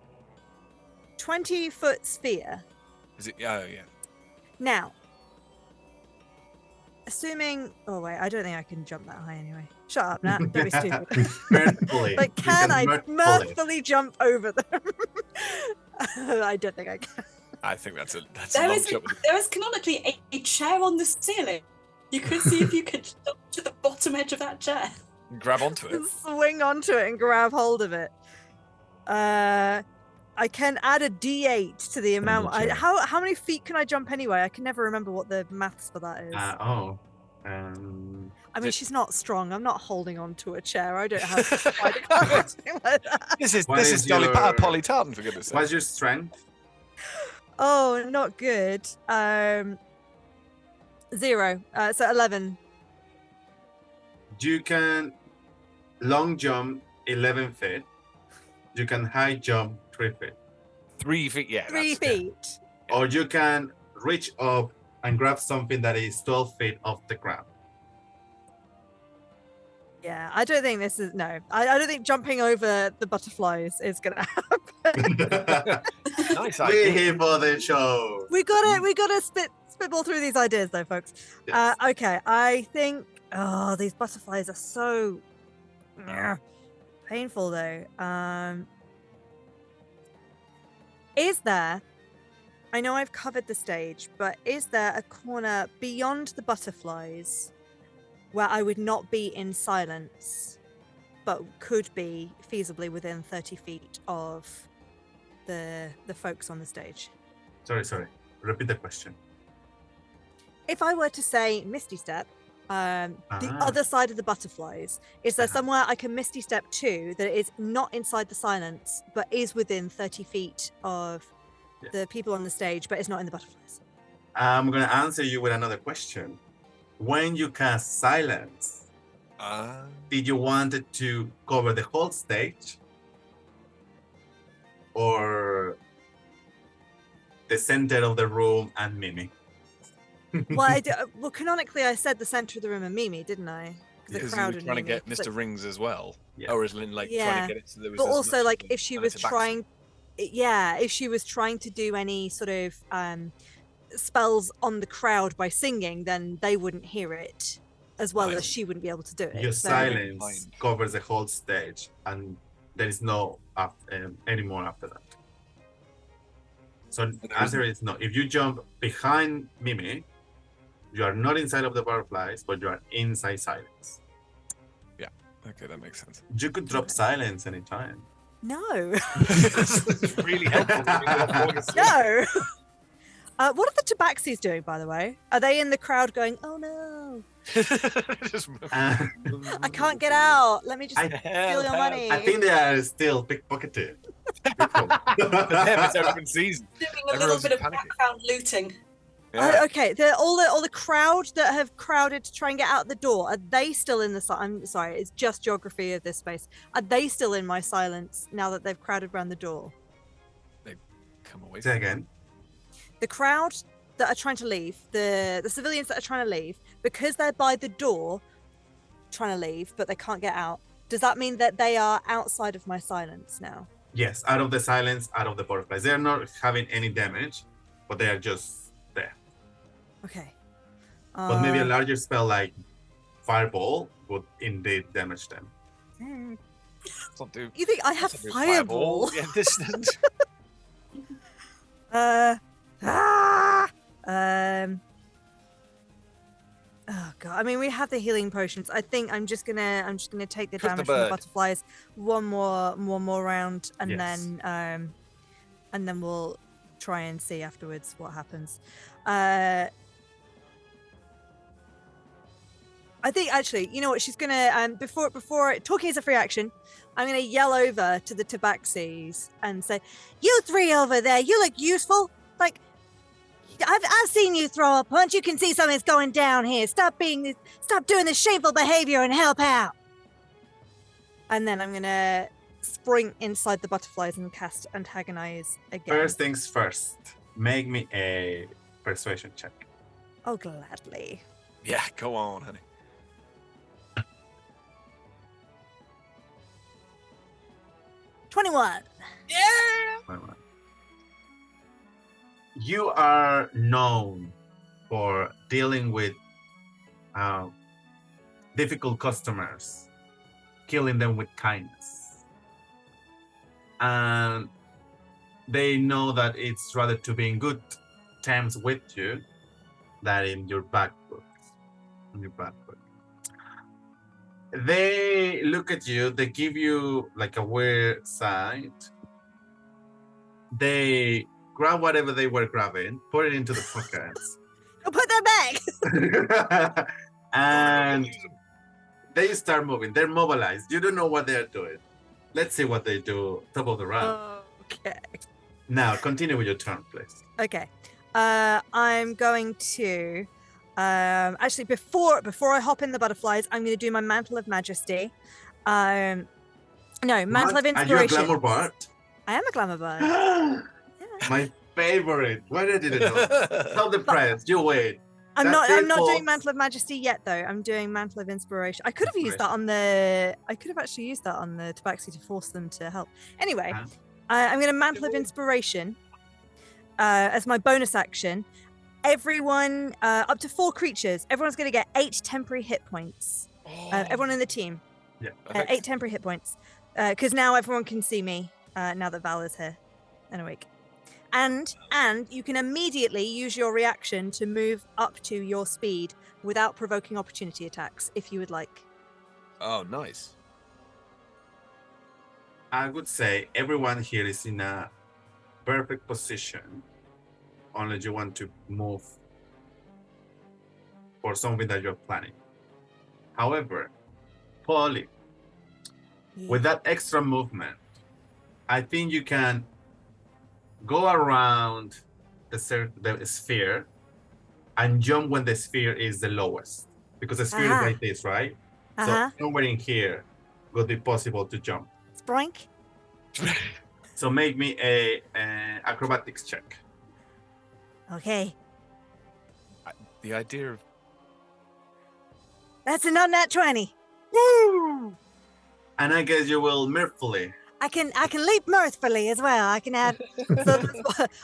20-foot sphere. Is it? Oh yeah. Now, assuming. Oh wait, I don't think I can jump that high anyway. Shut up, Nat. Don't be stupid. Mirthfully. Like, can I Mirthfully. mirthfully jump over them? I don't think I can. I think that's a There long is shot. there is canonically a chair on the ceiling. You could see if you could jump to the bottom edge of that chair. Grab onto it. Swing onto it and grab hold of it. I can add a D8 to the amount. chair. How many feet can I jump anyway? I can never remember what the maths for that is. I mean, she's not strong. I'm not holding on to a chair. I don't have spider climb or anything like that. This is What is Dolly your- Polly Tartan, for goodness sake. What's your strength? Oh, not good. 0. So 11. You can long jump 11 feet. You can high jump 3 feet. 3 feet, yeah. 3 that's- feet. Or you can reach up and grab something that is 12 feet off the ground. Yeah, I don't think this is no. I don't think jumping over the butterflies is gonna happen. Nice We're idea. here for the show. we gotta spitball through these ideas though, folks. Yes. Okay, I think these butterflies are so painful though. Is there? I know I've covered the stage, but is there a corner beyond the butterflies where I would not be in silence, but could be feasibly within 30 feet of the folks on the stage? Sorry. Repeat the question. If I were to say Misty Step, the other side of the butterflies, is there somewhere I can Misty Step to that is not inside the silence, but is within 30 feet of the people on the stage, but is not in the butterflies? I'm going to answer you with another question. When you cast silence, did you want it to cover the whole stage? Or the center of the room and Mimi? Well, well, canonically, I said the center of the room and Mimi, didn't I? the Because you crowd were and trying to near me, get 'cause, Mr. like, Rings as well. Yeah. Or is Lynn like trying Yeah. to get it so there was but as also much like of if she an was interaction? trying, if she was trying to do any sort of spells on the crowd by singing, then they wouldn't hear it, as well Nice. as she wouldn't be able to do it. Your So- silence Behind. covers the whole stage, and there is no any more after that. So there answer is no. If you jump behind Mimi, you are not inside of the butterflies, but you are inside silence. Okay, that makes sense. You could drop silence anytime. No. It's really helpful. when people are falling asleep. No. What are the tabaxis doing, by the way? Are they in the crowd going, "Oh no, Just I can't get out. Let me just steal Help, your help." money." I think they are still pickpocketed. For them, it's open season. Doing a little Everyone's bit of panicking. background looting. Yeah. Okay, all the crowd that have crowded to try and get out the door, are they still in the I'm sorry, it's just geography of this space. Are they still in my silence now that they've crowded around the door? Come away. Say again. The crowd that are trying to leave, the civilians that are trying to leave, because they're by the door trying to leave, but they can't get out, does that mean that they are outside of my silence now? Yes, out of the silence, out of the butterflies. They are not having any damage, but they are just there. Okay. But maybe a larger spell like Fireball would indeed damage them. Let's not do- You think I have let's not do fireball? Yeah, distance. Oh god. I mean, we have the healing potions. I think I'm just gonna take the Cut the damage from the bird. butterflies one more round, and Yes. then we'll try and see afterwards what happens. I think actually, you know what? She's gonna before talking is a free action. I'm gonna yell over to the tabaxis and say, "You three over there, you look useful. Like, I've seen you throw a punch. You can see something's going down here. Stop doing this shameful behavior and help out." And then I'm gonna sprint inside the butterflies and cast antagonize again. First things first, make me a persuasion check. Oh, gladly. Yeah, go on, honey. 21. You are known for dealing with difficult customers, killing them with kindness. And they know that it's rather to be in good terms with you than in your back book. They look at you, they give you like a weird side. They grab whatever they were grabbing, put it into the pockets. I'll put that back. And they start moving. They're mobilized. You don't know what they're doing. Let's see what they do top of the round. Okay. Now, continue with your turn, please. Okay. I'm going to actually before I hop in the butterflies, I'm going to do my Mantle of Majesty. No, Mantle of Are you a Inspiration. glamour bard? I am a glamour bard. My favorite. Why did you know? Tell the press. You wait. I'm That's not it, doing folks. Mantle of Majesty yet though. I'm doing Mantle of Inspiration. I could have used that on the actually used that on the Tabaxi to force them to help. Anyway, Uh-huh. I'm going to Mantle of Inspiration as my bonus action. Everyone, up to 4 creatures, everyone's going to get 8 temporary hit points. Everyone in the team, Yeah. 8 temporary hit points. Because now everyone can see me now that Val is here and awake. And you can immediately use your reaction to move up to your speed without provoking opportunity attacks, if you would like. Oh, nice. I would say everyone here is in a perfect position, unless you want to move for something that you're planning. However, Polly, with that extra movement, I think you can go around the sphere and jump when the sphere is the lowest, because the sphere is like this, right? So somewhere in here would be possible to jump. Sproink. So make me a acrobatics check. Okay. The idea of That's a non-nat 20. Woo! And I guess you will mirthfully. I can leap mirthfully as well. I can add.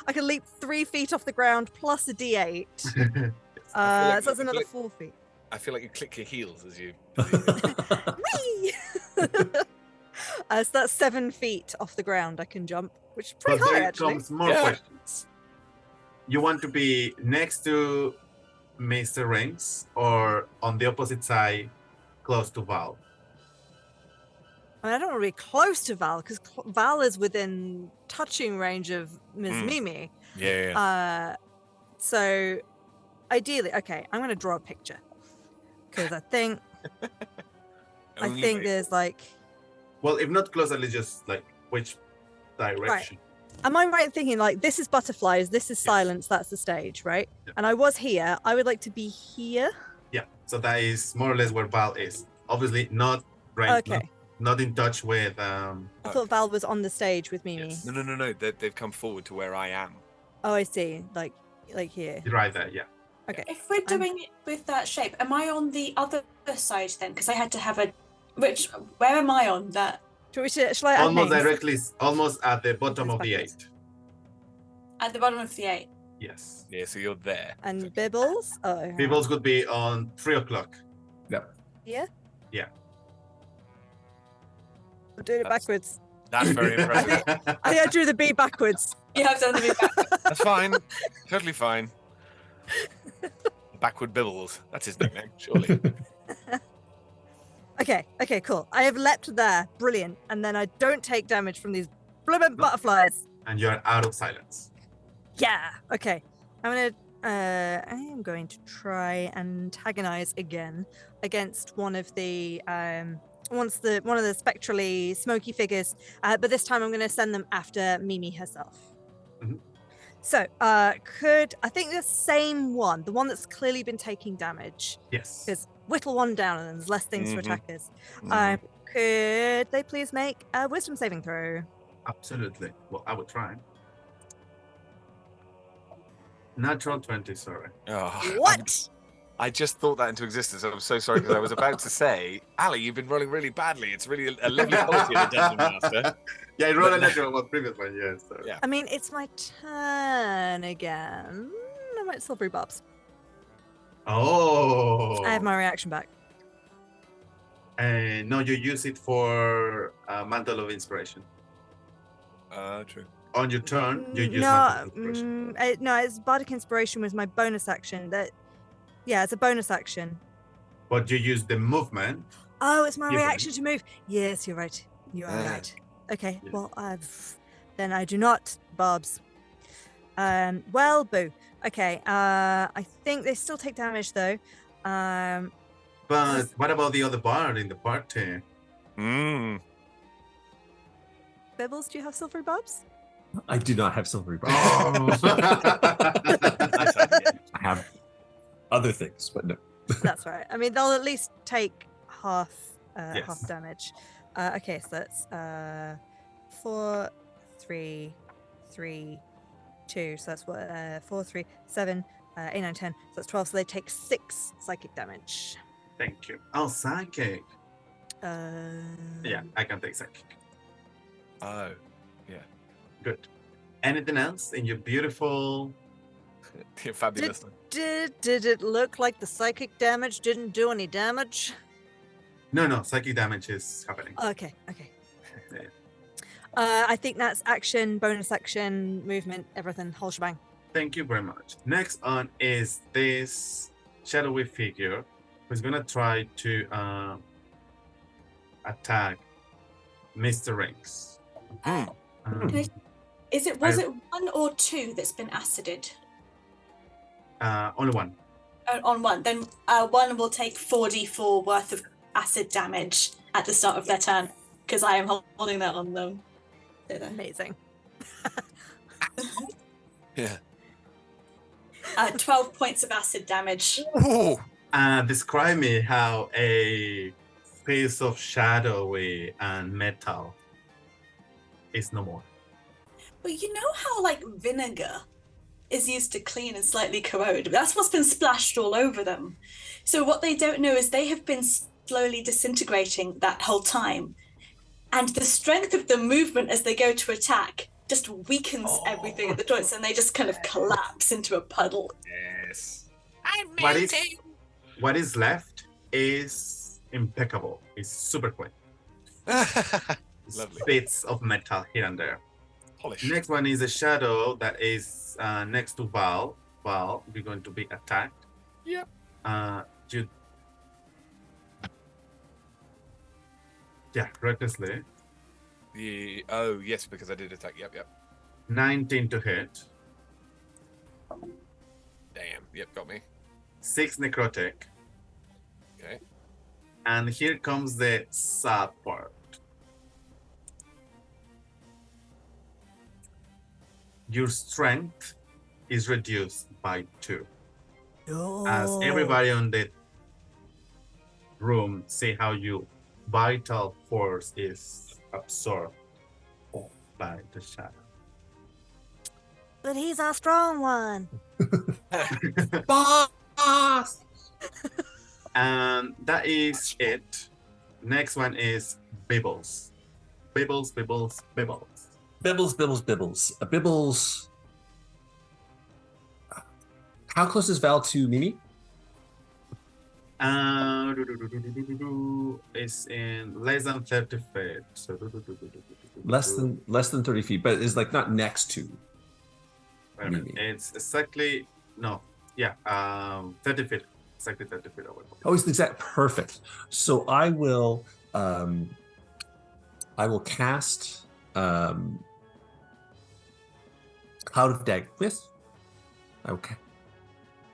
I can leap 3 feet off the ground plus a D8. like So that's you another click- 4 feet. I feel like you click your heels as you. Whee! So that's 7 feet off the ground. I can jump, which is pretty But high there actually. comes more Yeah. questions. You want to be next to Mr. Rings or on the opposite side, close to Val? I mean, I don't want to be close to Val because Val is within touching range of Ms. Mimi. Yeah. So ideally, okay, I'm going to draw a picture because I think Only way. there's like. Well, if not close, at least just like which direction? Am I right in thinking like this is butterflies, this is silence, that's the stage, right? Yeah. And I was here. I would like to be here. Yeah. So that is more or less where Val is. Obviously, not right. Okay. Not in touch with. I thought Val was on the stage with Mimi. Yes. No. They've come forward to where I am. Oh, I see. Like here. Right there. Yeah. Okay. If we're doing it with that shape, am I on the other side then? Because I had to have a. Where am I on that? Shall I add Almost names? directly, almost at the bottom of the Backwards. 8. At the bottom of the 8. Yes. Yeah, so you're there. And Bibbles? Oh. People's could be on 3 o'clock. Yep. Yeah? Yeah. I'm doing it That's- backwards. That's very impressive. I think I drew the B backwards. You have done the big back. That's fine. Totally fine. Backward Bibbles. That's his nickname, surely. Okay, cool. I have leapt there. Brilliant. And then I don't take damage from these blooming butterflies. And you're out of silence. Yeah. Okay. I am going to try antagonize again against one of the one of the spectrally smoky figures, but this time I'm going to send them after Mimi herself. Mhm. So, I think the same one, the one that's clearly been taking damage, Yes. because whittle one down and then there's less things to Mhm. attack us. Mhm. Could they please make a wisdom saving throw? Absolutely. Well, I would try. Natural 20, sorry. Oh, What? I just thought that into existence. I'm so sorry because I was about to say, Ali, you've been rolling really badly. It's really a lovely quality of the Dungeon Master. Yeah, I rolled a natural one previous one, yeah. So. Yeah. I mean, it's my turn again. I might silvery bobs. Oh. I have my reaction back. No, you use it for Mantle of Inspiration. True. On your turn, you use no, Mantle of Inspiration. no, it's Bardic Inspiration was my bonus action. Yeah, it's a bonus action. But you use the movement. Oh, it's my Given. reaction to move. Yes, you're right. You are Ah. right. Okay, Yeah. well, then I do not, Bobs. Well, boo. Okay, I think they still take damage though. But what about the other bard in the party? Mm. Bibbles, do you have silvery bobs? I do not have silvery bars. Oh. Nice idea. I have other things, but no. That's right. I mean, they'll at least take half Yes. damage. Okay, so that's 4, 3, 3, 2. So that's what 4, 3, 7, 8, 9, 10. So that's 12. So they take 6 psychic damage. Thank you. Oh, psychic. Yeah, I can take psychic. Oh. Good. Anything else in your beautiful? You're fabulous. Did it look like the psychic damage didn't do any damage? No, psychic damage is happening. Okay. Yeah. I think that's action, bonus action, movement, everything, whole shebang. Thank you very much. Next on is this shadowy figure who's gonna try to attack Mr. Rings. Hmm. Um, Was it 1 or 2 that's been acided? only one. On 1. Then 1 will take 4d4 worth of acid damage at the start of their turn, because I am holding that on them. Amazing. Yeah. 12 points of acid damage. Oh. Describe me how a piece of shadowy and metal is no more. But you know how, like, vinegar is used to clean and slightly corrode? That's what's been splashed all over them. So what they don't know is they have been slowly disintegrating that whole time. And the strength of the movement as they go to attack just weakens everything at the joints, and they just kind of collapse into a puddle. Yes. What is left is impeccable. It's super clean. Lovely. Bits of metal here and there. Polish. Next one is a shadow that is next to Val. Val, you're going to be attacked. Yep. Recklessly. Oh, yes, because I did attack. Yep. 19 to hit. Damn. Yep, got me. 6 necrotic. Okay. And here comes the sad part. Your strength is reduced by 2. As everybody on the room see how your vital force is absorbed by the shadow. But he's our strong one. Boss! And that is it. Next one is Bibbles. Bibbles. Bibbles. Bibbles. How close is Val to Mimi? It's in less than 30 feet. So Less than 30 feet, but is like not next to. Wait a minute. It's exactly 30 feet. Exactly 30 feet away. Oh, it's exact perfect. So I will cast Cloud of Daggers. Okay.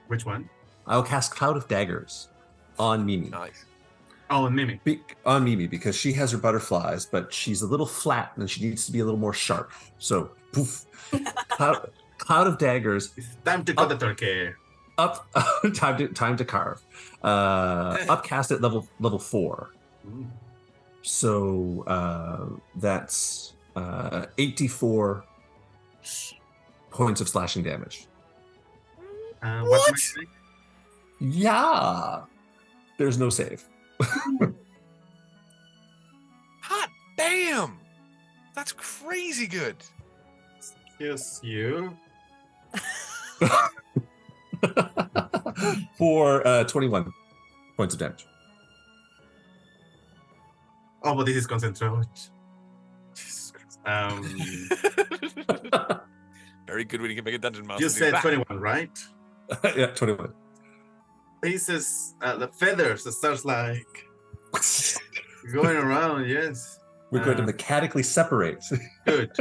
Which one? I'll cast Cloud of Daggers on Mimi. Nice. Oh, and Mimi. On Mimi, because she has her butterflies, but she's a little flat and she needs to be a little more sharp. So, poof. Cloud of Daggers. It's time to cut the turkey. Up, time to carve. Upcast at level 4. So that's 84 points of slashing damage. What? Yeah. There's no save. Hot damn! That's crazy good. Excuse you. For 21 points of damage. Oh, but this is concentration. Jesus Christ. Very good when you can make a dungeon master. You do said that. 21, right? Yeah, 21. Pieces, the feathers, it starts like going around. Yes. We're going to mechanically separate. Good.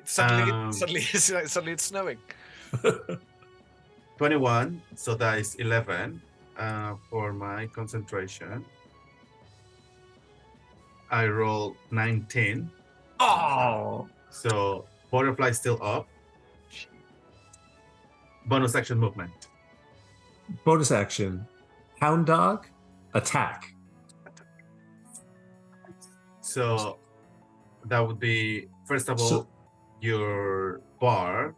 Suddenly it's snowing. 21, so that is 11 for my concentration. I roll 19. Oh! So butterfly still up. Bonus action movement. Bonus action. Hound dog. Attack. So that would be, first of all, your bar.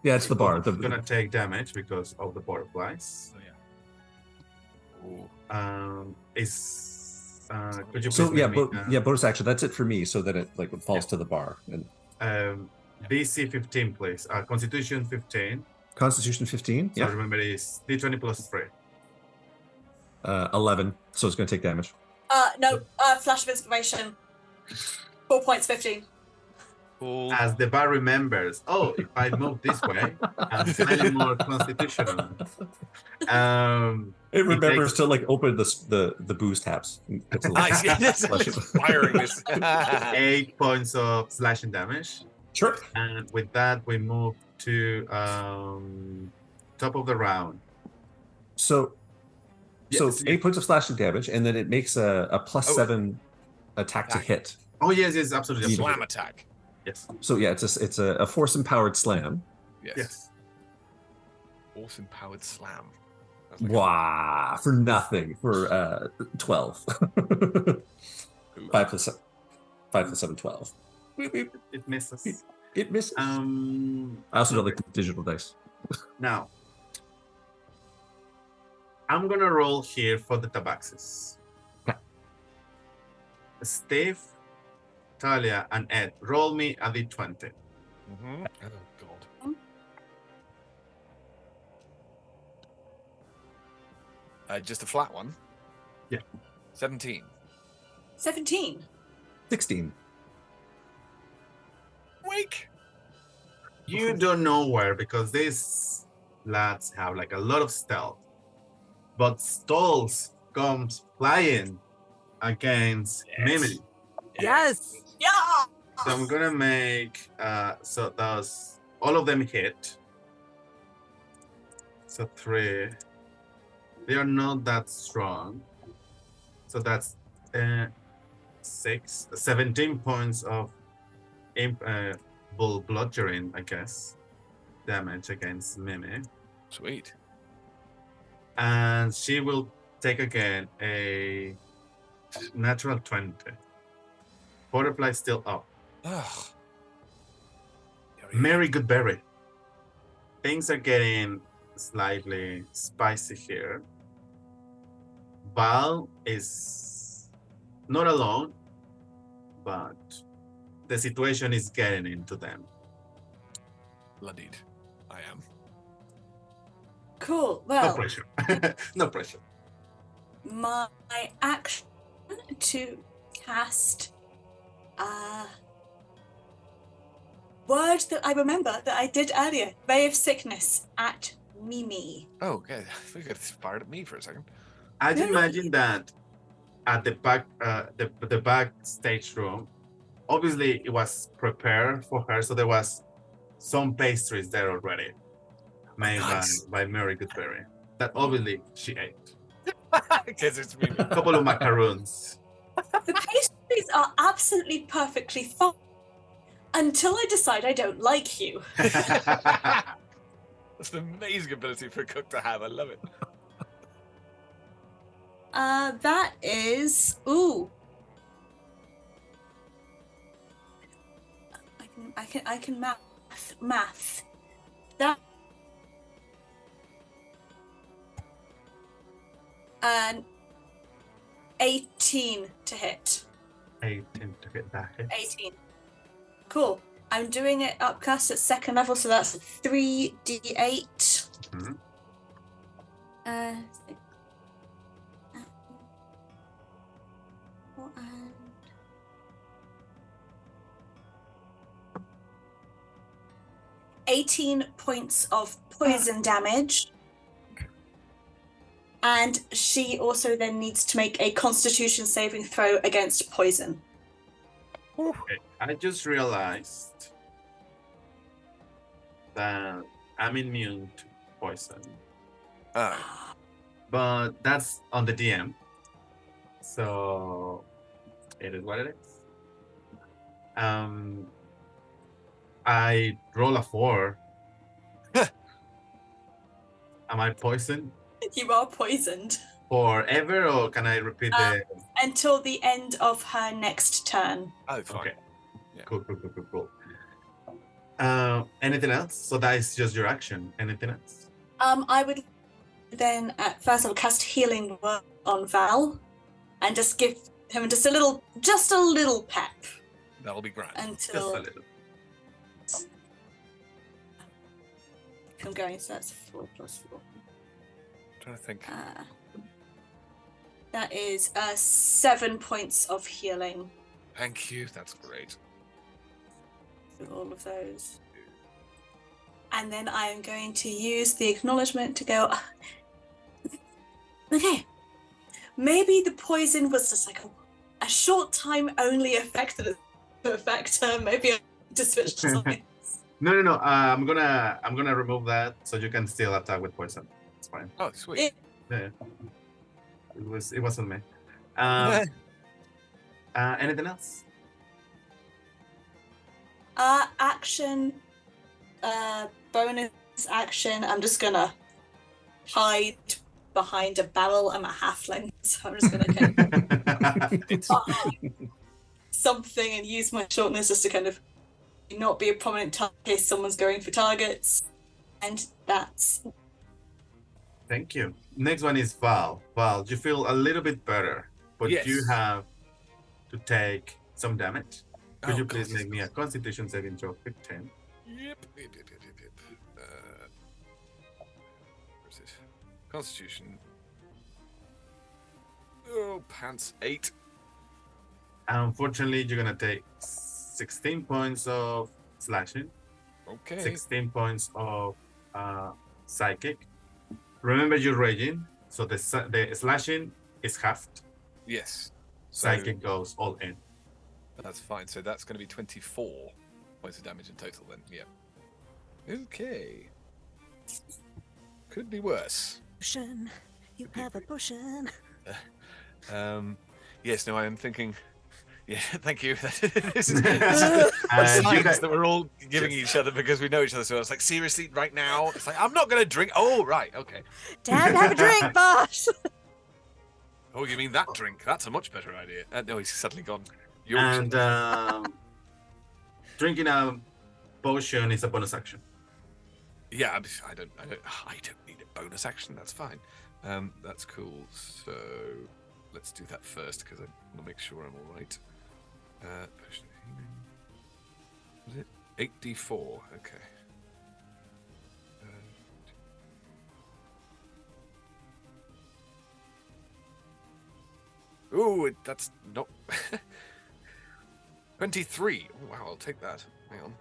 Yeah, it's the bar. It's gonna take damage because of the butterflies. Could you please bonus action. That's it for me, so that it falls to the bar. And DC 15, please. Constitution 15. Constitution 15. So remember, it's D20 plus 3. 11. So it's going to take damage. Flash of inspiration. 4 points, 15. As the bar remembers, if I move this way, I'm slightly more constitutional. It remembers to open the booze tabs. Nice, yes, firing this. 8 points of slashing damage. Sure. And with that, we move to top of the round. So 8 points of slashing damage, and then it makes a +7 attack to hit. Oh yes, absolutely. Slam attack. Yes. So yeah, it's a force empowered slam. Yes. Force empowered slam. Wow, for nothing for 12. 5 plus 7, 12. It misses. It misses. I also don't like the digital dice. Now, I'm gonna roll here for the tabaxis. Steve, Talia, and Ed, roll me a d20. Mm-hmm. Oh, God. Just a flat one? Yeah. 17. 17. 16. Wake! You don't know where because these lads have like a lot of stealth. But Stalls comes flying against Mimi. Yes. Yeah. So I'm gonna make so those all of them hit. So 3. They are not that strong. So that's 17 points of bludgeoning, I guess, damage against Mimi. Sweet. And she will take again a natural 20. Butterfly still up. Ugh. Mary Goodberry. Things are getting slightly spicy here. Val is not alone, but the situation is getting into them. Bloodied. I am. Cool. No Well, pressure. No pressure. my action to cast a word that I remember that I did earlier, Ray of Sickness at Mimi. Oh, okay. We got fired at me for a second. I'd No, no. imagine that at the back, the backstage room, obviously it was prepared for her, so there was some pastries there already, made Nice. by Mary Goodberry. That obviously she ate. Because it's me. A couple of macaroons. The pastries are absolutely perfectly fine until I decide I don't like you. That's an amazing ability for a cook to have. I love it. That is I can math. That an 18 to hit. 18 to hit that hit. 18. Cool. I'm doing it upcast at second level, so that's 3d8. Mhm. And 18 points of poison damage. And she also then needs to make a Constitution saving throw against poison. Okay. I just realized that I'm immune to poison, Ah, but that's on the DM. So it is what it is. I roll a 4. Am I poisoned You are poisoned forever, or can I repeat the? until the end of her next turn. oh, fine. Okay. Yeah. Cool. Anything else? So that is just your action. Anything else? I would then at first I'll cast Healing Word on Val and just give him just a little pep That'll be grand. Just a until little. I'm going. So that's 4 plus 4. trying to think. That is 7 points of healing Thank you. That's great. with all of those. And then I am going to use the acknowledgement to go. Okay, maybe the poison was just like a short time only effect that affect her. Maybe I need to switch to something. No. I'm gonna remove that so you can still attack with poison. It's fine. Oh, sweet. Yeah. It wasn't me. Anything else? Action. Bonus action. I'm just gonna hide behind a barrel. I'm a halfling, so I'm just gonna kind of something and use my shortness just to kind of not be a prominent target in case someone's going for targets. And that's Thank you. Next one is Val. Val, you feel a little bit better, but Yes. you have to take some damage. Could Oh, you please God, make me a Constitution saving throw 15? Yep. Where is it? Constitution. Oh, pants. 8. Unfortunately, you're gonna take 16 points of slashing, Okay. 16 points of psychic. Remember, you're raging, so the slashing is halved. Yes. So Psychic goes all in. that's fine. So that's going to be 24 points of damage in total then. Yeah. Okay. Could be worse. Potion. You have a potion. Yes, no, I am thinking. Yeah, thank you. This is You signs guys- that we're all giving each other because we know each other. So I was like, seriously, right now? It's like, I'm not going to drink. Oh, right. Okay. Time to have a drink, boss. Oh, you mean that drink? That's a much better idea. No, he's suddenly gone. Yours. And drinking a potion is a bonus action. Yeah, I don't need a bonus action. That's fine. That's cool. So let's do that first because I want to make sure I'm all right. Potion of healing. Was it 8d4? Okay. Ooh, that's not 23. Oh, wow, I'll take that. Hang on.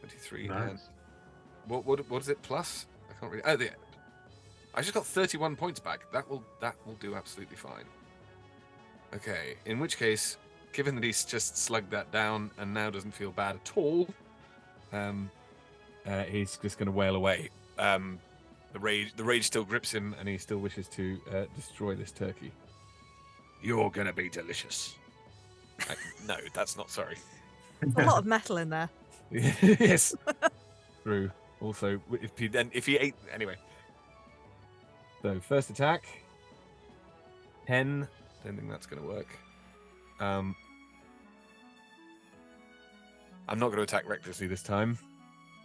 23 Nice. and what is it plus? I can't really. Oh, yeah. I just got 31 points back. That will do absolutely fine. Okay, in which case, given that he's just slugged that down and now doesn't feel bad at all, he's just going to wail away. The rage still grips him, and he still wishes to destroy this turkey. You're going to be delicious. No, that's not. Sorry. A lot of metal in there. Yes. True. Also, if he ate anyway. So first attack, 10. Don't think that's going to work. I'm not going to attack recklessly this time.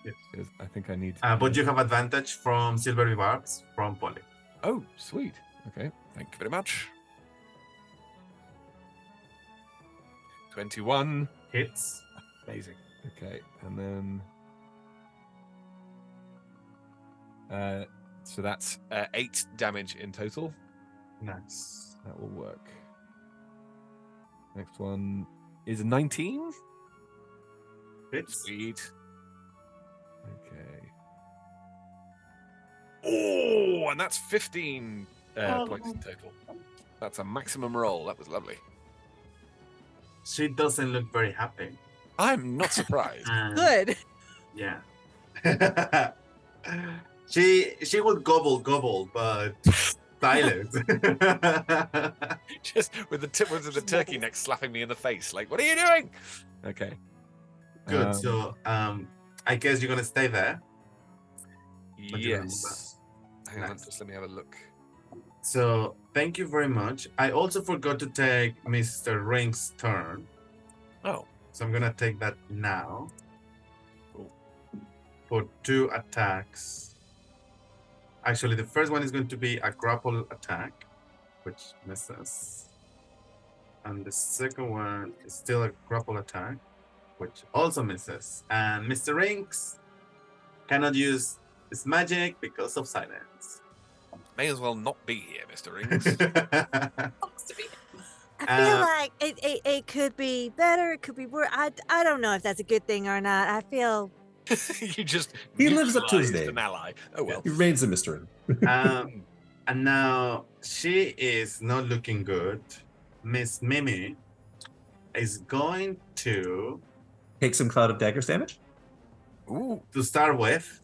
Yes. Because I think I need. To... But you have advantage from silvery barbs from Polly. Oh, sweet. Okay. Thank you very much. 21. Hits. Amazing. Okay, and then so that's 8 damage in total. Nice. That will work. Next one is 19. Hits. Sweet. Okay. Oh, and that's 15 points in total. That's a maximum roll. That was lovely. She doesn't look very happy. I'm not surprised. Good. Yeah. she would gobble, but silent. Just with the tip of the turkey neck slapping me in the face, like, what are you doing? Okay. Good. So I guess you're gonna stay there. But you're gonna move Yes. back. Hang on, Nice. just let me have a look. So thank you very much. I also forgot to take Mr. Ring's turn. Oh. So I'm gonna take that now. Cool. For 2 attacks. Actually, the first one is going to be a grapple attack, which misses. And the second one is still a grapple attack, which also misses. And Mr. Rinks cannot use his magic because of silence. May as well not be here, Mr. Rings. I feel like it could be better. It could be worse. I don't know if that's a good thing or not. I feel You just He lives up to his neutralised name. an ally. Oh well. He reigns a mystery. And now she is not looking good. Miss Mimi is going to Take some Cloud of Daggers damage. Ooh. start with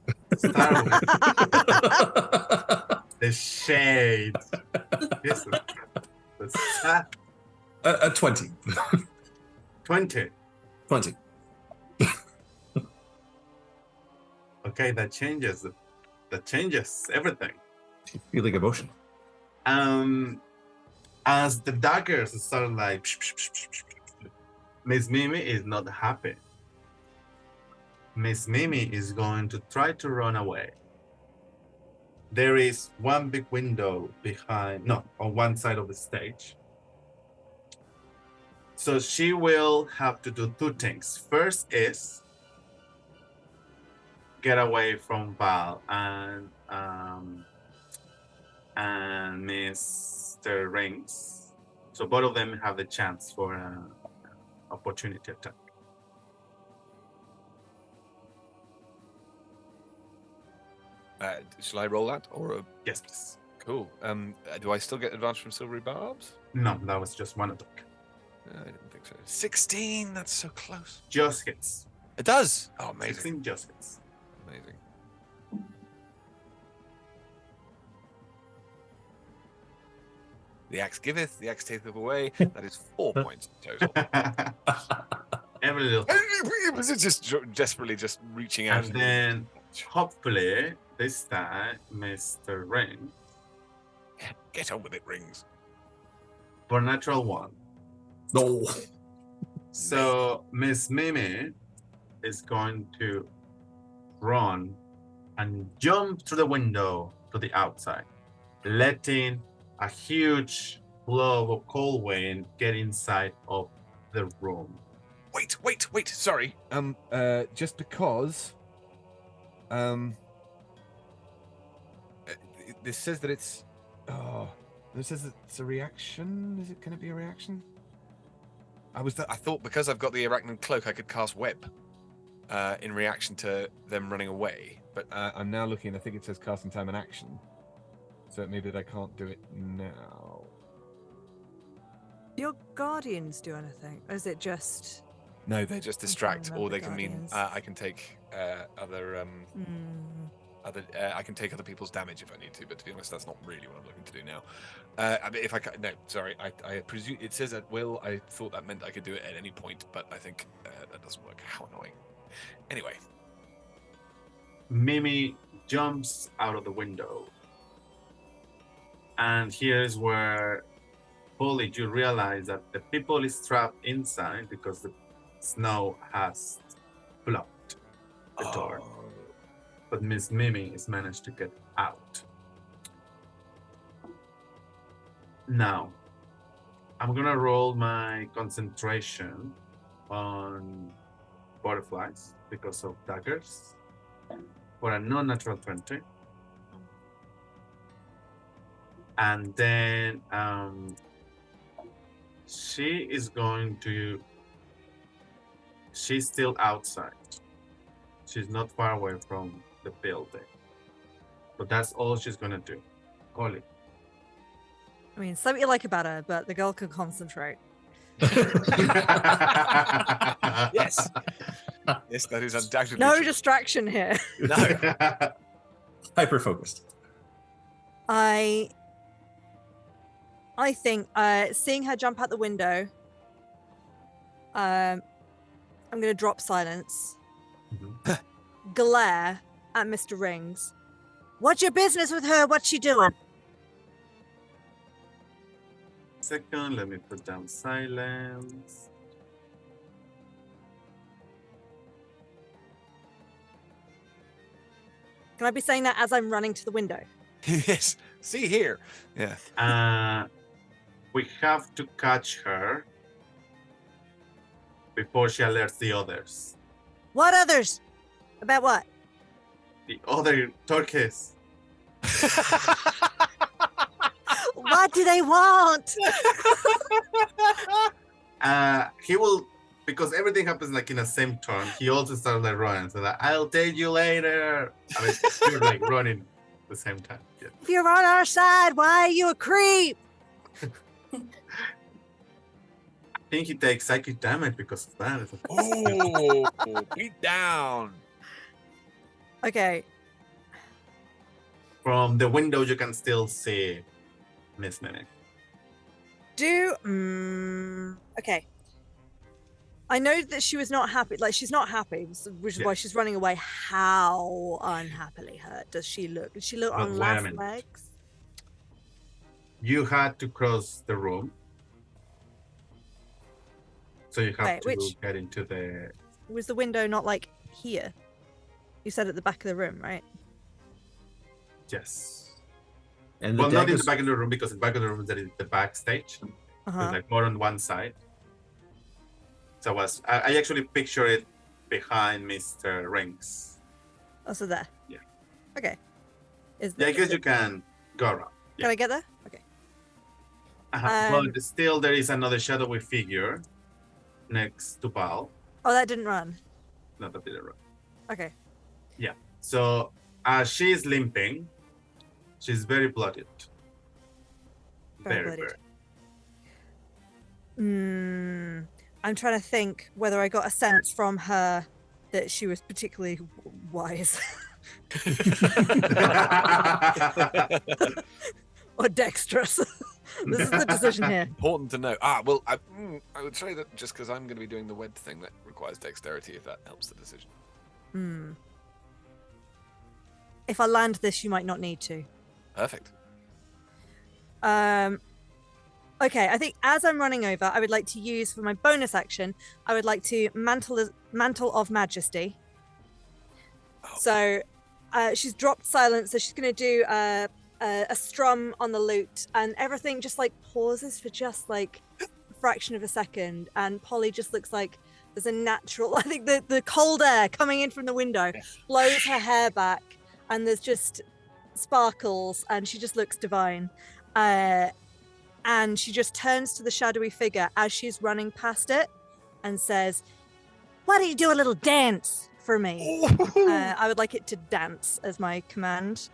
the shade. This is A 20. 20. 20. Okay, that changes everything. Feeling emotion. As the daggers start like, Miss Mimi is not happy. Miss Mimi is going to try to run away. There is one big window on one side of the stage. So she will have to do two things. First is get away from Val and Mr. Rings. So both of them have the chance for an opportunity attack. Shall I roll that or? Yes, please. Cool. Do I still get advantage from silvery barbs? No, that was just one attack. I didn't think so. 16. That's so close. Just hits. It does. Oh, amazing. 16 just hits. Amazing. The axe giveth, the axe taketh away. That is 4 points total. Every little. Was it just desperately just reaching out? And then hopefully this time, Mr. Ring, Get on with it, Rings. for natural 1. No. So Miss Mimi is going to run and jump through the window to the outside, letting a huge blow of cold wind get inside of the room. Wait. Sorry. Just because. This says that it's. Oh, this says that it's a reaction. Is it going to be a reaction? I thought because I've got the arachnid cloak, I could cast web. In reaction to them running away, but I'm now looking. I think it says casting time and action, so it may be that I can't do it now. Do your guardians do anything, or is it just? No, they just distract, or remember they can mean guardians. I can take other. I can take other people's damage if I need to, but to be honest, that's not really what I'm looking to do now. If I no, sorry, I presume it says at will. I thought that meant I could do it at any point, but I think that doesn't work. How annoying. Anyway, Mimi jumps out of the window. And here's where, Polly, you realize that the people is trapped inside because the snow has blocked the door. But Miss Mimi is managed to get out. Now, I'm gonna roll my concentration on butterflies because of daggers for a non-natural 20. And then she's still outside. She's not far away from the building. But that's all she's gonna do. Holly. I mean, say what you like about her, but the girl can concentrate. yes, yes, that is undoubtedly No true. distraction here. No. Hyper focused. I think seeing her jump out the window, I'm gonna drop silence, glare at Mr. Rings. What's your business with her? What's she doing? Second, let me put down silence. Can I be saying that as I'm running to the window? Yes. See here. Yeah. We have to catch her before she alerts the others. What others? About what? The other turkeys. What do they want? He will, because everything happens like in the same turn. He also starts like running, so that I'll take you later. I mean, you're like running at the same time. Yeah. If you're on our side, why are you a creep? I think he takes psychic damage because of that. Oh, beat down. Okay. From the window, you can still see Miss Mimi. Okay. I know that she was not happy. Like, she's not happy, which is why she's running away. How unhappily hurt does she look? Does she look But on wait a last minute. legs? You had to cross the room. So you have Wait, to get into the... Was the window not like here? You said at the back of the room, right? Yes. And Well, not in the daggers- back of the room, because the back of the room is that is the backstage. So Uh-huh. it's like more on one side. So I actually picture it behind Mr. Rinks. Oh, so there. Yeah. Okay. Yeah, I guess you can go around. Can I get there? Okay. But still, there is another shadowy figure next to Val. Oh, that didn't run. No, that didn't run. Okay. Yeah. So she's limping. She's very bloodied. Very bloodied. I'm trying to think whether I got a sense from her that she was particularly wise or dexterous. This is the decision here. Important to know. Well, I would say that just because I'm going to be doing the wed thing that requires dexterity, if that helps the decision. If I land this, you might not need to. Perfect. Okay, I think as I'm running over, I would like to use for my bonus action, I would like to Mantle of Majesty. Oh. So she's dropped silence, so she's going to do a strum on the lute, and everything just like pauses for just like a fraction of a second, and Polly just looks like there's a natural, I think the cold air coming in from the window blows her hair back, and there's just sparkles, and she just looks divine. And she just turns to the shadowy figure as she's running past it and says, "Why don't you do a little dance for me?" I would like it to dance as my command.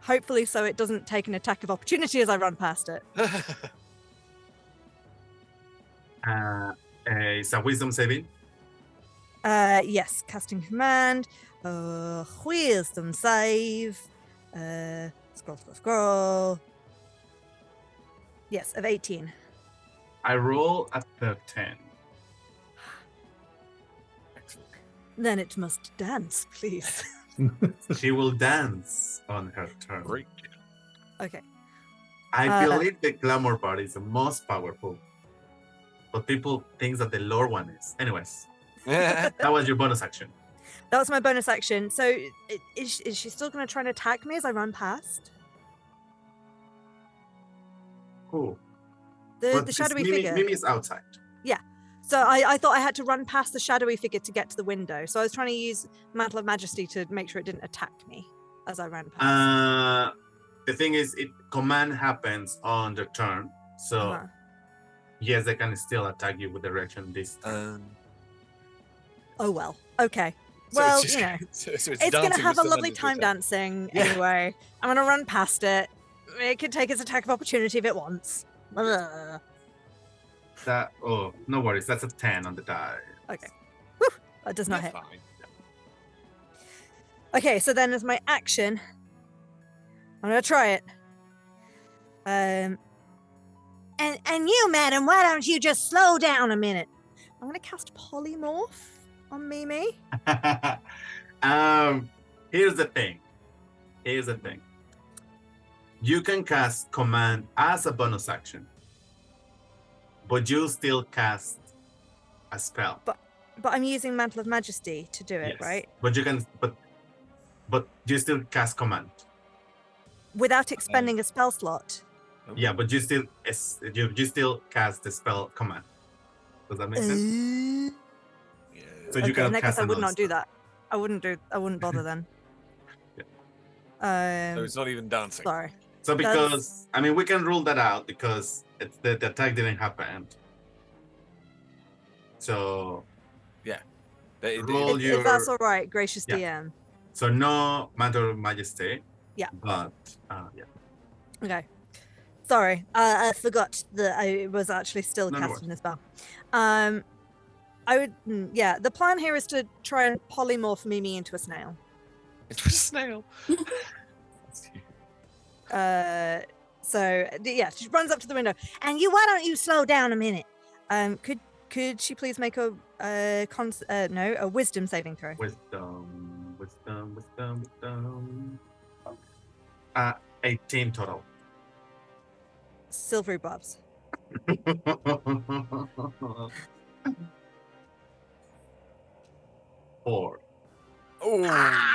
Hopefully so it doesn't take an attack of opportunity as I run past it. Is a wisdom saving? Yes, casting command. Wisdom save. Scroll. Yes, of 18. I roll a 13. Excellent. Then it must dance, please. She will dance on her turn. Great. Okay. I believe the glamour part is the most powerful. But people think that the lore one is. Anyways, that was your bonus action. That was my bonus action. So is she still going to try and attack me as I run past? Cool. The shadowy figure. Mimi is outside. Yeah. So I thought I had to run past the shadowy figure to get to the window. So I was trying to use Mantle of Majesty to make sure it didn't attack me as I ran past. The thing is, command happens on the turn. So yes, they can still attack you with direction this time. Oh well. Okay. So Well, it's just, you know, so it's going to have a lovely tremendous time attack. dancing anyway. I'm going to run past it. It can take its attack of opportunity if it wants. Ugh. No worries. That's a 10 on the die. Okay. Whew, that does not You're hit. fine. Okay, so then as my action, I'm going to try it. And you, madam, why don't you just slow down a minute? I'm going to cast Polymorph on Mimi. Here's the thing. You can cast command as a bonus action, but you still cast a spell. But I'm using Mantle of Majesty to do it, Yes. right? But you can, but you still cast command. Without expending a spell slot. Yeah, but you still cast the spell command. Does that make sense? Yeah. So you Okay, can in that case, cast I would another not do spell. that. I wouldn't bother then. So it's not even dancing. Sorry. So because we can rule that out because the attack didn't happen. So roll If that's all right, gracious Yeah. DM. So no Mantle of Majesty. Yeah. But Okay. Sorry, I forgot that I was actually still No casting the spell. I would, the plan here is to try and polymorph Mimi into a snail. Into a snail. So she runs up to the window, and why don't you slow down a minute? Could she please make a wisdom saving throw? Wisdom. 18 total. Silvery bobs. 4. Oh.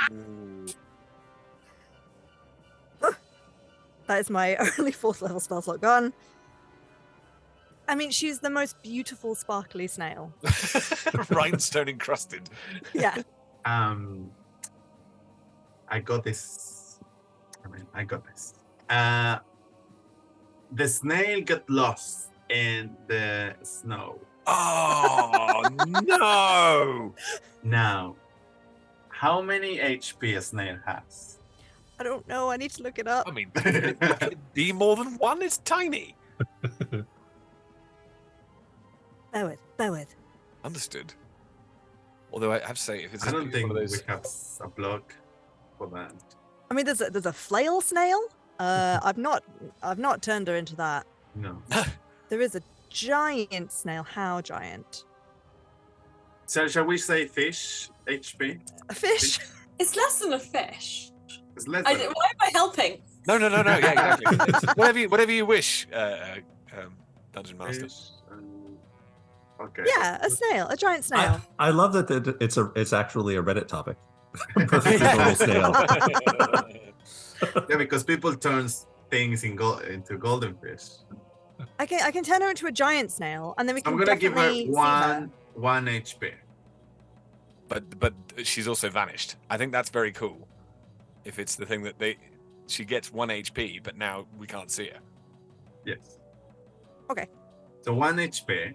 That is my only 4th level spell slot gone. I mean, she's the most beautiful, sparkly snail. Rhinestone encrusted. Yeah. I got this. I got this. The snail got lost in the snow. Oh no! Now, how many HP a snail has? I don't know. I need to look it up. I mean, could it be more than one? It's tiny. Bear with. Understood. Although I have to say, if it's I don't think one of those, we have a block for that. I mean, there's a flail snail. I've not turned her into that. No. There is a giant snail. How giant? So shall we say fish HP? A fish? It's less than a fish. It's less Why than am I helping? no. Yeah, exactly. It's whatever you wish, Dungeon Master. fish. Okay. Yeah, a snail, a giant snail. I love that it's actually a Reddit topic. Perfectly normal snail. Yeah, because people turn things into golden fish. I can turn her into a giant snail, and then we can I'm gonna give her definitely see her. one HP. But she's also vanished. I think that's very cool. If it's the thing that she gets 1 HP, but now we can't see her. Yes. Okay. So 1 HP,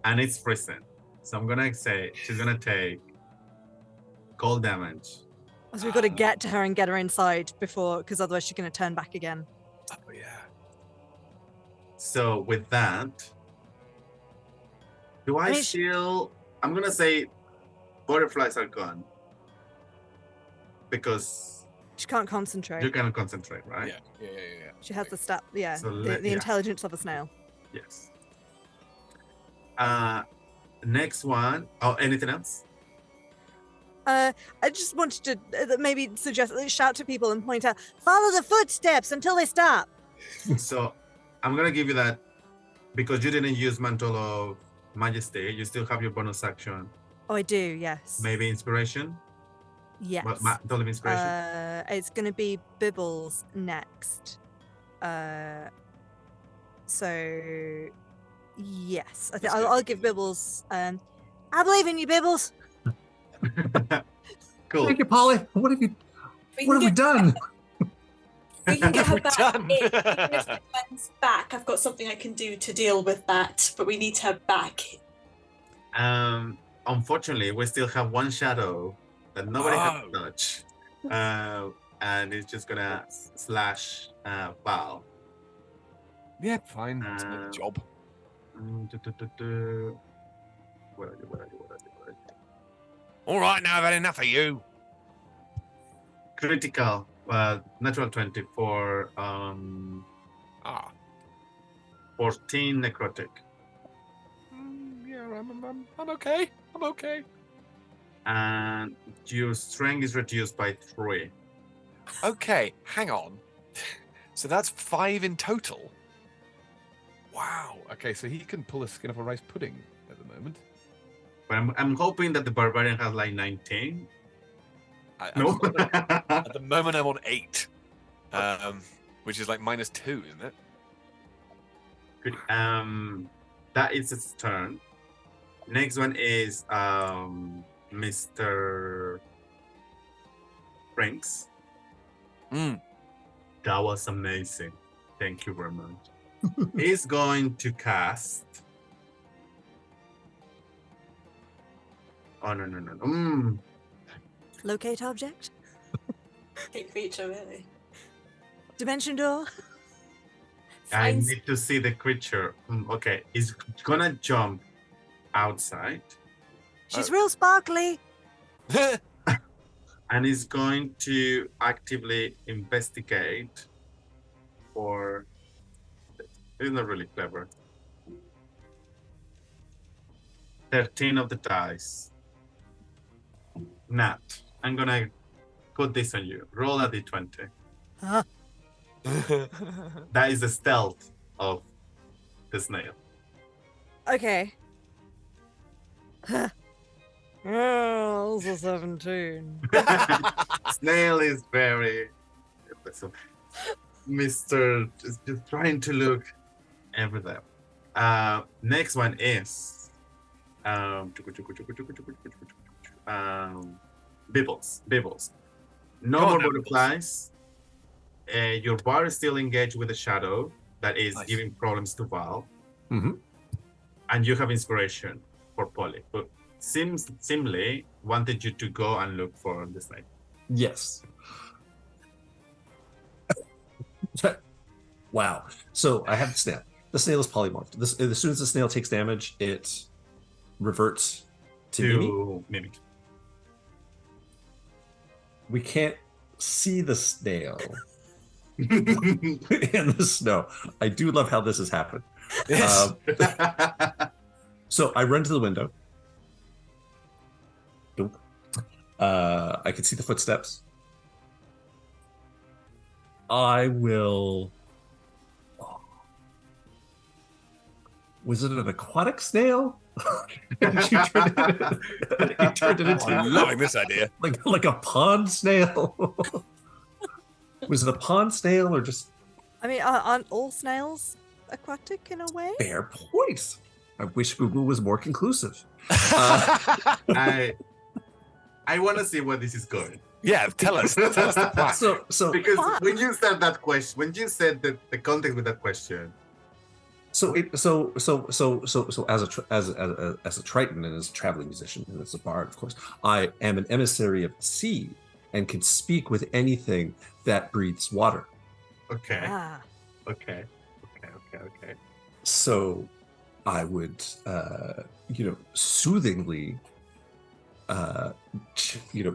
and it's freezing. So I'm gonna say she's gonna take cold damage. So we've got to get to her and get her inside before, because otherwise she's going to turn back again. Oh yeah. So with that, do I mean, still? I'm gonna say butterflies are gone because She can't concentrate. you cannot concentrate, right? Yeah. She has the stat, yeah, So the yeah. intelligence of a snail. Yes. Next one. Oh, anything else? I just wanted to maybe suggest, shout to people and point out, follow the footsteps until they stop. So I'm gonna give you that because you didn't use Mantle of Majesty. You still have your bonus action. Oh, I do, yes. Maybe inspiration. Yes. Mantle of Inspiration. It's going to be Bibbles next. So, yes. I'll give Bibbles. I believe in you, Bibbles. Cool. Thank you, Polly. What have we done? We can get her back. Done. Even if she comes back, I've got something I can do to deal with that, but we need her back. Unfortunately, we still have one shadow that nobody has Oh. touched. And it's just gonna slash Val. Yeah, fine. It's not a job. Where are you? All right, now I've had enough of you. Critical. Natural 20 for 14 necrotic. Yeah, I'm okay. I'm okay. And your strength is reduced by 3. Okay, hang on. So that's 5 in total. Wow. Okay, so he can pull a skin off a rice pudding at the moment. But I'm hoping that the barbarian has like 19. No. At the moment, I'm on 8, which is like -2, isn't it? Good. That is its turn. Next one is Mr. Franks. That was amazing. Thank you very much. He's going to cast. Oh no. Locate object? Big creature, really. Dimension door? I Finds- need to see the creature. Okay, he's gonna jump outside She's real sparkly. and he's going to actively investigate for. He's not really clever. 13 of the dice. Nat, I'm gonna put this on you. Roll a d20. Huh? That is the stealth of the snail. Okay. Oh, this is 17. Snail is very. So, Mr. is just trying to look everywhere. Next one is Bibbles. Bibbles. No Go on more now, butterflies. Your bar is still engaged with the shadow that is Nice. giving problems to Val. Mhm. And you have inspiration for Polly. But Simley wanted you to go and look for the snake. Yes. Wow. So I have the snail. The snail is polymorphed. As soon as the snail takes damage, it reverts to Mimi. Mimic. We can't see the snail in the snow. I do love how this has happened. Yes. So I run to the window. Dunk. I can see the footsteps. I will. Was it an aquatic snail? You turned it into I'm loving this idea. like a pond snail. Was it a pond snail or just I mean, aren't all snails aquatic in a way? fair point? I wish Google was more conclusive. I want to see where this is going. Yeah, tell us the plan. So Because Why? when you said that question, when you said the context with that question, So as a Triton and as a traveling musician and as a bard, of course, I am an emissary of the sea and can speak with anything that breathes water. okay, Ah. okay. So I would, soothingly,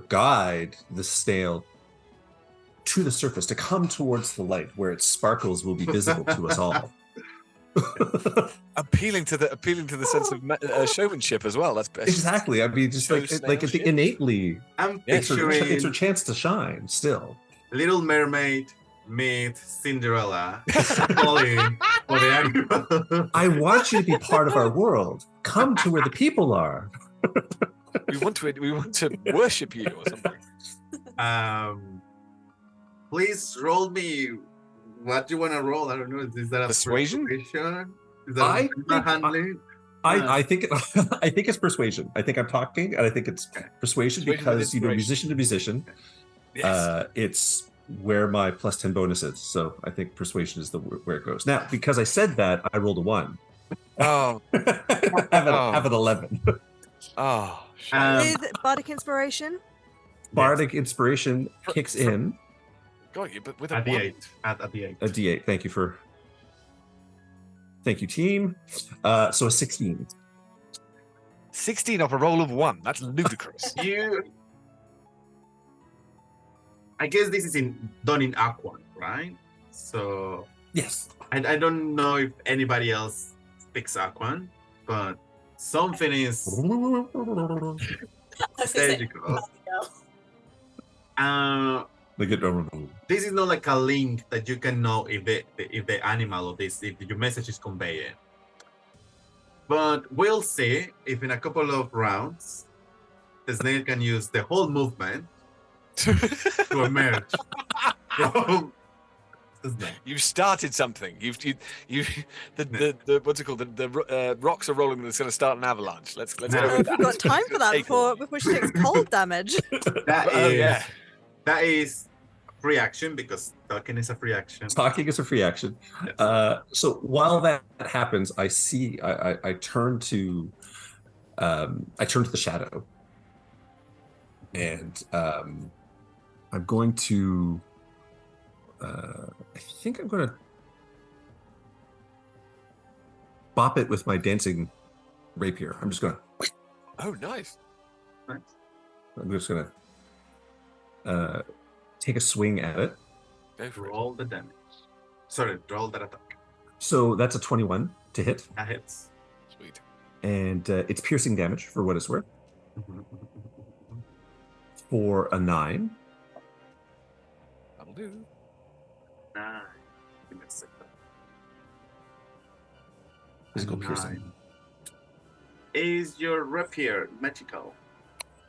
guide the snail to the surface to come towards the light where its sparkles will be visible to us all. appealing to the sense of showmanship as well. That's best. Exactly. I mean, just like Snail shit. innately, I'm it's picturing her chance to shine. Still, Little Mermaid meets Cinderella falling for the animal. I want you to be part of our world. Come to where the people are. We want to worship you or something. Please roll me. What do you want to roll? I don't know. Is that a Persuasion? persuasion? Is that a handling? I think it's persuasion. I think I'm talking, and I think it's persuasion Persuasion with because inspiration. musician to musician. Yes. It's where my plus 10 bonus is. So I think persuasion is where it goes. Now, because I said that, I rolled a 1. Oh, have an 11. oh. Is it bardic inspiration? Bardic inspiration kicks in. God, you but with a At the one. 8. At the 8. A D8. Thank you, team. So a 16. 16 off a roll of 1. That's ludicrous. I guess this is done in Aquan, right? So Yes. I don't know if anybody else speaks Aquan, but something is I was gonna there. say, You go. They get This is not like a link that you can know if the animal or if your message is conveying. But we'll see if in a couple of rounds the snail can use the whole movement to emerge from the snail. You started something. The what's it called? The rocks are rolling. And it's going to start an avalanche. Let's go. I don't know with if we've that. got time for that Take before she takes cold damage. That Oh, is yeah. that is free action because talking is a free action. Talking is a free action. Yes. So while that happens, I turn to the shadow, and I'm going to. I think I'm going to bop it with my dancing rapier. I'm just going to. Oh, nice. I'm just going to take a swing at it. Go for it. Roll the damage. Sorry, roll that attack. So that's a 21 to hit, That hits. Sweet. and it's piercing damage for what it's worth. For a 9. That'll do. Nine. Give me a second. Physical Nine. piercing. Is your rapier magical?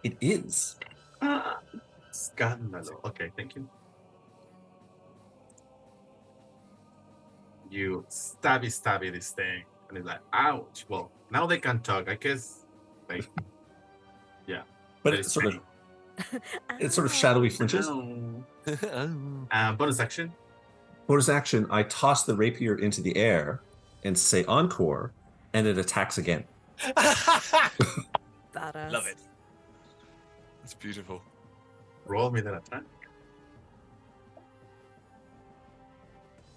It is. Scandalo. Okay, thank you. You stabby this thing, And he's like, ouch. Well, now they can talk. I guess, like, yeah. But That it's is sort of pain. it sort of shadowy flinches. Bonus action. Bonus action, I toss the rapier into the air and say encore, and it attacks again. Badass. Love it. It's beautiful. Roll me that attack.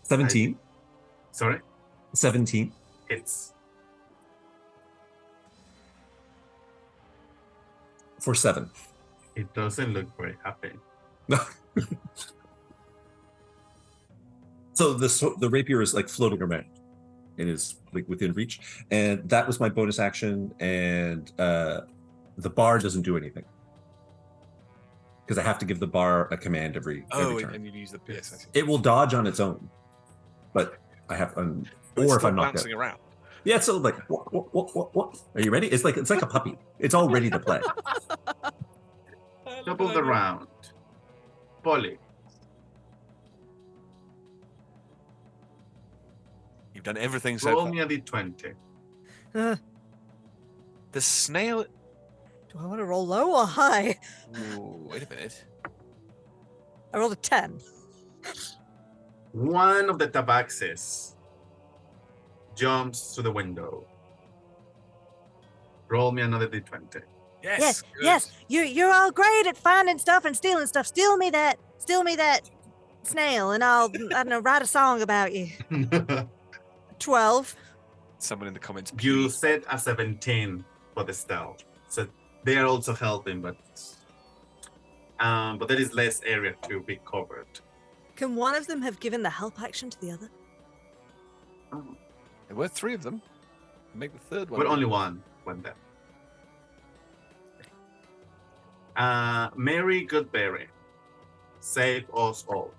17. Sorry? 17. Hits. For 7. It doesn't look very happy. So the rapier is like floating around. It is like within reach. And that was my bonus action. And the bar doesn't do anything. Because I have to give the bar a command every turn. And you use the PS. I see. It will dodge on its own. But I have or if I'm knocked out. bouncing around. Yeah, it's sort of like what? Are you ready? It's like a puppy. It's all ready to play. Top of the round. Polly. You've done everything so Roll far. me a d20. The snail. Do I want to roll low or high? Ooh, wait a minute. I rolled a 10. One of the tabaxes jumps to the window. Roll me another d20. Yes, good. yes. You're all great at finding stuff and stealing stuff. Steal me that snail, and I don't know, write a song about you. 12. Someone in the comments. You please. set a 17 for the stealth. So they are also helping, but there is less area to be covered. Can one of them have given the help action to the other? There were 3 of them. Make the third one. But only one went there. Mary Goodberry, save us all.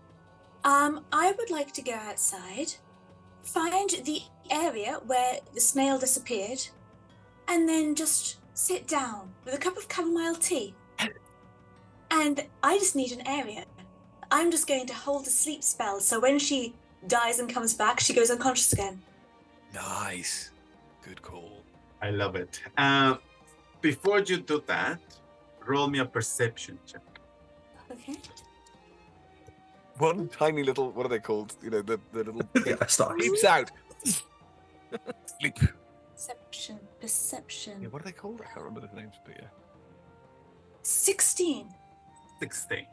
I would like to go outside, find the area where the snail disappeared, and then just sit down with a cup of chamomile tea. And I just need an area. I'm just going to hold a sleep spell, so when she dies and comes back, she goes unconscious again. Nice. Good call. I love it. Before you do that, roll me a perception check. Okay. One tiny little, what are they called? You know, the little. Yeah, stop. Leaps out. Sleep. Perception. Yeah, what are they called? I can't remember the names, but yeah. 16. 16.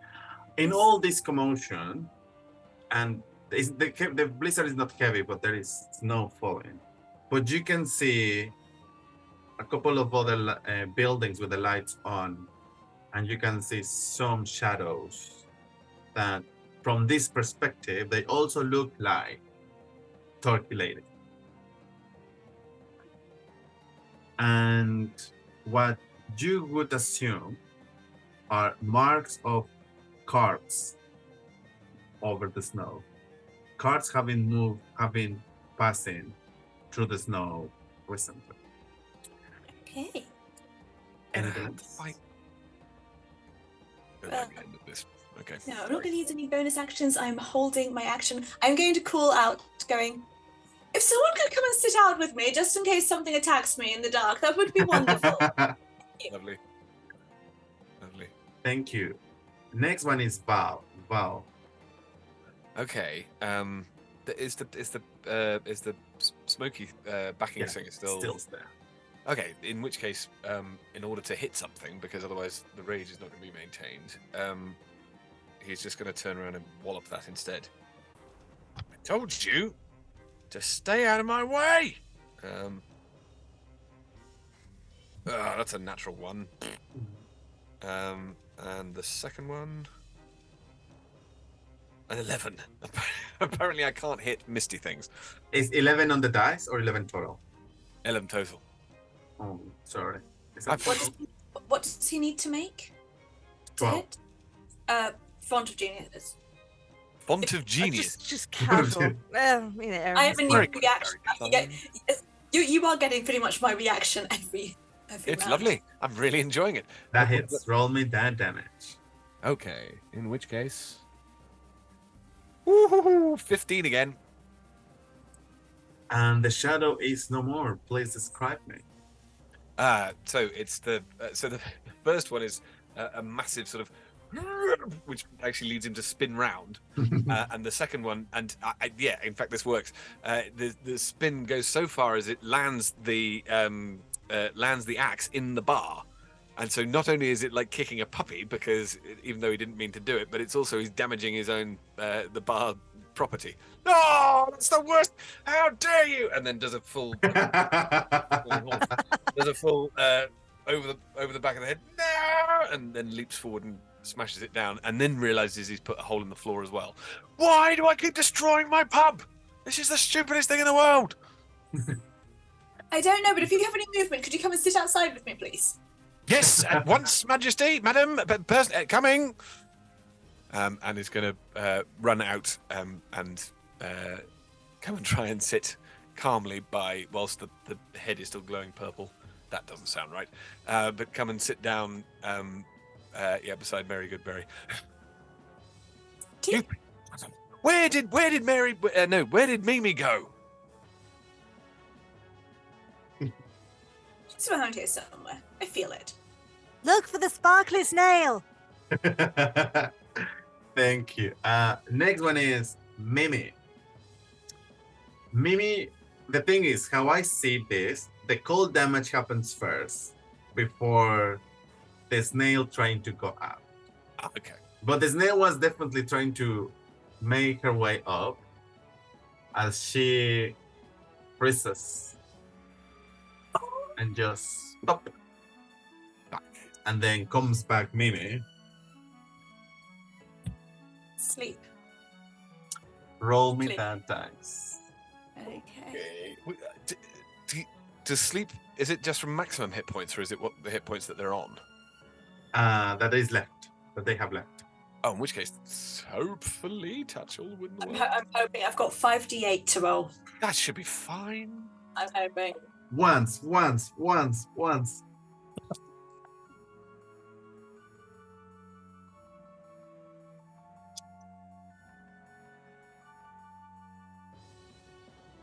In all this commotion, and the blizzard is not heavy, but there is snow falling. But you can see a couple of other buildings with the lights on, and you can see some shadows that, from this perspective, they also look like Turkey Lady. And what you would assume are marks of carts over the snow. Carts have been passing through the snow recently. Okay. Anything else? Okay. No, I'm not going to use any bonus actions. I'm holding my action. I'm going to call out, going, if someone could come and sit out with me, just in case something attacks me in the dark, that would be wonderful. Lovely. Lovely. Thank you. Next one is Val. Val. Okay. Is the smoky backing thing is still there. Okay, in which case, in order to hit something, because otherwise the rage is not going to be maintained, he's just going to turn around and wallop that instead. I told you to stay out of my way! That's a natural 1. And the second one... An 11. Apparently I can't hit misty things. Is 11 on the dice or 11 total? 11 total. Oh, sorry. What does he need to make? 12. Font of Genius. Font of Genius. Just casual. I have a new reaction. You are getting pretty much my reaction every It's round. lovely. I'm really enjoying it. That hits. Roll me that damage. Okay, in which case... Woo-hoo-hoo, 15 again. And the shadow is no more. Please describe me. So it's the first one is a massive sort of, which actually leads him to spin round, and the second one, and yeah, in fact this works. The spin goes so far as it lands the axe in the bar, and so not only is it like kicking a puppy because even though he didn't mean to do it, but it's also he's damaging his own the bar property. No, that's the worst! How dare you! And then does a full over the back of the head, no, and then leaps forward and smashes it down, and then realizes he's put a hole in the floor as well. Why do I keep destroying my pub? This is the stupidest thing in the world. I don't know, but if you have any movement, could you come and sit outside with me, please? Yes, at once, Majesty, Madam, coming. And is going to run out and come and try and sit calmly whilst the head is still glowing purple. That doesn't sound right. But come and sit down, beside Mary Goodberry. Where did Mimi go? She's around here somewhere. I feel it. Look for the sparkly snail. Thank you. Next one is Mimi. Mimi, the thing is, how I see this, the cold damage happens first before the snail trying to go up. Okay. But the snail was definitely trying to make her way up as she freezes and just stop back. And then comes back Mimi. Sleep. Roll me Sleep. that dice. Okay. To sleep, is it just from maximum hit points, or is it what the hit points that they're on? That is left. That they have left. Oh, in which case, hopefully, touch all wood in the world. I'm hoping I've got 5d8 to roll. That should be fine. I'm hoping. Once.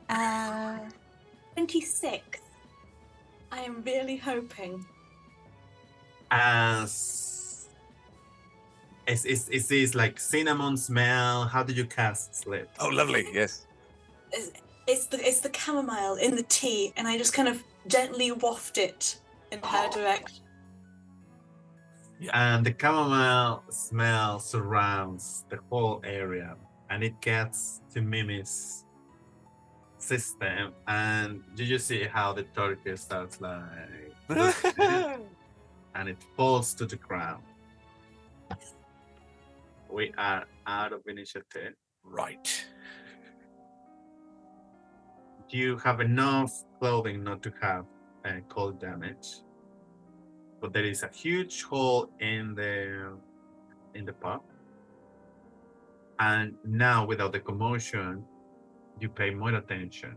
Uh, 26. I am really hoping. As is like cinnamon smell. How do you cast sleep? Oh, lovely. Yes. It's the chamomile in the tea, and I just kind of gently waft it in her direction. And the chamomile smell surrounds the whole area, and it gets to Mimi's system, and you just see how the turkey starts like and it falls to the ground. We are out of initiative. Right. You have enough clothing not to have cold damage, but there is a huge hole in the pub, and now without the commotion you pay more attention,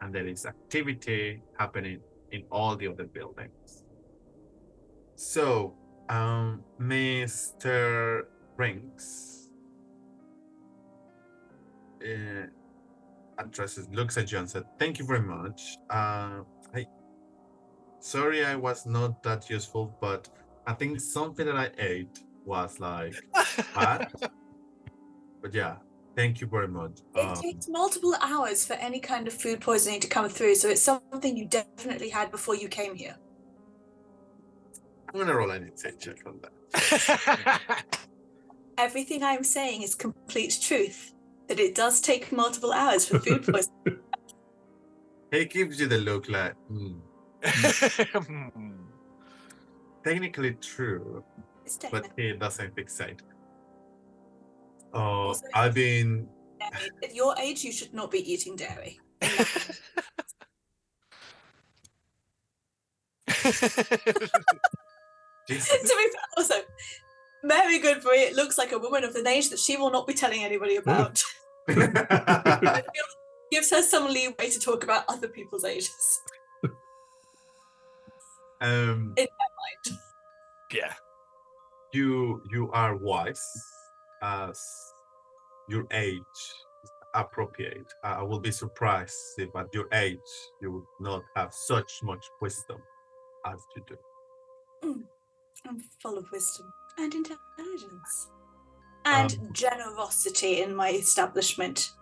and there is activity happening in all the other buildings. So Mr. Rinks addresses, looks at you and said, "Thank you very much. Sorry I was not that useful, but I think something that I ate was like bad. But yeah, thank you very much." It takes multiple hours for any kind of food poisoning to come through, so it's something you definitely had before you came here. I'm gonna roll an insight check on that. Everything I'm saying is complete truth, that it does take multiple hours for food poisoning. He gives you the look like, technically true, It's but technical. he doesn't fixate. Oh, Also, I've been. at your age, you should not be eating dairy. Jesus. To be fair, also, Mary Goodbury, it looks like a woman of an age that she will not be telling anybody about. Gives her some leeway to talk about other people's ages. In my mind. Yeah. You are wise as your age appropriate. I will be surprised if at your age you would not have such much wisdom as you do. I'm full of wisdom and intelligence. And generosity in my establishment.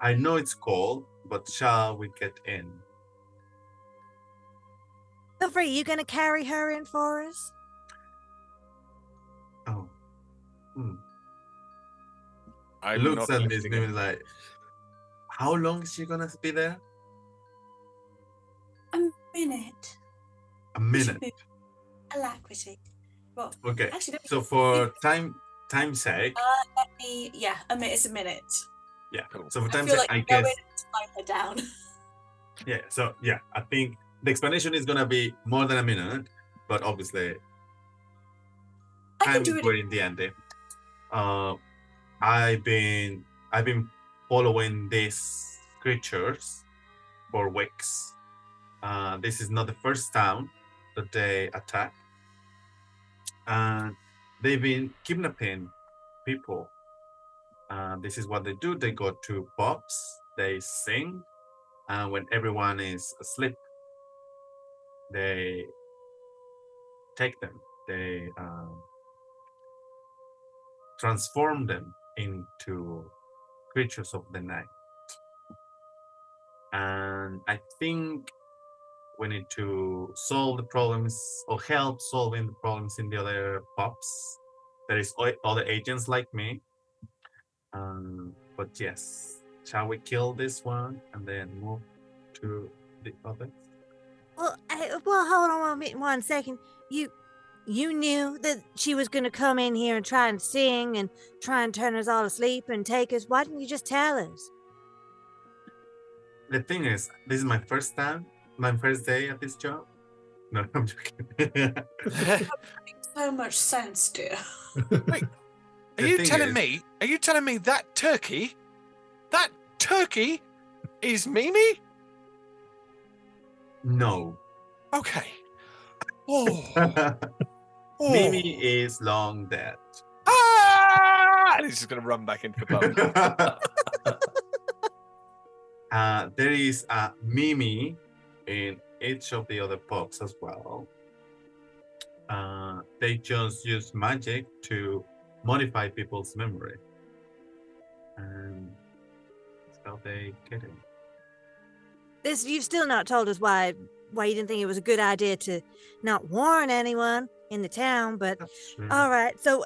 I know it's cold, but shall we get in? Feel free. You gonna carry her in for us? Oh. I'm Looks not at me lifting maybe him. like, how long is she gonna be there? A minute. A minute. Alacrity. Well, Okay. actually, So for time's sake, let me. Yeah, it's a minute. yeah. Cool. So for I time's feel sake, like I guess. tie her down. Yeah. So yeah, I think the explanation is gonna be more than a minute, but obviously I can time do is it. very in the end. I've been following these creatures for weeks. This is not the first town that they attack. And they've been kidnapping people. This is what they do. They go to pubs, they sing, and when everyone is asleep, they take them. They transform them into creatures of the night. And I think we need to solve the problems or help solving the problems in the other pubs. There is other agents like me. But yes, shall we kill this one and then move to the others? Well, hold on 1 second. You knew that she was gonna come in here and try and sing and try and turn us all asleep and take us. Why didn't you just tell us? The thing is, this is my first day at this job. No, I'm joking. Makes so much sense, dear. Wait, are you telling me that turkey is Mimi? No. Okay. Oh. Mimi is long dead. Ah! And he's just going to run back into the pub. There is a Mimi in each of the other pubs as well. They just use magic to modify people's memory. And that's how they get in. You've still not told us why you didn't think it was a good idea to not warn anyone in the town, but That's true. all right. So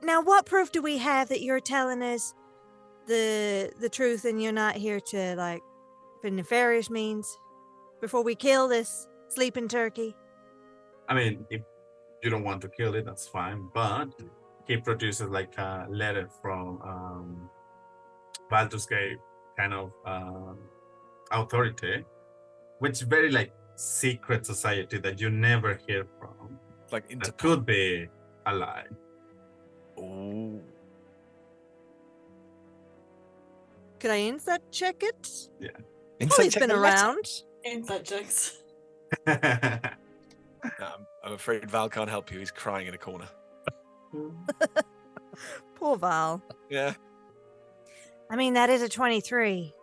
now what proof do we have that you're telling us the truth and you're not here to, like, for nefarious means before we kill this sleeping turkey? I mean, if you don't want to kill it, that's fine. But he produces like a letter from Baldur's Gate kind of authority, which very like secret society that you never hear from. Like That could be a lie. Oh. Could I insight check it? Yeah. Well, he's been around. Inside jokes. I'm afraid Val can't help you. He's crying in a corner. Poor Val. Yeah. I mean, that is a 23.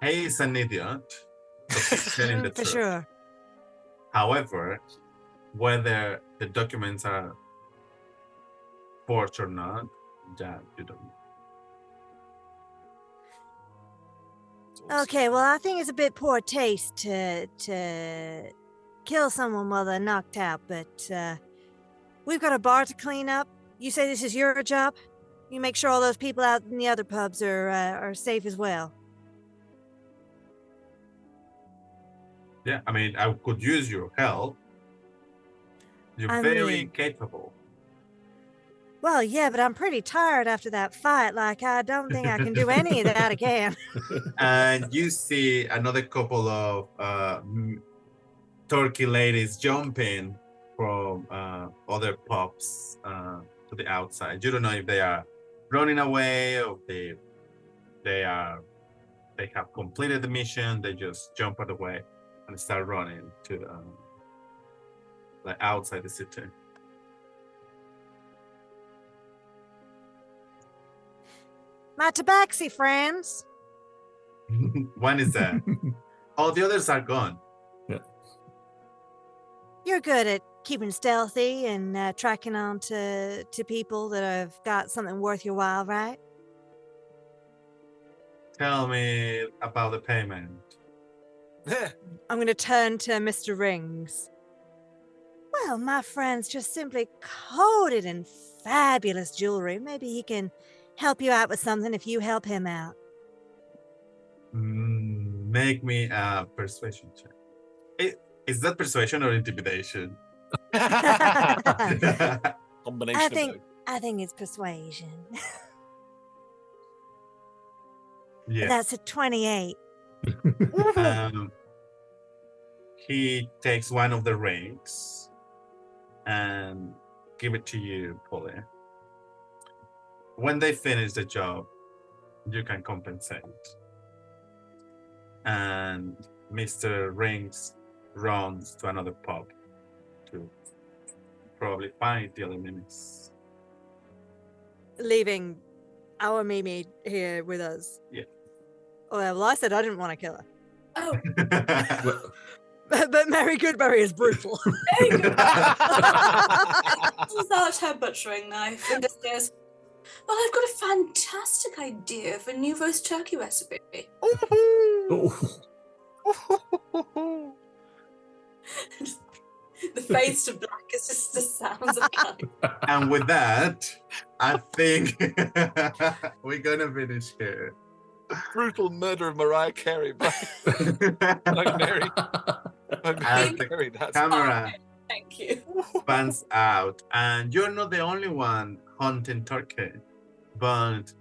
He is an idiot. So he's telling the For truth. sure. However, whether the documents are forged or not, yeah, you don't know. Okay, well, I think it's a bit poor taste to kill someone while they're knocked out, but we've got a bar to clean up. You say this is your job? You make sure all those people out in the other pubs are safe as well. Yeah, I mean, I could use your help. You're very capable. Well, yeah, but I'm pretty tired after that fight. Like, I don't think I can do any of that again. And you see another couple of turkey ladies jumping from other pubs to the outside. You don't know if they are running away or they have completed the mission. They just jump out of the way and start running to like outside the city. My tabaxi friends. One is there. All the others are gone. You're good at keeping stealthy and tracking on to people that have got something worth your while, right? Tell me about the payment. I'm going to turn to Mr. Rings. Well, my friend's just simply coated in fabulous jewelry. Maybe he can help you out with something if you help him out. Make me a persuasion check. Is that persuasion or intimidation? Combination I of think both. I think it's persuasion. Yes. That's a 28. He takes one of the rings and give it to you, Polly. When they finish the job, you can compensate. And Mr. Rings runs to another pub to probably find the other mimics. Leaving our Mimi here with us. Yeah. Oh, well, I said I didn't want to kill her. Oh, But Mary Goodberry is brutal. very good. Pulls out her butchering knife and just goes, well, I've got a fantastic idea for a new roast turkey recipe. The fades to black is just the sounds of kind. And with that, I think we're gonna finish here. Brutal murder of Mariah Carey by Mary. And Mary, that's camera Thank you. pans out, and you're not the only one hunting turkey. But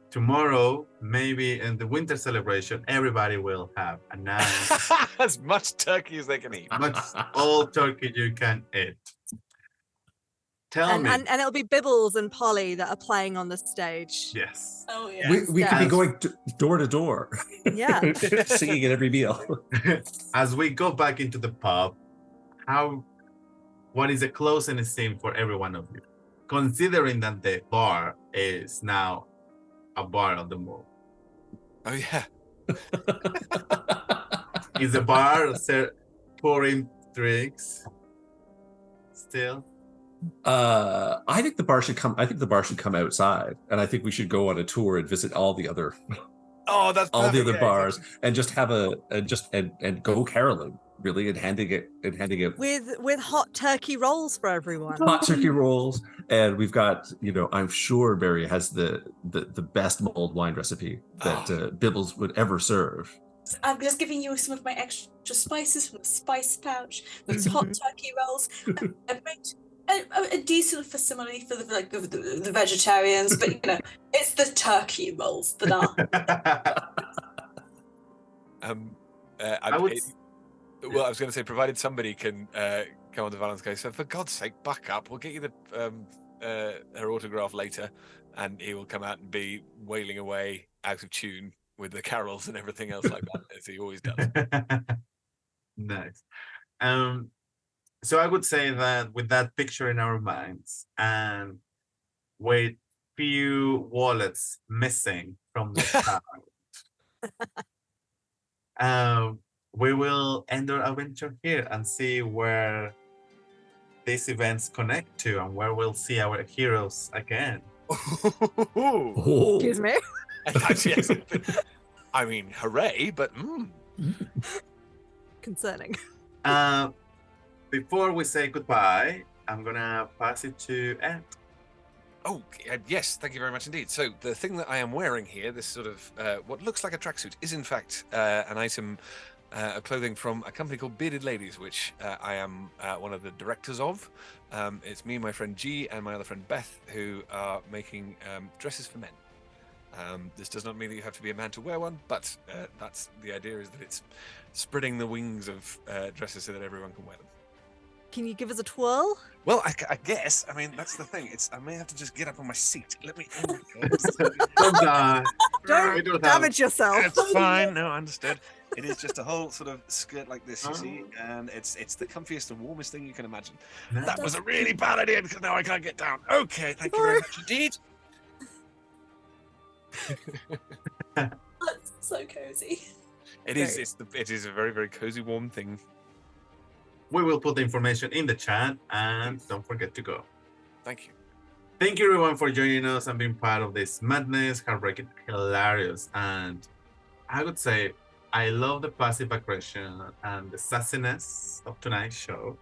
tomorrow, maybe in the winter celebration, everybody will have a nice, as much turkey as they can eat. much all turkey you can eat. Tell me. And it'll be Bibbles and Polly that are playing on the stage. Yes. Oh, yeah. We could be Yes. going door to door, Yeah. singing at every meal. As we go back into the pub, what is the closing scene for every one of you? Considering that the bar is now a bar on the mall. Oh yeah. Is the bar pouring drinks still? I think the bar should come. I think the bar should come outside, and I think we should go on a tour and visit all the other Oh, that's all the perfect, other yeah, bars exactly. and just have and go caroling really and handing it With hot turkey rolls for everyone. hot turkey rolls, and we've got, I'm sure Barry has the best mulled wine recipe that Bibbles would ever serve. I'm just giving you some of my extra spices from the spice pouch. Those hot turkey rolls. I've made a decent facsimile for the vegetarians, but it's the turkey rolls that are. I would. Well, I was going to say, provided somebody can come on to Valentine's Day, so for God's sake, buck up. We'll get you her autograph later, and he will come out and be wailing away out of tune with the carols and everything else like that, as he always does. Nice. So I would say that with that picture in our minds, and with few wallets missing from the crowd, we will end our adventure here and see where these events connect to and where we'll see our heroes again. Excuse me. Yes. I mean, hooray, but Concerning. Before we say goodbye, I'm gonna pass it to Ed. Oh, yes, thank you very much indeed. So the thing that I am wearing here, this sort of what looks like a tracksuit, is in fact an item of clothing from a company called Bearded Ladies, which I am one of the directors of. It's me, my friend G, and my other friend Beth, who are making dresses for men. This does not mean that you have to be a man to wear one, but that's the idea, is that it's spreading the wings of dresses so that everyone can wear them. Can you give us a twirl? Well, I guess. I mean, that's the thing. I may have to just get up on my seat. Let me. Don't damage yourself. It's fine. No, I understood. It is just a whole sort of skirt like this, you see, and it's the comfiest and warmest thing you can imagine. That was a really bad idea because now I can't get down. Okay, thank you very much indeed. That's so cozy. It is. It is a very, very cozy, warm thing. We will put the information in the chat, and don't forget to go. Thank you. Thank you, everyone, for joining us and being part of this madness, heartbreaking, hilarious, and I would say I love the passive aggression and the sassiness of tonight's show.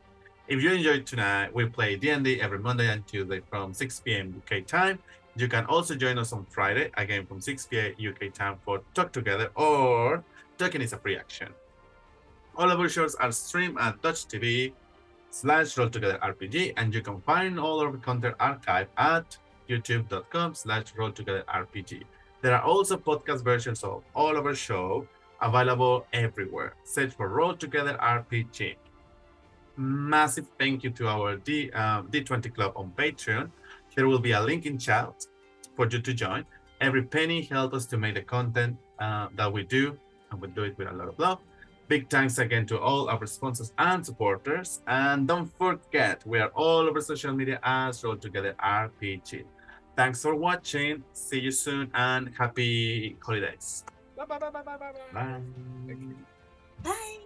If you enjoyed tonight, we play D&D every Monday and Tuesday from 6 p.m. UK time. You can also join us on Friday, again from 6 p.m. UK time for Talk Together, or Talking is a free action. All of our shows are streamed at twitch.tv/RollTogetherRPG, and you can find all of our content archived at youtube.com/RollTogetherRPG. There are also podcast versions of all of our shows available everywhere. Search for Roll Together RPG. Massive thank you to our D20 Club on Patreon. There will be a link in chat for you to join. Every penny helps us to make the content that we do, and we do it with a lot of love. Big thanks again to all our sponsors and supporters. And don't forget, we are all over social media as Roll Together RPG. Thanks for watching. See you soon and happy holidays. Bye. Bye.